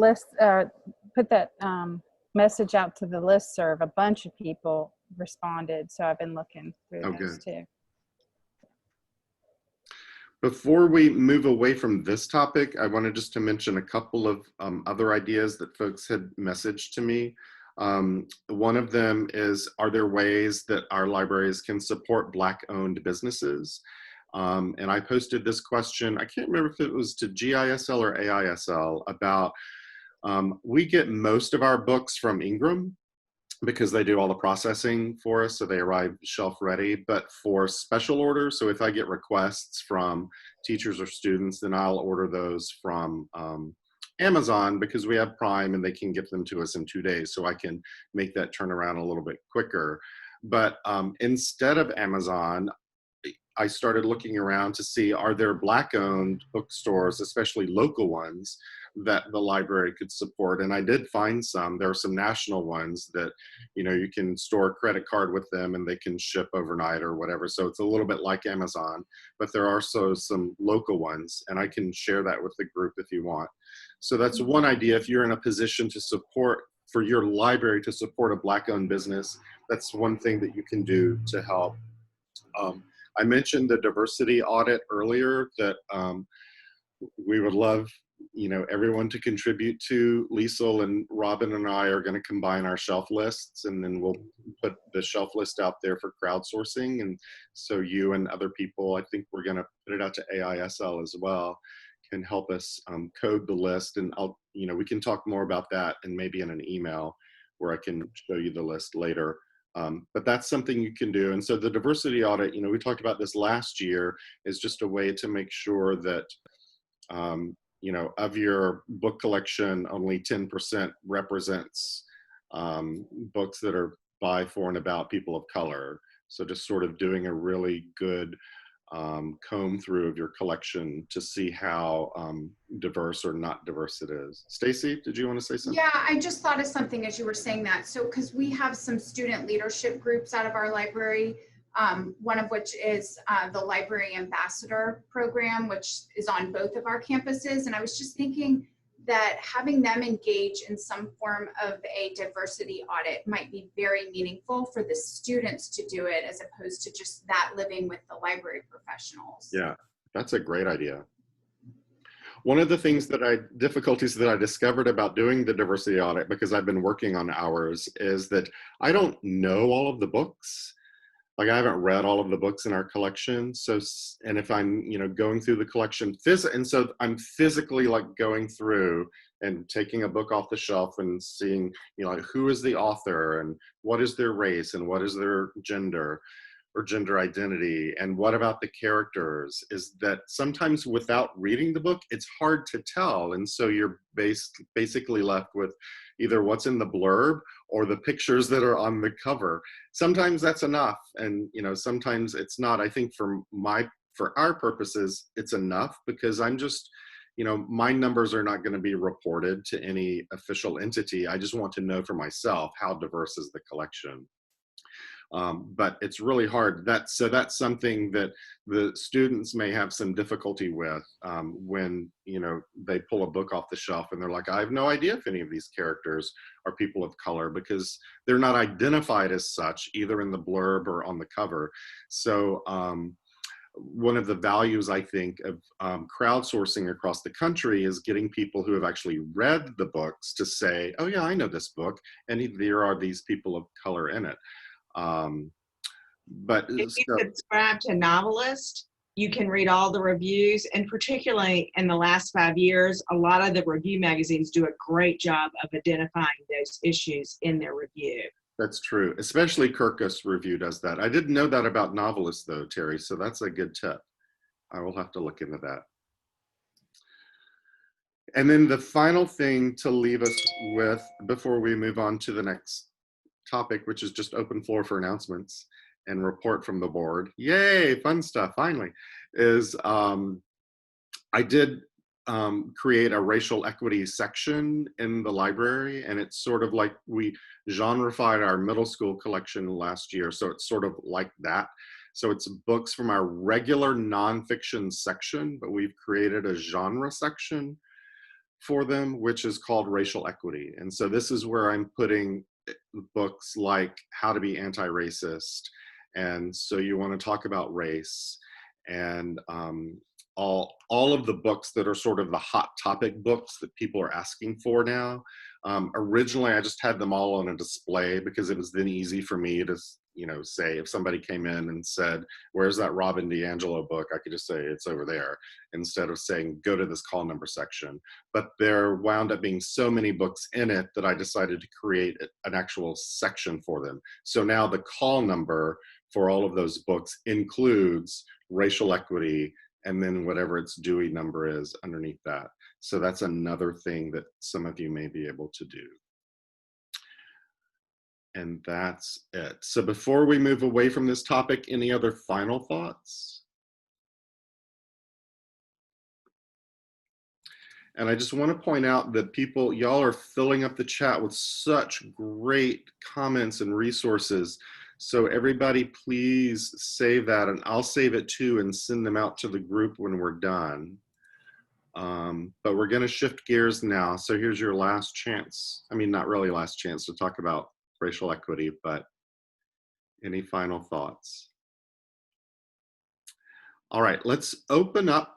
message out to the listserv, a bunch of people responded. So I've been looking through those too. Before we move away from this topic, I wanted just to mention a couple of other ideas that folks had messaged to me. One of them is, are there ways that our libraries can support Black-owned businesses? And I posted this question, I can't remember if it was to GISL or AISL, about we get most of our books from Ingram because they do all the processing for us, so they arrive shelf ready. But for special orders, so if I get requests from teachers or students, then I'll order those from Amazon because we have Prime and they can get them to us in 2 days, so I can make that turnaround a little bit quicker. But instead of Amazon, I started looking around to see, are there Black-owned bookstores, especially local ones, that the library could support? And I did find some. There are some national ones that, you can store a credit card with them and they can ship overnight or whatever. So it's a little bit like Amazon, but there are also some local ones, and I can share that with the group if you want. So that's one idea. If you're in a position to support, for your library to support a Black-owned business, that's one thing that you can do to help. I mentioned the diversity audit earlier that we would love, everyone to contribute to. Liesl and Robin and I are going to combine our shelf lists, and then we'll put the shelf list out there for crowdsourcing. And so you and other people, I think we're going to put it out to AISL as well, can help us code the list. And we can talk more about that and maybe in an email where I can show you the list later. But that's something you can do. And so the diversity audit, we talked about this last year, is just a way to make sure that, of your book collection, only 10% represents books that are by, for, and about people of color. So just sort of doing a really good comb through of your collection to see how diverse or not diverse it is. Stacy, did you want to say something? Yeah, I just thought of something as you were saying that. So, because we have some student leadership groups out of our library, one of which is the Library Ambassador program, which is on both of our campuses. And I was just thinking that having them engage in some form of a diversity audit might be very meaningful for the students to do it, as opposed to just that living with the library professionals. Yeah, that's a great idea. One of the difficulties that I discovered about doing the diversity audit, because I've been working on ours, is that I don't know all of the books. Like, I haven't read all of the books in our collection. So, and if I'm, going through the collection, and so I'm physically like going through and taking a book off the shelf and seeing, like, who is the author and what is their race and what is their gender or gender identity, and what about the characters, is that sometimes without reading the book, it's hard to tell. And so you're basically left with either what's in the blurb or the pictures that are on the cover. Sometimes that's enough, and sometimes it's not. I think for our purposes, it's enough, because I'm just, my numbers are not going to be reported to any official entity. I just want to know for myself how diverse is the collection. But it's really hard. So that's something that the students may have some difficulty with when, they pull a book off the shelf and they're like, I have no idea if any of these characters are people of color, because they're not identified as such, either in the blurb or on the cover. So one of the values, I think, of crowdsourcing across the country is getting people who have actually read the books to say, oh yeah, I know this book, and there are these people of color in it. But if you subscribe to Novelist, you can read all the reviews, and particularly in the last 5 years, a lot of the review magazines do a great job of identifying those issues in their review. That's true. Especially Kirkus Review does that. I didn't know that about Novelist though, Terry, so that's a good tip. I will have to look into that. And then the final thing to leave us with before we move on to the next topic, which is just open floor for announcements and report from the board. Yay, fun stuff, finally, is I did create a racial equity section in the library, and it's sort of like we genreified our middle school collection last year, so it's sort of like that. So it's books from our regular nonfiction section, but we've created a genre section for them, which is called racial equity. And so this is where I'm putting books like How to Be Anti-Racist, and So You Want to Talk About Race, and all of the books that are sort of the hot topic books that people are asking for now. Originally, I just had them all on a display because it was then easy for me to, you know, say if somebody came in and said, where's that Robin DiAngelo book? I could just say it's over there instead of saying, go to this call number section. But there wound up being so many books in it that I decided to create an actual section for them. So now the call number for all of those books includes racial equity, and then whatever its Dewey number is underneath that. So that's another thing that some of you may be able to do. And that's it. So before we move away from this topic, any other final thoughts? And I just want to point out that people, y'all are filling up the chat with such great comments and resources. So everybody please save that, and I'll save it too and send them out to the group when we're done. But we're going to shift gears now. So here's your last chance. I mean, not really last chance to talk about racial equity, but any final thoughts? All right, let's open up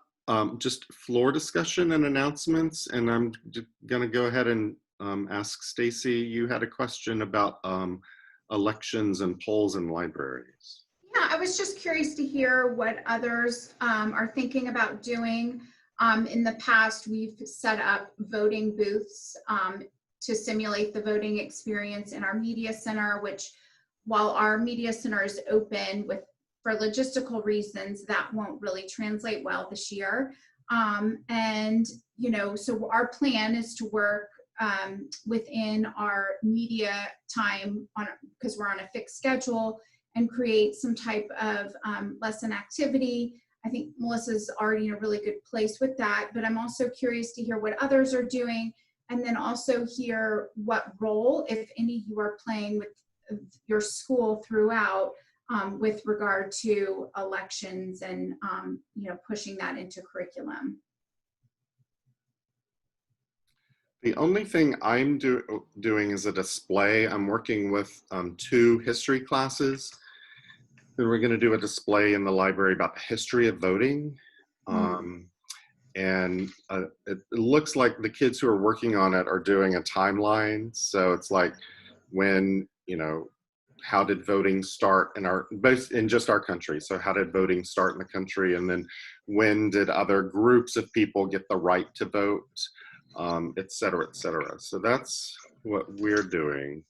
just floor discussion and announcements. And I'm going to go ahead and ask Stacy, you had a question about elections and polls in libraries. Yeah, I was just curious to hear what others are thinking about doing. In the past, we've set up voting booths to simulate the voting experience in our media center, which while our media center is open for logistical reasons, that won't really translate well this year. And, you know, so our plan is to work within our media time because we're on a fixed schedule, and create some type of lesson activity. I think Melissa's already in a really good place with that, but I'm also curious to hear what others are doing, and then also hear what role, if any, you are playing with your school throughout with regard to elections and you know, pushing that into curriculum. The only thing I'm doing is a display. I'm working with 2 history classes. And we're going to do a display in the library about the history of voting. And it looks like the kids who are working on it are doing a timeline. So it's like when, you know, how did voting start in just our country? So how did voting start in the country? And then when did other groups of people get the right to vote? Et cetera, et cetera. So that's what we're doing.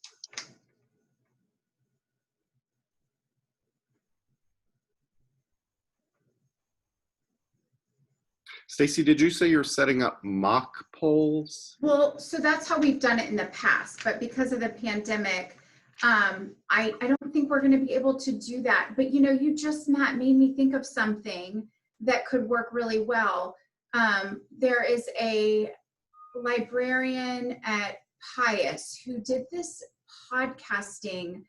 Stacy, did you say you're setting up mock polls? Well, so that's how we've done it in the past, but because of the pandemic, I don't think we're going to be able to do that. But you know, you just, Matt, made me think of something that could work really well. There is a librarian at Pius who did this podcasting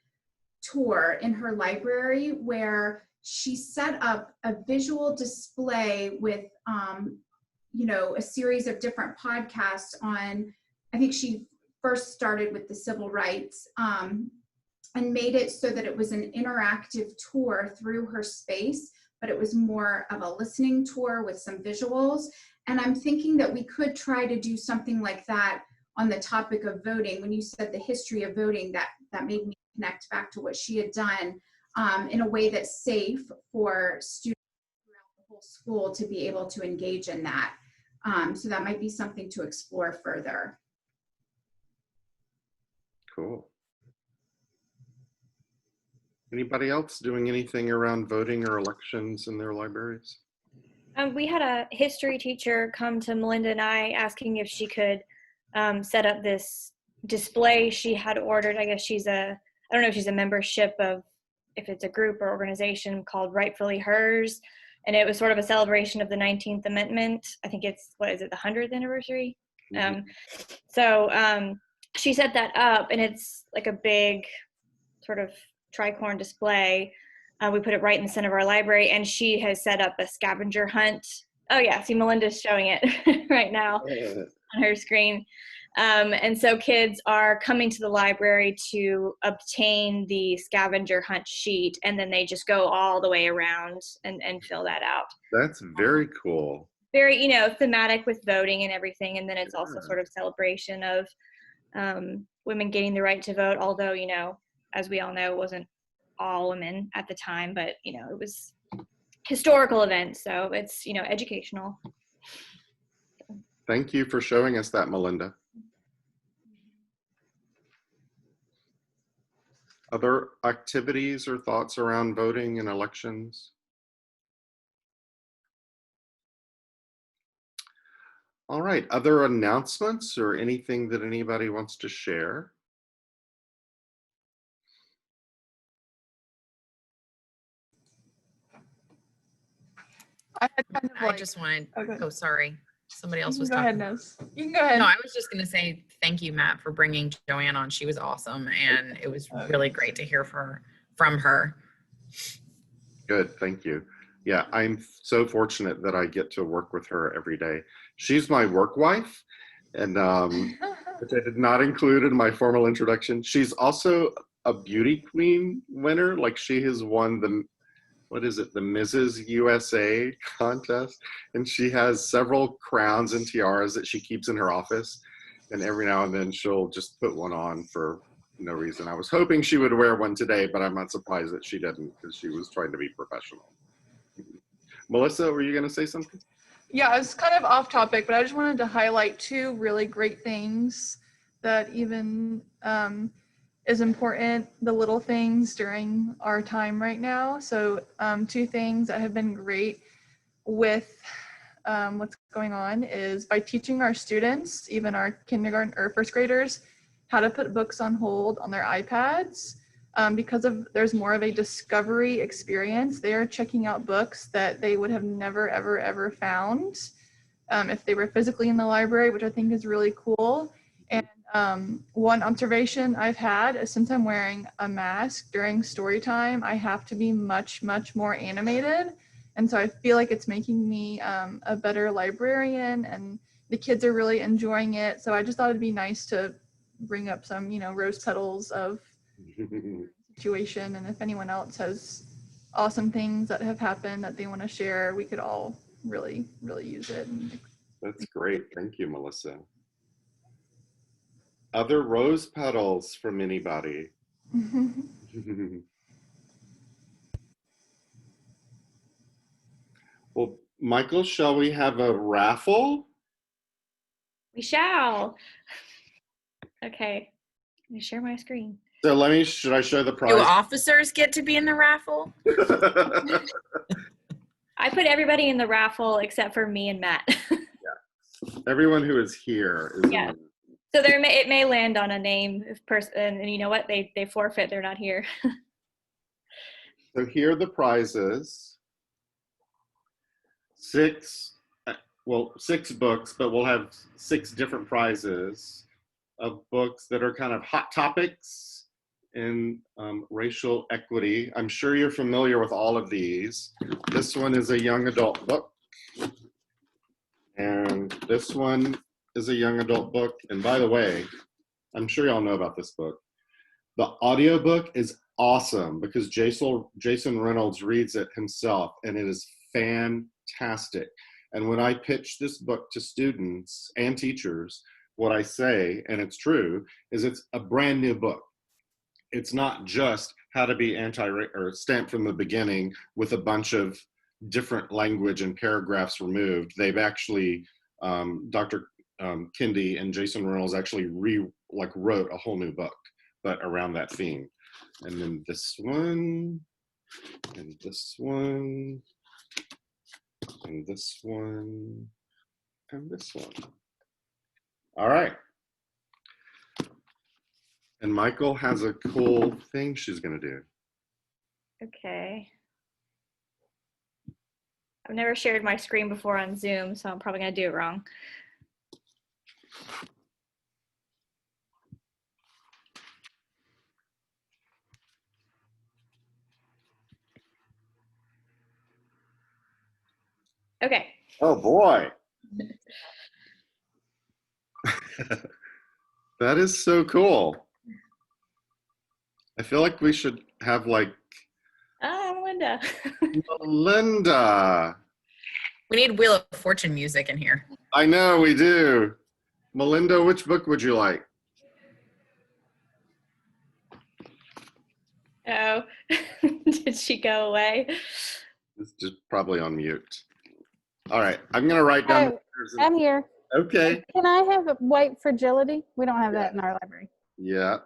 tour in her library where she set up a visual display with you know, a series of different podcasts on, I think she first started with the civil rights and made it so that it was an interactive tour through her space, but it was more of a listening tour with some visuals. And I'm thinking that we could try to do something like that on the topic of voting. When you said the history of voting, that made me connect back to what she had done in a way that's safe for students throughout the whole school to be able to engage in that. So that might be something to explore further. Cool. Anybody else doing anything around voting or elections in their libraries? We had a history teacher come to Melinda and I asking if she could set up this display she had ordered. I guess I don't know if she's a membership of, if it's a group or organization called Rightfully Hers. And it was sort of a celebration of the 19th Amendment. I think it's, what is it, the 100th anniversary? Mhm. So she set that up, and it's like a big sort of tricorn display. We put it right in the center of our library, and she has set up a scavenger hunt. Oh yeah, see, Melinda's showing it right now on her screen. And so kids are coming to the library to obtain the scavenger hunt sheet, and then they just go all the way around and fill that out. That's very cool. Very, thematic with voting and everything. And then it's also sort of celebration of women getting the right to vote, although, as we all know, it wasn't all women at the time, but, it was historical event. So it's, educational. Thank you for showing us that, Melinda. Other activities or thoughts around voting and elections? All right, other announcements or anything that anybody wants to share? I had kind of I just wanted, oh, sorry. Somebody else was go talking. ahead, Nose. You can go ahead. No, I was just going to say thank you, Matt, for bringing Joanne on. She was awesome, and it was really great to hear from her. Good, thank you. Yeah, I'm so fortunate that I get to work with her every day. She's my work wife, and which I did not include in my formal introduction. She's also a beauty queen winner. Like, she has won the, what is it, the Mrs. USA contest, and she has several crowns and tiaras that she keeps in her office, and every now and then she'll just put one on for no reason. I was hoping she would wear one today, but I'm not surprised that she didn't, because she was trying to be professional. Melissa, were you going to say something? Yeah, it's kind of off topic, but I just wanted to highlight two really great things that even is important, the little things during our time right now. So two things that have been great with what's going on is by teaching our students, even our kindergarten or first graders, how to put books on hold on their iPads. Because there's more of a discovery experience. They are checking out books that they would have never, ever, ever found if they were physically in the library, which I think is really cool. And one observation I've had is, since I'm wearing a mask during story time, I have to be much, much more animated. And so I feel like it's making me a better librarian, and the kids are really enjoying it. So I just thought it'd be nice to bring up some, rose petals of situation. And if anyone else has awesome things that have happened that they want to share, we could all really, really use it. That's great. Thank you, Melissa. Other rose petals from anybody? Well, Michael, shall we have a raffle? We shall. Okay, let me share my screen. So should I show the prize? Do officers get to be in the raffle? I put everybody in the raffle except for me and Matt. Yeah. Everyone who is here is yeah. So it may land on a name person, and you know what? They forfeit. They're not here. So here are the prizes. 6 books, but we'll have 6 different prizes of books that are kind of hot topics in racial equity. I'm sure you're familiar with all of these. This one is a young adult book. And this one is a young adult book. And by the way, I'm sure y'all know about this book. The audiobook is awesome because Jason Reynolds reads it himself, and it is fantastic. And when I pitch this book to students and teachers, what I say, and it's true, is it's a brand new book. It's not just how to be or stamped from the beginning with a bunch of different language and paragraphs removed. They've actually, Dr. Kendi and Jason Reynolds actually wrote a whole new book, but around that theme. And then this one, and this one, and this one, and this one. All right. And Michael has a cool thing she's gonna do. Okay. I've never shared my screen before on Zoom, so I'm probably gonna do it wrong. Okay. Oh boy. That is so cool. I feel like we should have like Melinda. Melinda. We need Wheel of Fortune music in here. I know we do. Melinda, which book would you like? Oh, did she go away? It's just probably on mute. All right, I'm gonna write down. Oh, I'm here. Okay. Can I have a white fragility? We don't have that in our library. Yeah.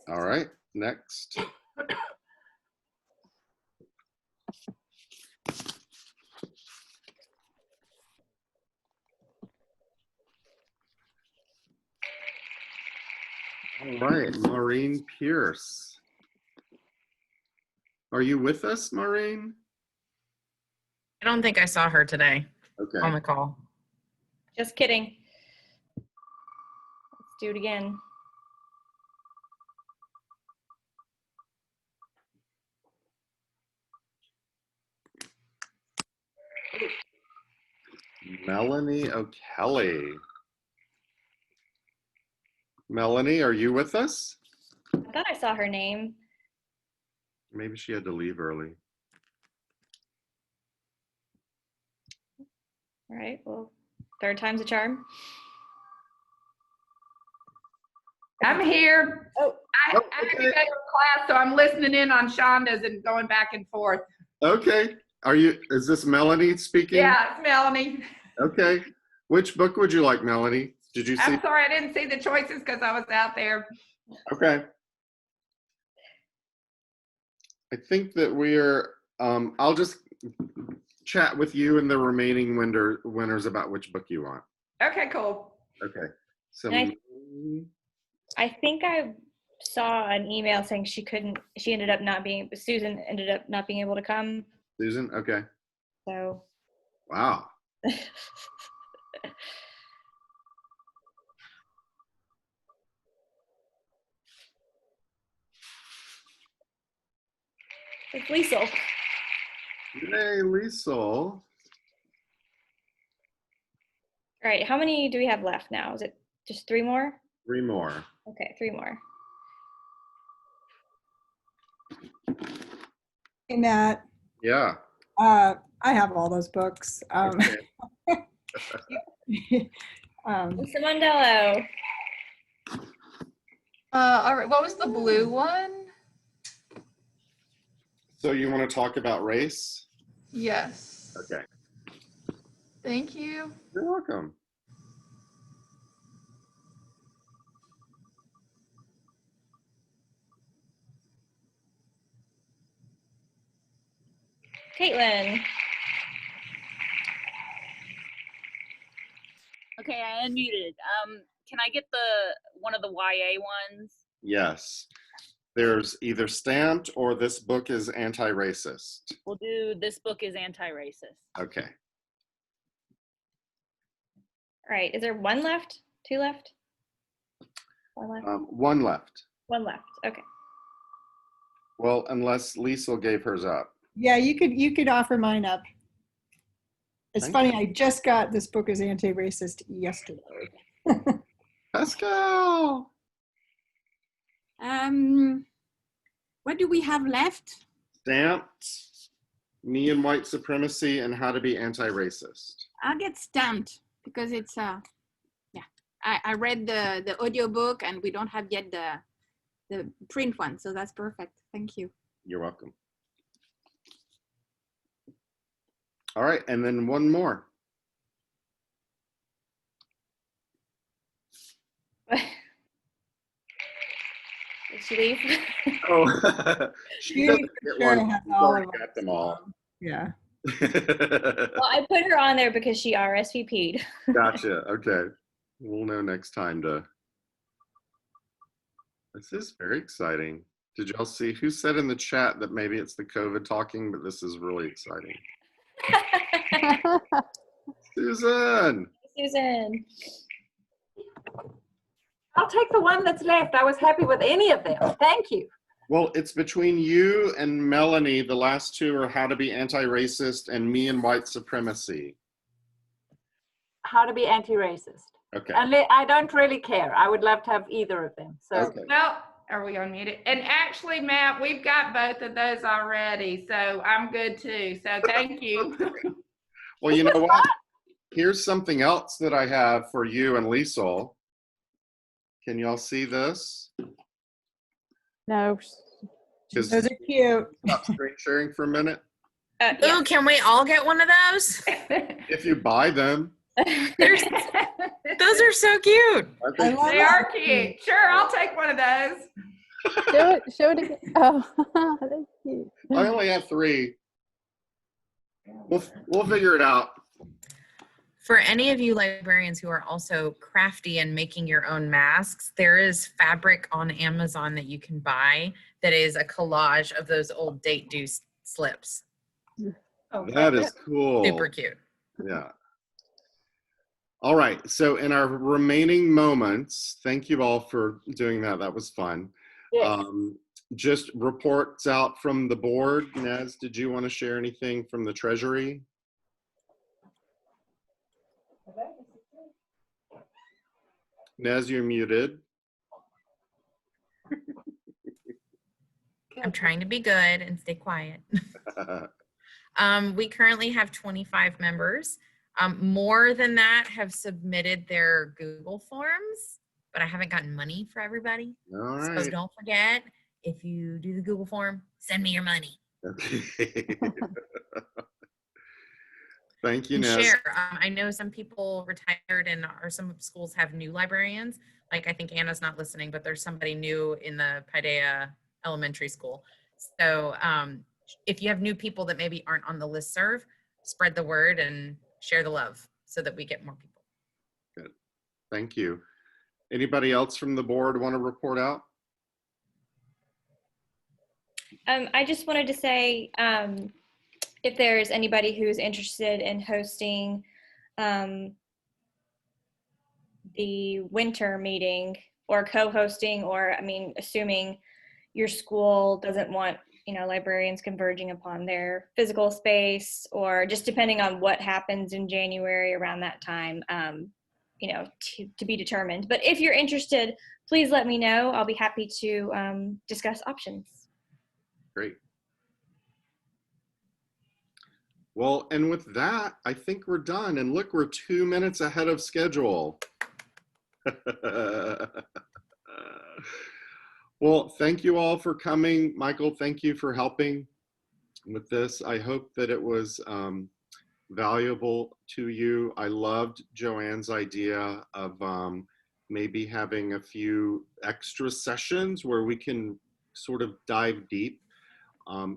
All right, next. All right, Maureen Pierce. Are you with us, Maureen? I don't think I saw her today Okay. on the call. Just kidding. Let's do it again. Melanie O'Kelly. Melanie, are you with us? I thought I saw her name. Maybe she had to leave early. All right, well, third time's a charm. I'm here. Oh, I have to go to class, so I'm listening in on Shonda's and going back and forth. Okay. Is this Melanie speaking? Yeah, it's Melanie. Okay. Which book would you like, Melanie? Did you see? I'm sorry, I didn't see the choices because I was out there. Okay. I think that we're, I'll just chat with you and the remaining winners about which book you want. Okay, cool. Okay. So I think I saw an email saying Susan ended up not being able to come. Susan, okay. So. Wow. It's Liesel. Yay, Liesel. All right, how many do we have left now? Is it just 3 more? 3 more. Okay, 3 more. Hey, Nat. Yeah. I have all those books. Okay. Lisa Mondello. All right, what was the blue one? So you want to talk about race? Yes. Okay. Thank you. You're welcome. Caitlin. Okay, I unmuted. Can I get one of the YA ones? Yes. There's either stamped or this book is anti-racist. We'll do this book is anti-racist. Okay. All right, is there 1 left? 2 left? 1 left? 1 left. 1 left, okay. Well, unless Liesel gave hers up. Yeah, you could offer mine up. It's Thank funny, you. I just got this book is anti-racist yesterday. Pascal. What do we have left? Stamped, Me and White Supremacy, and How to Be Anti-Racist. I'll get stamped because it's yeah. I read the audiobook and we don't have yet the print one, so that's perfect. Thank you. You're welcome. All right, and then 1 more. Did she leave? Oh, she doesn't get sure one. has She's all already of them, got them all. Yeah. Well, I put her on there because she RSVP'd. Gotcha. Okay. We'll know next time to. This is very exciting. Did y'all see who said in the chat that maybe it's the COVID talking, but this is really exciting? Susan. Susan. I'll take the one that's left. I was happy with any of them. Thank you. Well, it's between you and Melanie. The last two are How to Be Anti-Racist and Me and White Supremacy. How to be anti-racist. Okay. And I don't really care. I would love to have either of them. So. Okay. Well, are we unmuted? And actually, Matt, we've got both of those already, so I'm good too. So thank you. Well, you know what? Here's something else that I have for you and Liesl. Can y'all see this? No. Those are cute. Stop screen sharing for a minute. Ooh, can we all get one of those? If you buy them. Those are so cute. They are cute. Sure, I'll take one of those. Show it again. Oh, that's cute. I only have 3. We'll figure it out. For any of you librarians who are also crafty and making your own masks, there is fabric on Amazon that you can buy that is a collage of those old date due slips. Oh, that is cool. Super cute. Yeah. All right. So in our remaining moments, thank you all for doing that. That was fun. Yes. Just reports out from the board. Nez, did you want to share anything from the Treasury? Nez, you're muted. I'm trying to be good and stay quiet. We currently have 25 members. More than that have submitted their Google forms, but I haven't gotten money for everybody. All right. So don't forget, if you do the Google form, send me your money. Okay. Thank you, And Nez. share. I know some people retired or some schools have new librarians. Like I think Anna's not listening, but there's somebody new in the Paideia Elementary School. So if you have new people that maybe aren't on the listserv, spread the word and share the love so that we get more people. Good. Thank you. Anybody else from the board want to report out? I just wanted to say, if there's anybody who's interested in hosting the winter meeting or co-hosting, or I mean, assuming your school doesn't want, you know, librarians converging upon their physical space, or just depending on what happens in January around that time, you know, to be determined. But if you're interested, please let me know. I'll be happy to discuss options. Great. Well, and with that, I think we're done. And look, we're 2 minutes ahead of schedule. Well, thank you all for coming. Michael, thank you for helping with this. I hope that it was valuable to you. I loved Joanne's idea of maybe having a few extra sessions where we can sort of dive deep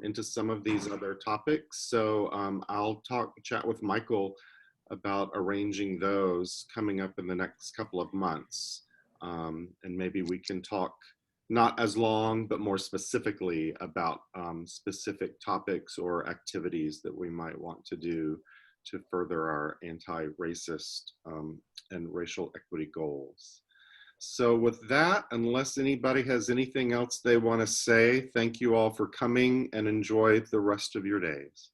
into some of these other topics. So I'll chat with Michael about arranging those coming up in the next couple of months. And maybe we can talk not as long, but more specifically about specific topics or activities that we might want to do to further our anti-racist and racial equity goals. So with that, unless anybody has anything else they want to say, thank you all for coming and enjoy the rest of your days.